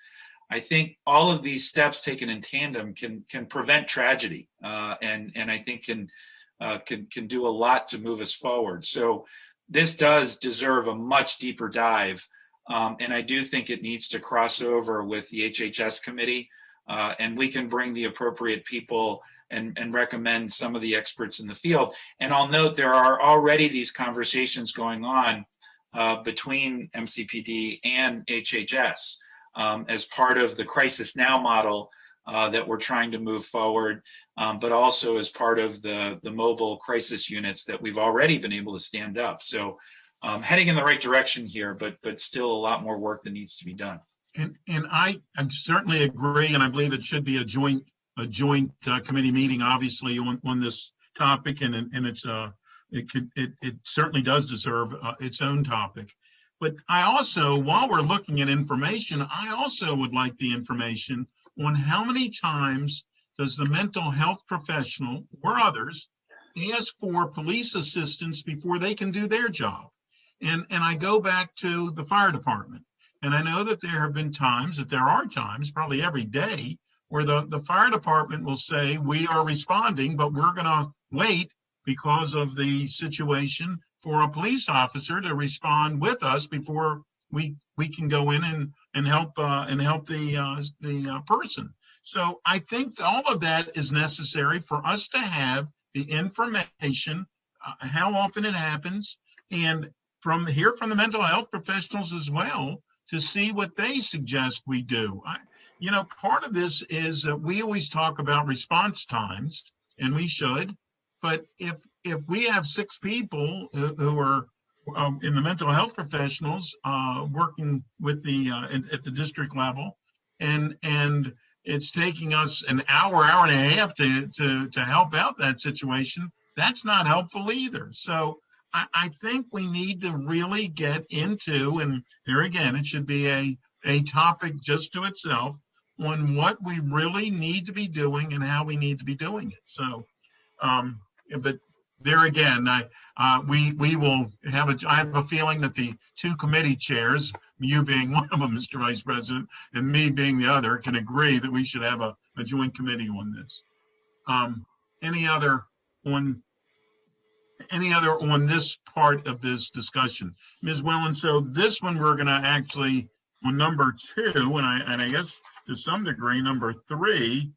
Speaker 3: I think all of these steps taken in tandem can prevent tragedy, and I think can do a lot to move us forward. So this does deserve a much deeper dive, and I do think it needs to cross over with the HHS committee, and we can bring the appropriate people and recommend some of the experts in the field. And I'll note there are already these conversations going on between MCPD and HHS as part of the Crisis Now model that we're trying to move forward, but also as part of the mobile crisis units that we've already been able to stand up. So heading in the right direction here, but still a lot more work that needs to be done.
Speaker 1: And I certainly agree, and I believe it should be a joint committee meeting, obviously, on this topic, and it certainly does deserve its own topic. But I also, while we're looking at information, I also would like the information on how many times does the mental health professional or others ask for police assistance before they can do their job. And I go back to the fire department, and I know that there are times, probably every day, where the fire department will say, we are responding, but we're going to wait because of the situation for a police officer to respond with us before we can go in and help the person. So I think all of that is necessary for us to have the information, how often it happens, and hear from the mental health professionals as well to see what they suggest we do. Part of this is that we always talk about response times, and we should, but if we have 6 people who are in the mental health professionals working with at the district level, and it's taking us an hour and a half to help out that situation, that's not helpful either. So I think we need to really get into, and there again, it should be a topic just to itself, on what we really need to be doing and how we need to be doing it. So, but there again, we will have I have a feeling that the 2 committee chairs, you being one of them, Mr. Vice President, and me being the other, can agree that we should have a joint committee on this. Any other on this part of this discussion? Ms. Wellen, so this one we're going to actually, on number 2, and I guess to some degree number 3,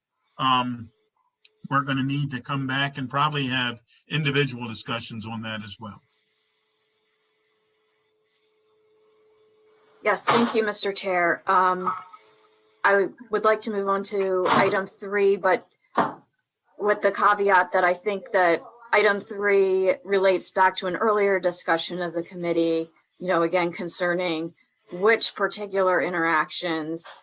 Speaker 1: we're going to need to come back and probably have individual discussions on that as well.
Speaker 4: Yes, thank you, Mr. Chair. I would like to move on to item 3, but with the caveat that I think that item 3 relates back to an earlier discussion of the committee, again, concerning which particular interactions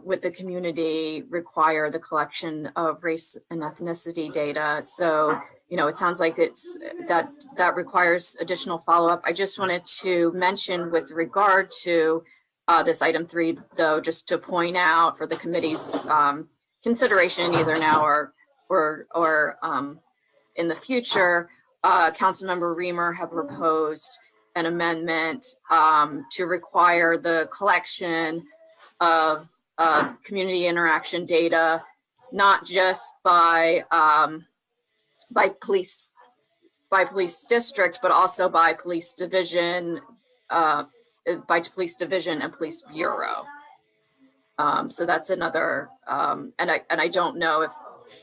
Speaker 4: with the community require the collection of race and ethnicity data. So, it sounds like that requires additional follow-up. I just wanted to mention with regard to this item 3, though, just to point out for the committee's consideration, either now or in the future, Councilmember Reamer have proposed an amendment to require the collection of community interaction data, not just by police district, but also by police division, and police bureau. So that's another, and I don't know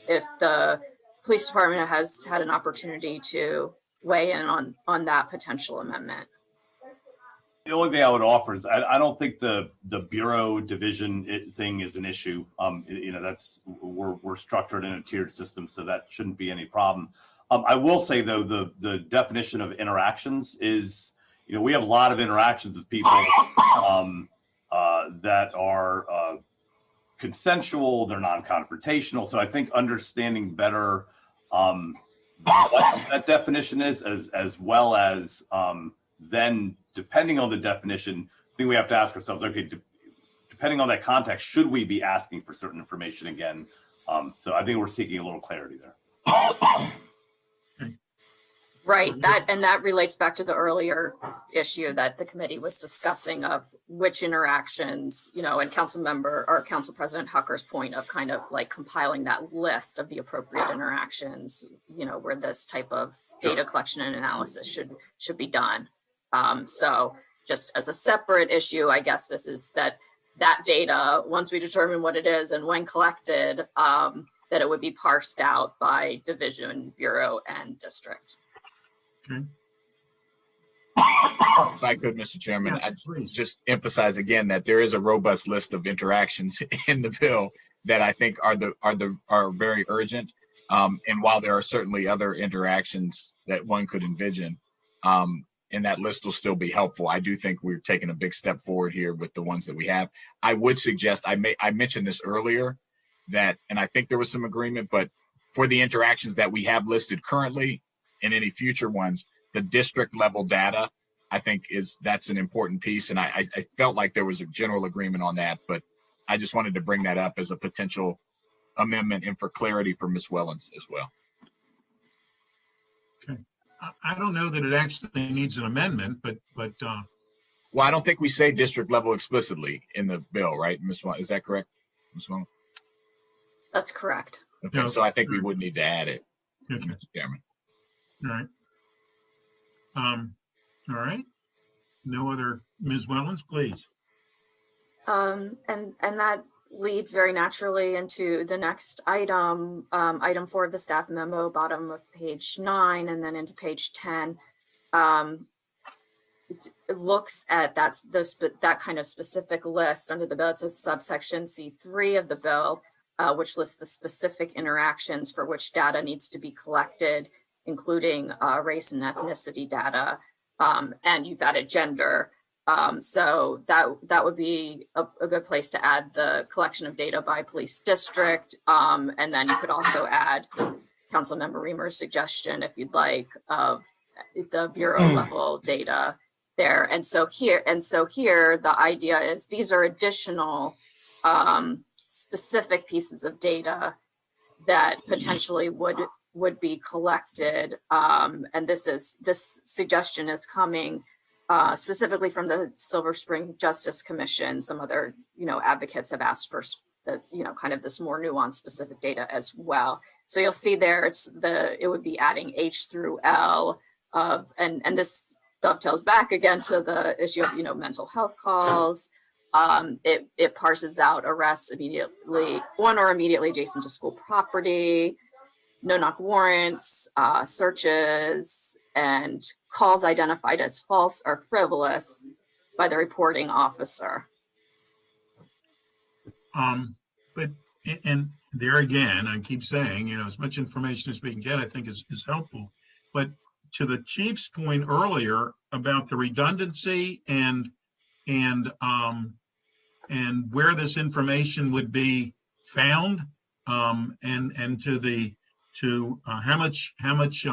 Speaker 4: if the police department has had an opportunity to weigh in on that potential amendment.
Speaker 7: The only thing I would offer is I don't think the bureau division thing is an issue. That's we're structured in a tiered system, so that shouldn't be any problem. I will say though, the definition of interactions is, we have a lot of interactions with people that are consensual, they're non-confrontational. So I think understanding better what that definition is, as well as then depending on the definition, I think we have to ask ourselves, okay, depending on that context, should we be asking for certain information again? So I think we're seeking a little clarity there.
Speaker 4: Right, that relates back to the earlier issue that the committee was discussing of which interactions, and Council President Hucker's point of kind of like compiling that list of the appropriate interactions, where this type of data collection and analysis should be done. So just as a separate issue, I guess this is that data, once we determine what it is and when collected, that it would be parsed out by division, bureau, and district.
Speaker 1: Okay.
Speaker 8: If I could, Mr. Chairman,
Speaker 1: Yes,
Speaker 8: I'd just emphasize again that there is a robust list of interactions in the bill that I think are very urgent. And while there are certainly other interactions that one could envision, and that list will still be helpful, I do think we're taking a big step forward here with the ones that we have. I would suggest, I mentioned this earlier, and I think there was some agreement, but for the interactions that we have listed currently and any future ones, the district level data, I think that's an important piece. And I felt like there was a general agreement on that, but I just wanted to bring that up as a potential amendment and for clarity for Ms. Wellens as well.
Speaker 1: Okay. I don't know that it actually needs an amendment, but
Speaker 8: Well, I don't think we say district level explicitly in the bill, right, Ms. Wellens? Is that correct, Ms. Wellens?
Speaker 4: That's correct.
Speaker 8: Okay,
Speaker 1: No.
Speaker 8: so I think we would need to add it,
Speaker 1: okay.
Speaker 8: Mr. Chairman.
Speaker 1: All right. All right. No other, Ms. Wellens, please.
Speaker 4: And that leads very naturally into the next item, item 4 of the staff memo, bottom of page 9, and then into page 10. It looks at that kind of specific list under the bill. It says subsection C3 of the bill, which lists the specific interactions for which data needs to be collected, including race and ethnicity data, and you've added gender. So that would be a good place to add the collection of data by police district. And then you could also add Councilmember Reamer's suggestion, if you'd like, of the bureau level data there. And so here, the idea is these are additional specific pieces of data that potentially would be collected. And this suggestion is coming specifically from the Silver Spring Justice Commission. Some other, advocates have asked for the, kind of this more nuanced specific data as well. So you'll see there, it would be adding H through L of, and this dovetails back again to the issue of, mental health calls. It parses out arrests immediately on or immediately adjacent to school property, no-knock warrants, searches, and calls identified as false or frivolous by the reporting officer.
Speaker 1: But, and there again, I keep saying, as much information as we can get, I think is helpful. But to the chief's point earlier about the redundancy and where this information would be found, and to how much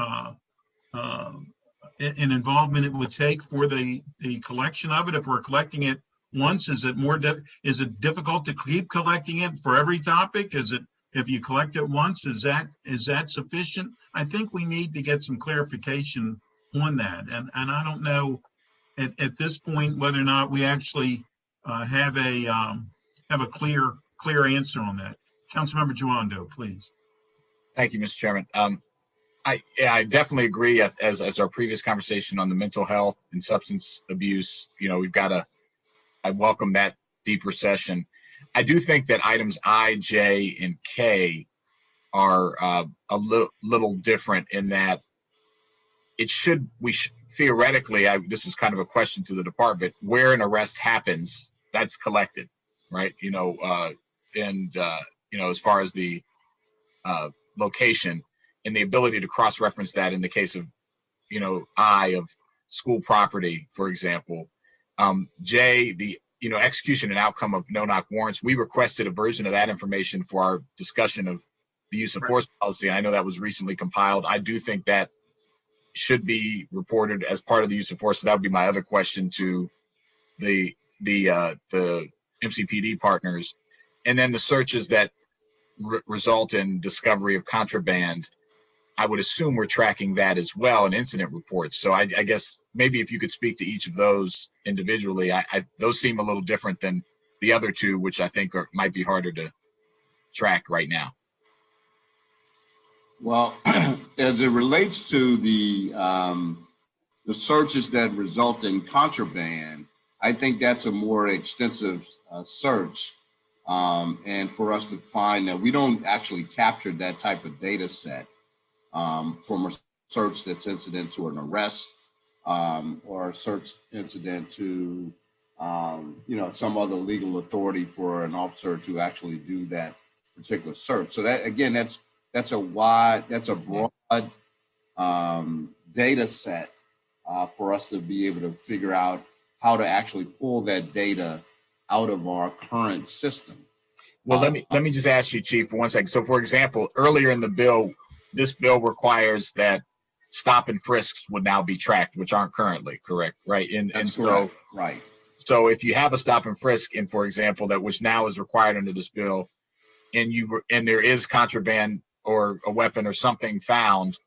Speaker 1: an involvement it would take for the collection of it. If we're collecting it once, is it difficult to keep collecting it for every topic? Is it, if you collect it once, is that sufficient? I think we need to get some clarification on that. And I don't know at this point whether or not we actually have a clear answer on that. Councilmember Giwando, please.
Speaker 8: Thank you, Mr. Chairman. I definitely agree, as our previous conversation on the mental health and substance abuse, I welcome that deeper session. I do think that items I, J, and K are a little different in that theoretically, this is kind of a question to the department, where an arrest happens, that's collected, right? As far as the location and the ability to cross-reference that in the case of, I, of school property, for example. J, execution and outcome of no-knock warrants. We requested a version of that information for our discussion of the use of force policy. I know that was recently compiled. I do think that should be reported as part of the use of force. So that would be my other question to the MCPD partners. And then the searches that result in discovery of contraband, I would assume we're tracking that as well in incident reports. So I guess maybe if you could speak to each of those individually, those seem a little different than the other two, which I think might be harder to track right now.
Speaker 9: Well, as it relates to the searches that result in contraband, I think that's a more extensive search. And for us to find that we don't actually capture that type of data set from a search that's incident to an arrest or a search incident to, some other legal authority for an officer to actually do that particular search. So that, again, that's a broad data set for us to be able to figure out how to actually pull that data out of our current system.
Speaker 8: Well, let me just ask you, Chief, for 1 second. So, for example, earlier in the bill, this bill requires that stop and frisks would now be tracked, which aren't currently, correct? Right.
Speaker 9: Right.
Speaker 8: So if you have a stop and frisk, and for example, that which now is required under this bill, and there is contraband or a weapon or something found,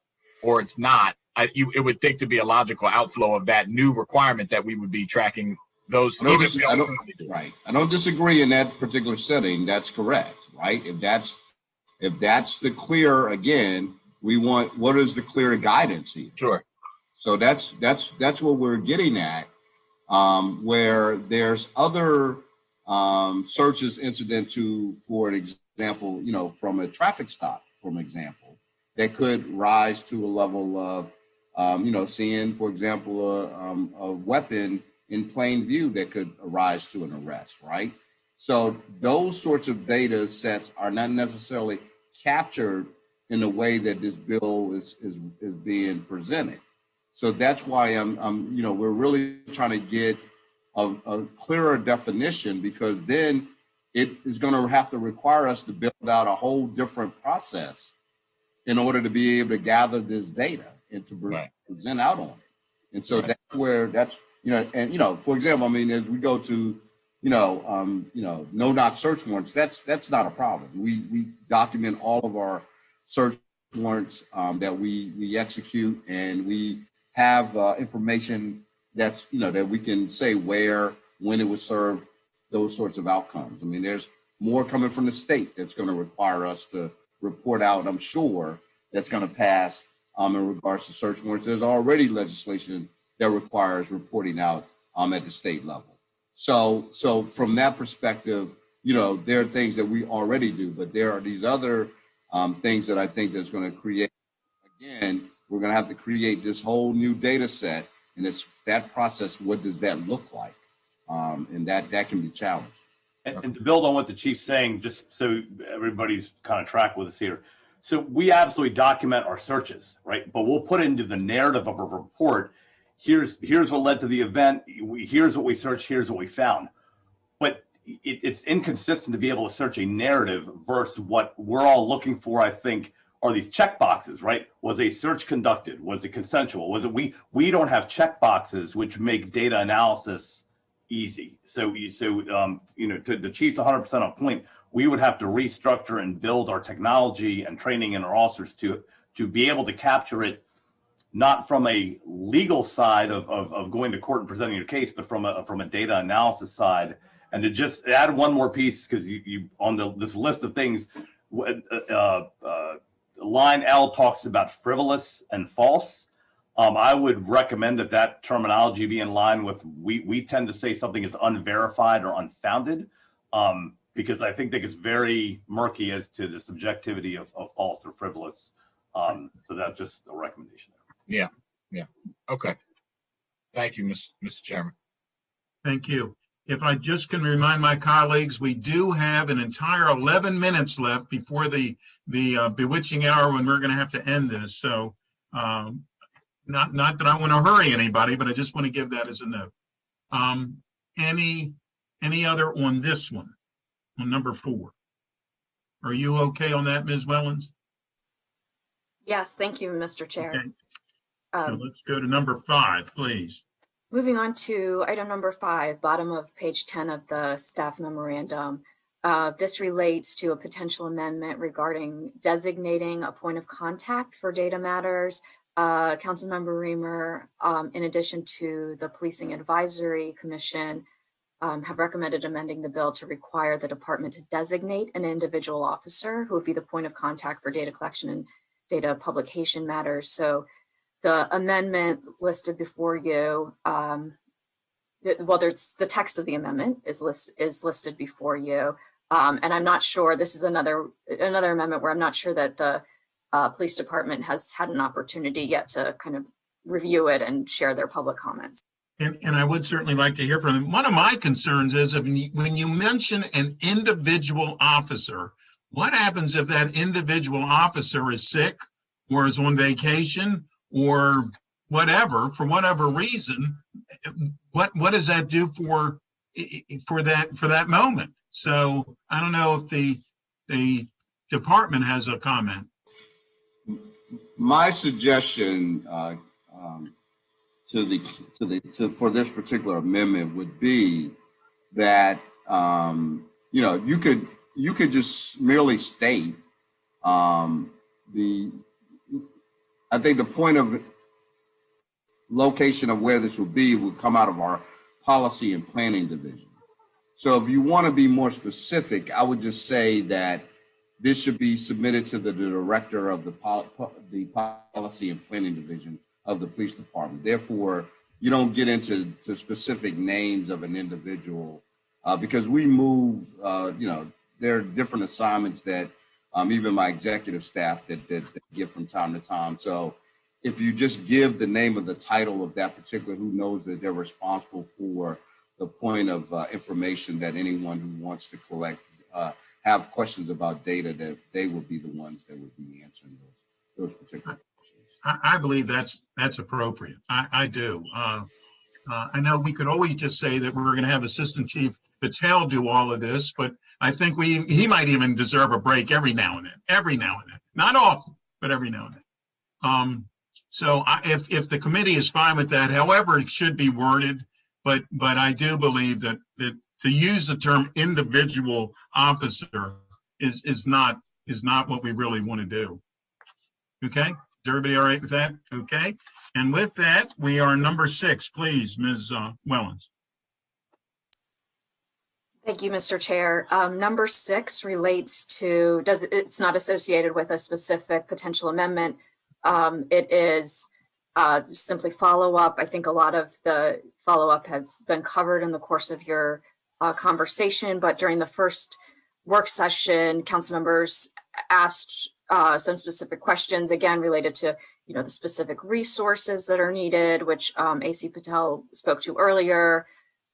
Speaker 8: or it's not, it would think to be a logical outflow of that new requirement that we would be tracking those.
Speaker 9: Right. I don't disagree in that particular setting. That's correct. Right. If that's the clear, again, we want, what is the clear guidance here?
Speaker 8: Sure.
Speaker 9: So that's what we're getting at, where there's other searches incident to, for an example, from a traffic stop, for example, that could rise to a level of, seeing, for example, a weapon in plain view that could arise to an arrest, right? So those sorts of data sets are not necessarily captured in the way that this bill is being presented. So that's why we're really trying to get a clearer definition, because then it is going to have to require us to build out a whole different process in order to be able to gather this data and to present out on it. And so that's where for example, as we go to, no-knock search warrants, that's not a problem. We document all of our search warrants that we execute, and we have information that's, that we can say where, when it was served, those sorts of outcomes. There's more coming from the state that's going to require us to report out, I'm sure, that's going to pass in regards to search warrants. There's already legislation that requires reporting out at the state level. So from that perspective, there are things that we already do, but there are these other things that I think that's going to create, again, we're going to have to create this whole new data set, and it's that process. What does that look like? And that can be challenged.
Speaker 7: And to build on what the chief's saying, just so everybody's kind of track with us here. So we absolutely document our searches, right? But we'll put into the narrative of a report, here's what led to the event, here's what we searched, here's what we found. But it's inconsistent to be able to search a narrative versus what we're all looking for, I think, are these check boxes, right? Was a search conducted? Was it consensual? Was it we don't have check boxes which make data analysis easy. So to the chief's 100% on point, we would have to restructure and build our technology and training in our officers to be able to capture it, not from a legal side of going to court and presenting your case, but from a data analysis side. And to just add one more piece, because you on this list of things, line L talks about frivolous and false. I would recommend that terminology be in line with, we tend to say something is unverified or unfounded, because I think that gets very murky as to the subjectivity of false or frivolous. So that's just a recommendation.
Speaker 8: Yeah. Okay. Thank you, Mr. Chairman.
Speaker 1: Thank you. If I just can remind my colleagues, we do have an entire 11 minutes left before the bewitching hour when we're going to have to end this. So not that I want to hurry anybody, but I just want to give that as a note. Any Any other on this one, on number 4? Are you okay on that, Ms. Wellens?
Speaker 4: Yes, thank you, Mr. Chair.
Speaker 1: Okay, so
Speaker 4: Um,
Speaker 1: let's go to number 5, please.
Speaker 4: Moving on to item number 5, bottom of page 10 of the staff memorandum. This relates to a potential amendment regarding designating a point of contact for data matters. Councilmember Reamer, in addition to the Policing Advisory Commission, have recommended amending the bill to require the department to designate an individual officer who would be the point of contact for data collection and data publication matters. So the amendment listed before you, well, there's the text of the amendment is listed before you. And I'm not sure, this is another amendment where I'm not sure that the police department has had an opportunity yet to kind of review it and share their public comments.
Speaker 1: And I would certainly like to hear from them. One of my concerns is when you mention an individual officer, what happens if that individual officer is sick or is on vacation or whatever, for whatever reason? What does that do for that moment? So I don't know if the department has a comment.
Speaker 9: My suggestion for this particular amendment would be that you could just merely state I think the point of location of where this would be would come out of our policy and planning division. So if you want to be more specific, I would just say that this should be submitted to the director of the policy and planning division of the police department. Therefore, you don't get into specific names of an individual because we move, there are different assignments that even my executive staff that give from time to time. So if you just give the name of the title of that particular, who knows that they're responsible for the point of information that anyone who wants to collect, have questions about data, that they will be the ones that would be answering those particular questions.
Speaker 1: I believe that's appropriate. I do. I know we could always just say that we're going to have Assistant Chief Patel do all of this, but I think he might even deserve a break every now and then, not often, but every now and then. So if the committee is fine with that, however it should be worded, but I do believe that to use the term individual officer is not what we really want to do. Okay, is everybody all right with that? Okay, and with that, we are number 6, please, Ms. Wellens.
Speaker 4: Thank you, Mr. Chair. Number 6 relates to, it's not associated with a specific potential amendment. It is simply follow-up. I think a lot of the follow-up has been covered in the course of your conversation, but during the first work session, council members asked some specific questions, again, related to the specific resources that are needed, which AC Patel spoke to earlier.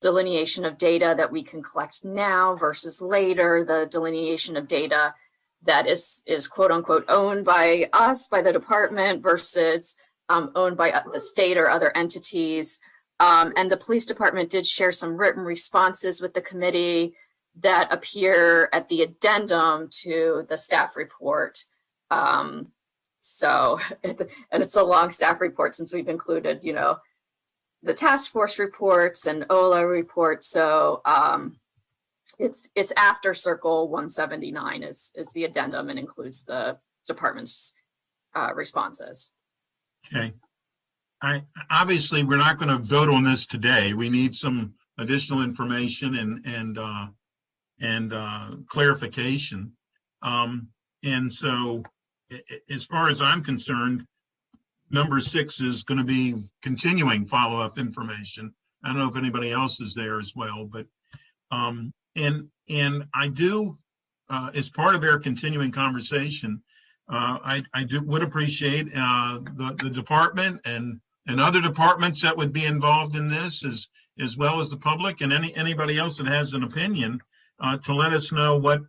Speaker 4: Delineation of data that we can collect now versus later, the delineation of data that is quote unquote owned by us, by the department, versus owned by the state or other entities. And the police department did share some written responses with the committee that appear at the addendum to the staff report. And it's a long staff report since we've included, the task force reports and OLA reports. So it's after Circle 179 is the addendum and includes the department's responses.
Speaker 1: Okay. Obviously we're not going to vote on this today. We need some additional information and clarification. And so as far as I'm concerned, number 6 is going to be continuing follow-up information. I don't know if anybody else is there as well, but and I do, as part of their continuing conversation, I would appreciate the department and other departments that would be involved in this, as well as the public and anybody else that has an opinion, to let us know what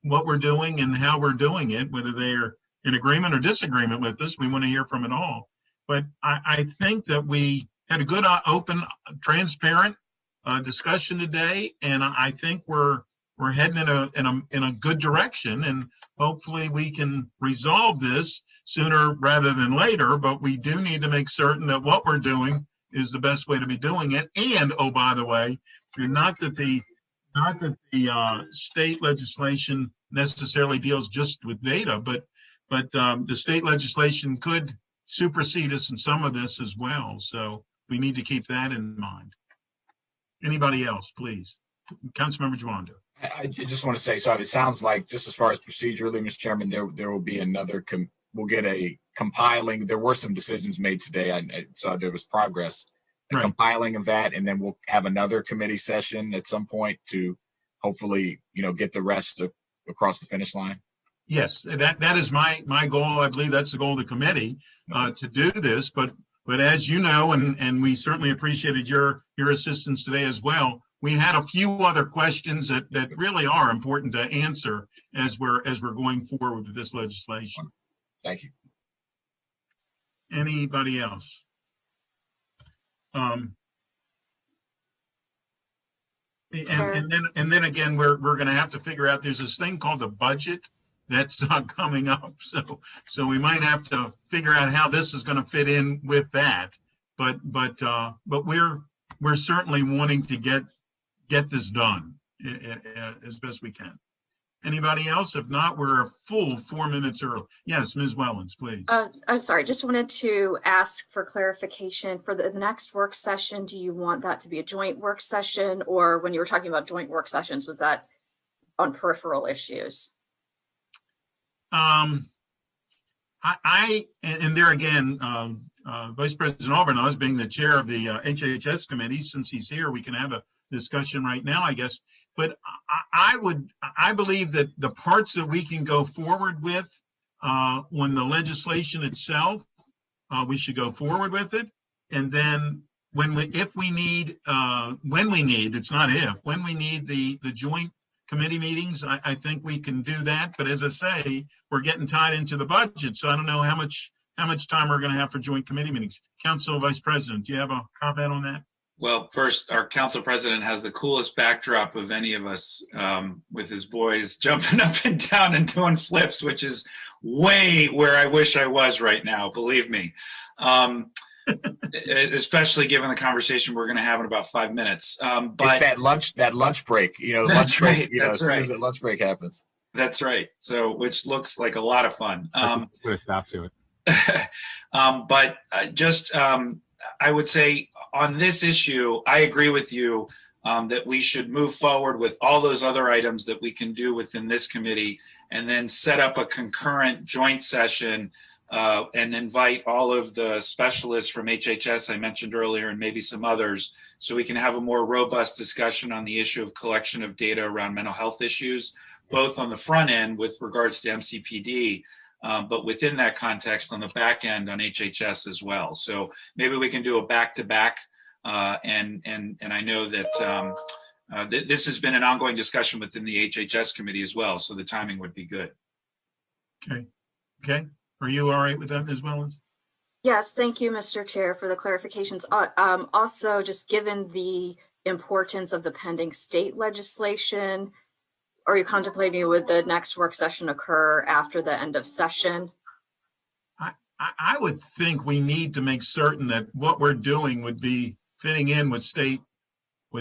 Speaker 1: we're doing and how we're doing it, whether they're in agreement or disagreement with us. We want to hear from it all. But I think that we had a good, open, transparent discussion today, and I think we're heading in a good direction, and hopefully we can resolve this sooner rather than later. But we do need to make certain that what we're doing is the best way to be doing it. And oh, by the way, not that the state legislation necessarily deals just with data, but the state legislation could supersede us in some of this as well. So we need to keep that in mind. Anybody else, please? Councilmember Jawando.
Speaker 8: I just want to say, so it sounds like just as far as procedurally, Mr. Chairman, there will be another, we'll get a compiling. There were some decisions made today. I saw there was progress,
Speaker 1: Right.
Speaker 8: compiling of that, and then we'll have another committee session at some point to hopefully, get the rest across the finish line.
Speaker 1: Yes, that is my goal. I believe that's the goal of the committee to do this. But as you know, and we certainly appreciated your assistance today as well, we had a few other questions that really are important to answer as we're going forward with this legislation.
Speaker 8: Thank you.
Speaker 1: Anybody else? And then again, we're going to have to figure out, there's this thing called the budget that's not coming up. So we might have to figure out how this is going to fit in with that. But we're certainly wanting to get this done as best we can. Anybody else? If not, we're a full 4 minutes early. Yes, Ms. Wellens, please.
Speaker 4: I'm sorry, just wanted to ask for clarification for the next work session. Do you want that to be a joint work session, or when you were talking about joint work sessions, was that on peripheral issues?
Speaker 1: And there again, Vice President Albornoz, being the chair of the HHS committee, since he's here, we can have a discussion right now, I guess. But I believe that the parts that we can go forward with when the legislation itself, we should go forward with it. And then when we need the joint committee meetings, I think we can do that. But as I say, we're getting tied into the budget, so I don't know how much time we're going to have for joint committee meetings. Council Vice President, do you have a comment on that?
Speaker 3: Well, first, our council president has the coolest backdrop of any of us, with his boys jumping up and down and doing flips, which is way where I wish I was right now, believe me. Especially given the conversation we're going to have in about 5 minutes. But
Speaker 8: it's that lunch break, the lunch break, as soon as the lunch break happens.
Speaker 3: That's right. So, which looks like a lot of fun.
Speaker 5: Put a stop to it.
Speaker 3: But I would say on this issue, I agree with you that we should move forward with all those other items that we can do within this committee, and then set up a concurrent joint session and invite all of the specialists from HHS I mentioned earlier, and maybe some others, so we can have a more robust discussion on the issue of collection of data around mental health issues, both on the front end with regards to MCPD, but within that context on the back end on HHS as well. So maybe we can do a back-to-back, and I know that this has been an ongoing discussion within the HHS committee as well, so the timing would be good.
Speaker 1: Okay. Are you all right with that, Ms. Wellens?
Speaker 4: Yes, thank you, Mr. Chair, for the clarifications. Also, just given the importance of the pending state legislation, are you contemplating would the next work session occur after the end of session?
Speaker 1: I would think we need to make certain that what we're doing would be fitting in with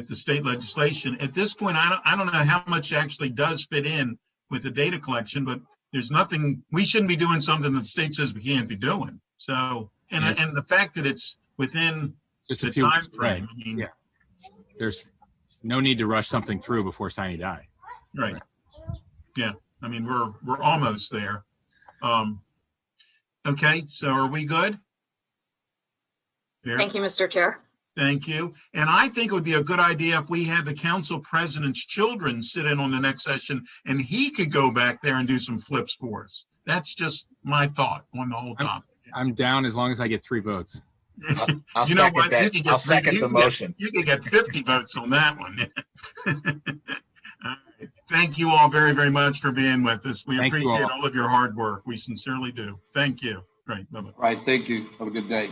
Speaker 1: the state legislation. At this point, I don't know how much actually does fit in with the data collection, but there's nothing, we shouldn't be doing something that the state says we can't be doing. So, and the fact that it's within
Speaker 5: Just
Speaker 1: the
Speaker 5: a few
Speaker 1: time
Speaker 5: weeks,
Speaker 1: frame.
Speaker 5: right.
Speaker 1: I mean,
Speaker 5: Yeah. There's no need to rush something through before sine die.
Speaker 1: Right. Yeah. I mean, we're almost there. Okay. So are we good? There.
Speaker 4: Thank you, Mr. Chair.
Speaker 1: Thank you. And I think it would be a good idea if we had the council president's children sit in on the next session, and he could go back there and do some flips for us. That's just my thought on the whole topic.
Speaker 5: I'm down as long as I get 3 votes.
Speaker 8: I'll second that. I'll second the motion.
Speaker 1: You can get 50 votes on that one. All right. Thank you all very, very much for being with us. We appreciate all of your hard work. We sincerely do. Thank you. Great. Bye-bye.
Speaker 9: Right. Thank you. Have a good day.